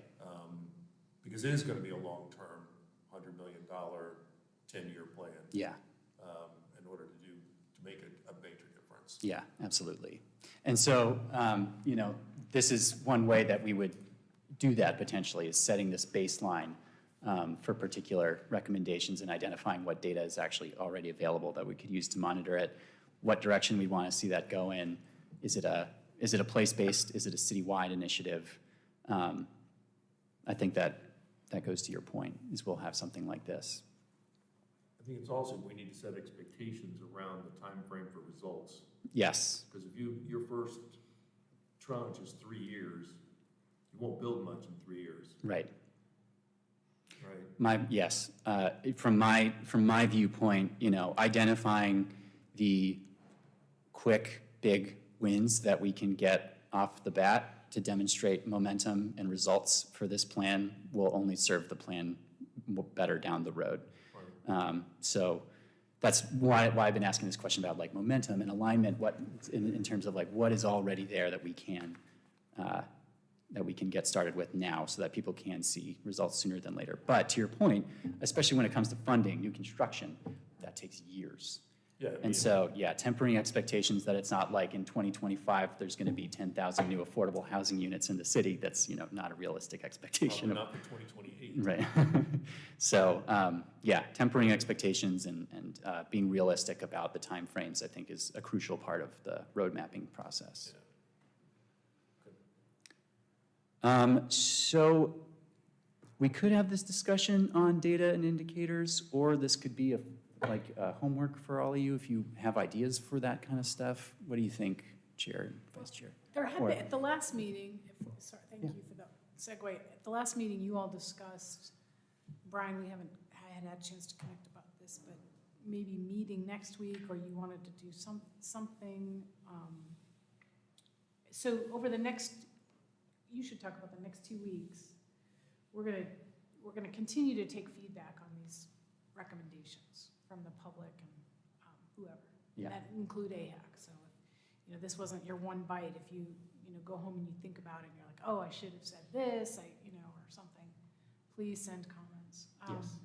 Because it is gonna be a long-term, $100 million, 10-year plan. yeah. In order to make a major difference. Yeah, absolutely. And so, this is one way that we would do that potentially, is setting this baseline for particular recommendations and identifying what data is actually already available that we could use to monitor it, what direction we want to see that go in. Is it a place-based, is it a citywide initiative? I think that goes to your point, is we'll have something like this. I think it's also, we need to set expectations around the time frame for results. Yes, Because if your first tranche is 3 years, you won't build much in 3 years, right. right? Yes, from my viewpoint, identifying the quick, big wins that we can get off the bat to demonstrate momentum and results for this plan will only serve the plan better down the road. So that's why I've been asking this question about like momentum and alignment, what, in terms of like what is already there that we can get started with now so that people can see results sooner than later. But to your point, especially when it comes to funding, new construction, that takes years. Yeah, And so, yeah, tempering expectations that it's not like in 2025, there's going to be 10,000 new affordable housing units in the city. That's, not a realistic expectation. Probably not for 2028. Right. So, yeah, tempering expectations and being realistic about the timeframes, I think, is a crucial part of the road mapping process. So we could have this discussion on data and indicators, or this could be homework for all of you if you have ideas for that kind of stuff. What do you think, Chair and Vice Chair? There had Or- been, at the last meeting, sorry, thank you for the segue. At the last meeting, you all discussed, Brian, we haven't had a chance to connect about this, but maybe meeting next week, or you wanted to do something. So over the next, you should talk about the next 2 weeks. We're gonna continue to take feedback on these recommendations from the public and whoever. Yeah. And that include AHAC. So, if, this wasn't your one bite. If you, go home and you think about it and you're like, oh, I should have said this, or something, please send comments. Yes.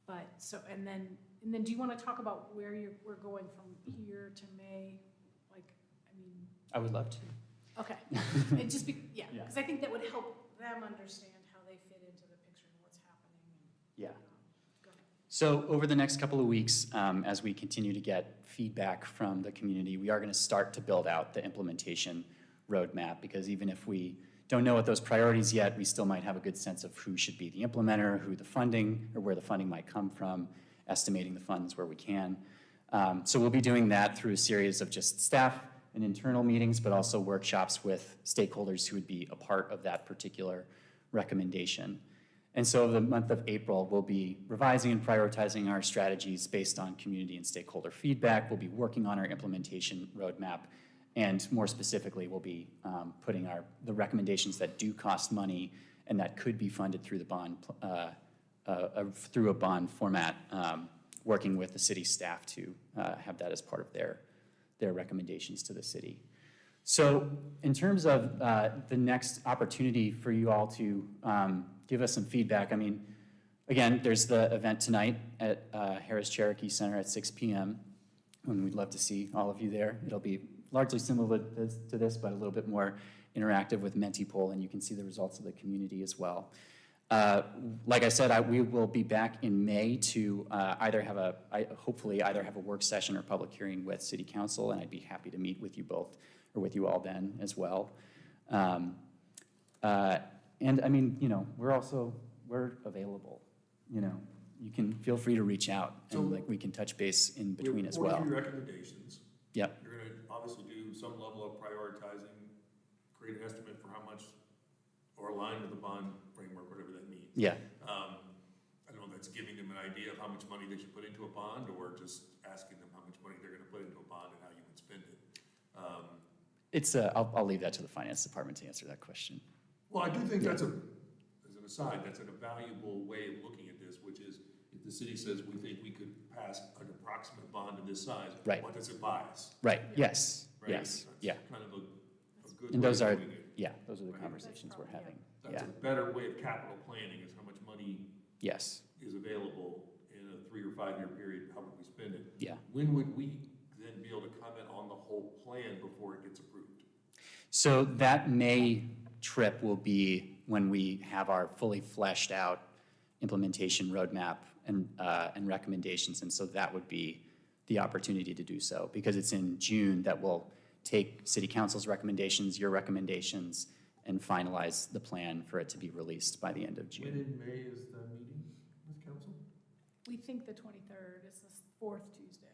But, so, and then do you want to talk about where we're going from here to May? I would love to. Okay. It just Yeah. because I think that would help them understand how they fit into the picture and what's happening. Yeah. Go ahead. So over the next couple of weeks, as we continue to get feedback from the community, we are going to start to build out the implementation roadmap, because even if we don't know what those priorities yet, we still might have a good sense of who should be the implementer, who the funding, or where the funding might come from, estimating the funds where we can. So we'll be doing that through a series of just staff and internal meetings, but also workshops with stakeholders who would be a part of that particular recommendation. And so the month of April, we'll be revising and prioritizing our strategies based on community and stakeholder feedback. We'll be working on our implementation roadmap, and more specifically, we'll be putting the recommendations that do cost money and that could be funded through the bond, through a bond format, working with the city staff to have that as part of their recommendations to the city. So in terms of the next opportunity for you all to give us some feedback, again, there's the event tonight at Harris Cherokee Center at 6 p.m. and we'd love to see all of you there. It'll be largely similar to this, but a little bit more interactive with Mentipool, and you can see the results of the community as well. Like I said, we will be back in May to hopefully either have a work session or public hearing with City Council, and I'd be happy to meet with you both, or with you all then as well. We're available. You can feel free to reach out, and we can touch base in between as well. 43 recommendations. Yep. You're going to obviously do some level of prioritizing, create an estimate for how much, or align with the bond framework, whatever that means. Yeah. I don't know if that's giving them an idea of how much money they should put into a bond, or just asking them how much money they're going to put into a bond and how you would spend it. I'll leave that to the finance department to answer that question. Well, I do think that's as an aside, that's a valuable way of looking at this, which is if the city says we think we could pass an approximate bond of this size, Right. what does it buy us? Right, yes, Right? yes, yeah. That's kind of a good And way those of are, doing it. those are the conversations we're having. That's Yeah, a better way of capital planning, is how much money yes, is available in a 3 or 5 year period, how would we spend it? yeah. When would we then be able to comment on the whole plan before it gets approved? So that May trip will be when we have our fully fleshed out implementation roadmap and recommendations. And so that would be the opportunity to do so, because it's in June that we'll take City Council's recommendations, your recommendations, and finalize the plan for it to be released by the end of June. When in May is the meeting with council? We think the 23rd is the fourth Tuesday.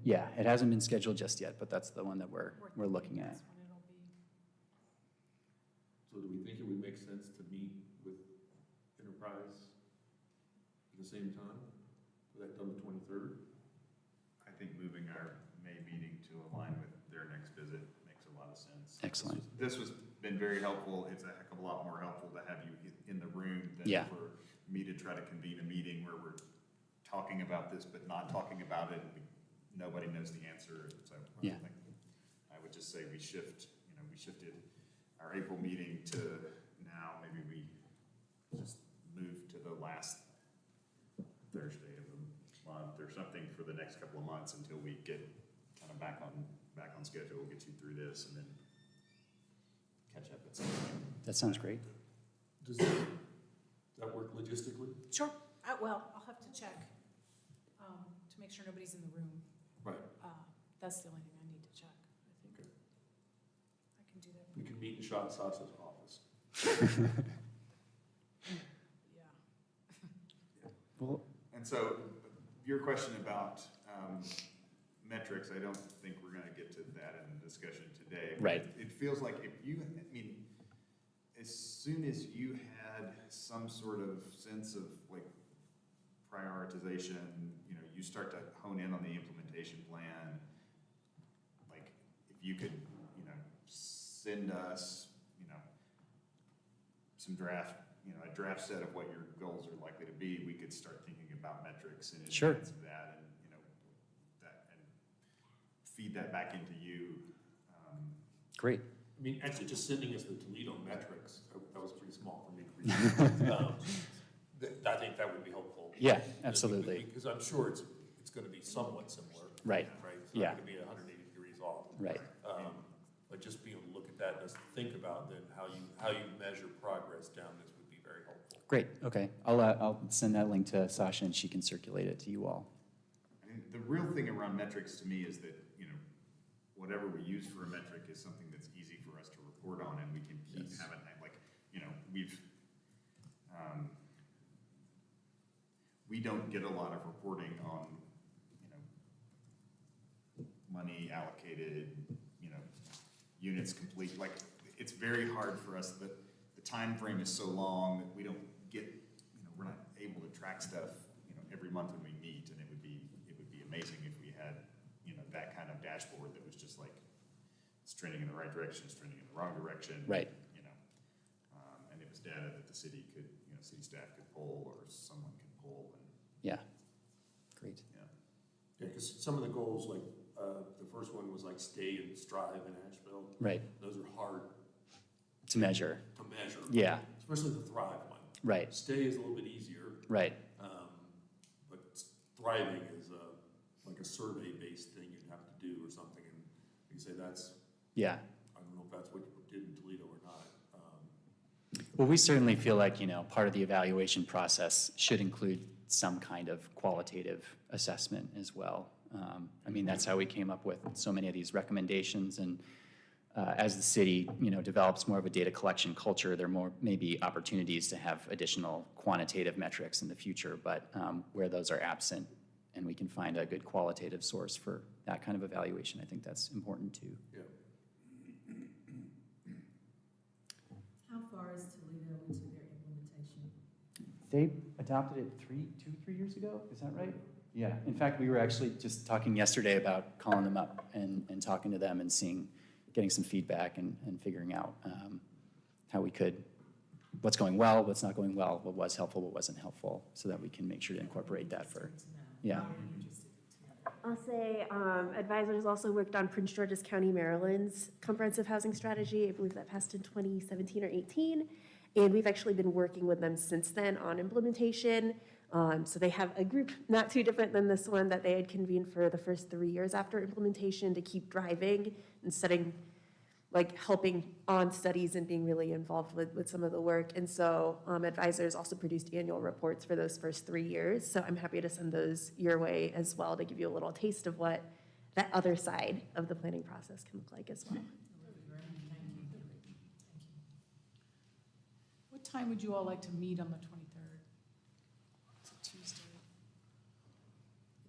Yeah, it hasn't been scheduled just yet, but that's the one that we're looking at. That's when it'll be. So do we think it would make sense to meet with Enterprise at the same time? Would that done the 23rd? I think moving our May meeting to align with their next visit makes a lot of sense. Excellent. This has been very helpful. It's a heck of a lot more helpful to have you in the room than Yeah. for me to try to convene a meeting where we're talking about this, but not talking about it, and nobody knows the answer, so Yeah. I think I would just say we shifted our April meeting to now, maybe we just move to the last Thursday of the month or something for the next couple of months until we get kind of back on schedule, we'll get you through this and then catch up at some point. That sounds great. Does that work logistically? Sure. Well, I'll have to check to make sure nobody's in the room. Right. That's the only thing I need to check. I think I can do that. We can meet in Shot Sauce's office. Yeah. Well, And so, your question about metrics, I don't think we're gonna get to that in the discussion today. but Right. It feels like if you, I mean, as soon as you had some sort of sense of like prioritization, you start to hone in on the implementation plan, like, if you could, send us, some draft, a draft set of what your goals are likely to be, we could start thinking about metrics in Sure. advance of that, and, and feed that back into you. great. I mean, actually, just sending us the Toledo metrics, that was pretty small for me to read. I think that would be helpful. Yeah, absolutely. Because I'm sure it's gonna be somewhat similar. Right. Right? It's Yeah. not gonna be 180 degrees off. Right. But just being able to look at that and just think about then how you measure progress down this would be very helpful. Great, okay. I'll send that link to Sasha and she can circulate it to you all. I mean, the real thing around metrics to me is that, whatever we use for a metric is something that's easy for us to report on, and we can keep having that, like, we don't get a lot of reporting on, money allocated, units complete, like, it's very hard for us, the time frame is so long that we don't get, we're not able to track stuff, every month when we meet, and it would be amazing if we had, that kind of dashboard that was just like, it's trending in the right direction, it's trending in the wrong direction. Right. And it was data that the city could, city staff could pull, or someone could pull, and, Yeah, great. yeah. Yeah, because some of the goals, like, the first one was like stay and strive in Asheville. Right, Those are hard to measure. to measure. Yeah, Especially the thrive one. right, Stay is a little bit easier, right. but thriving is like a survey-based thing you'd have to do or something, and you say that's, Yeah. I don't know if that's what you did in Toledo or not. Well, we certainly feel like, part of the evaluation process should include some kind of qualitative assessment as well. I mean, that's how we came up with so many of these recommendations, and as the city, develops more of a data collection culture, there may be opportunities to have additional quantitative metrics in the future, but where those are absent and we can find a good qualitative source for that kind of evaluation, I think that's important too. Yeah. How far is Toledo into their implementation? They adopted it 3 years ago, is that right? Yeah, in fact, we were actually just talking yesterday about calling them up and talking to them and getting some feedback and figuring out how we could, what's going well, what's not going well, what was helpful, what wasn't helpful, so that we can make sure to incorporate that for, yeah. I'll say advisors also worked on Prince George's County, Maryland's comprehensive housing strategy. I believe that passed in 2017 or 18. And we've actually been working with them since then on implementation. So they have a group not too different than this one that they had convened for the first 3 years after implementation to keep driving and helping on studies and being really involved with some of the work. And so advisors also produced annual reports for those first 3 years. So I'm happy to send those your way as well to give you a little taste of what that other side of the planning process can look like as well. What time would you all like to meet on the 23rd? It's a Tuesday.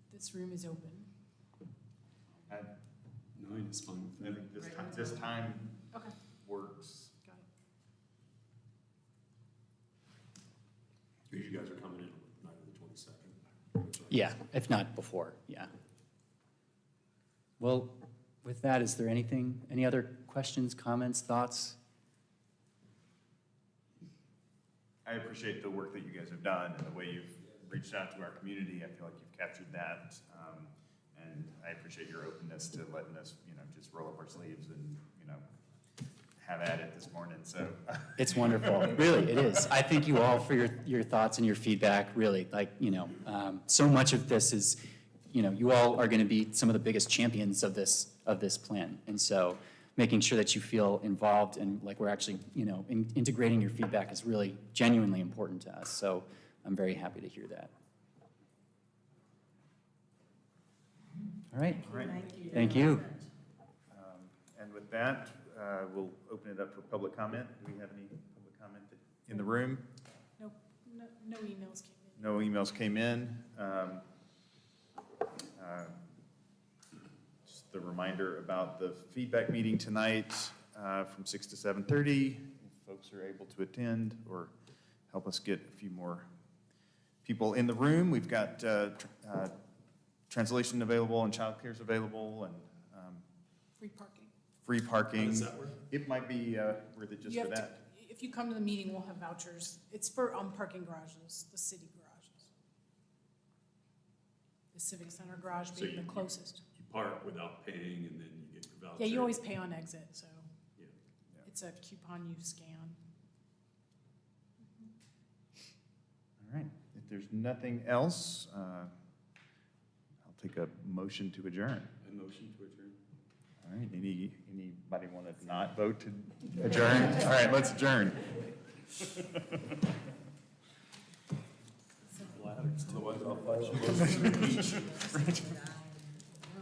If this room is open. 9 is fine with I me. think this time Okay, works. got it. Because you guys are coming in night of the 22nd. Yeah, if not before, yeah. Well, with that, is there any other questions, comments, thoughts? I appreciate the work that you guys have done and the way you've reached out to our community. I feel like you've captured that. And I appreciate your openness to letting us, just roll up our sleeves and, have at it this morning, so. It's wonderful, really, it is. I thank you all for your thoughts and your feedback, really, so much of this is, you all are gonna be some of the biggest champions of this plan. And so making sure that you feel involved and like we're actually, integrating your feedback is really genuinely important to us. So I'm very happy to hear that. All right. All right. Thank you. And with that, we'll open it up for public comment. Do we have any public comment in the room? No emails came in. No emails came in. Just the reminder about the feedback meeting tonight from 6 to 7:30. If folks are able to attend or help us get a few more people in the room. We've got translation available and childcare is available and Free parking. free parking. How does that work? It might be worth it just You for have to- that. If you come to the meeting, we'll have vouchers. It's for parking garages, the city garages. The Civic Center garage So being you- the closest. You park without paying and then you get your voucher. Yeah, you always pay on exit, so Yeah. it's a coupon you scan. All right. If there's nothing else, I'll take a motion to adjourn. A motion to adjourn. All right, anybody want to not vote to adjourn? All right, let's adjourn. Otherwise, I'll file a motion.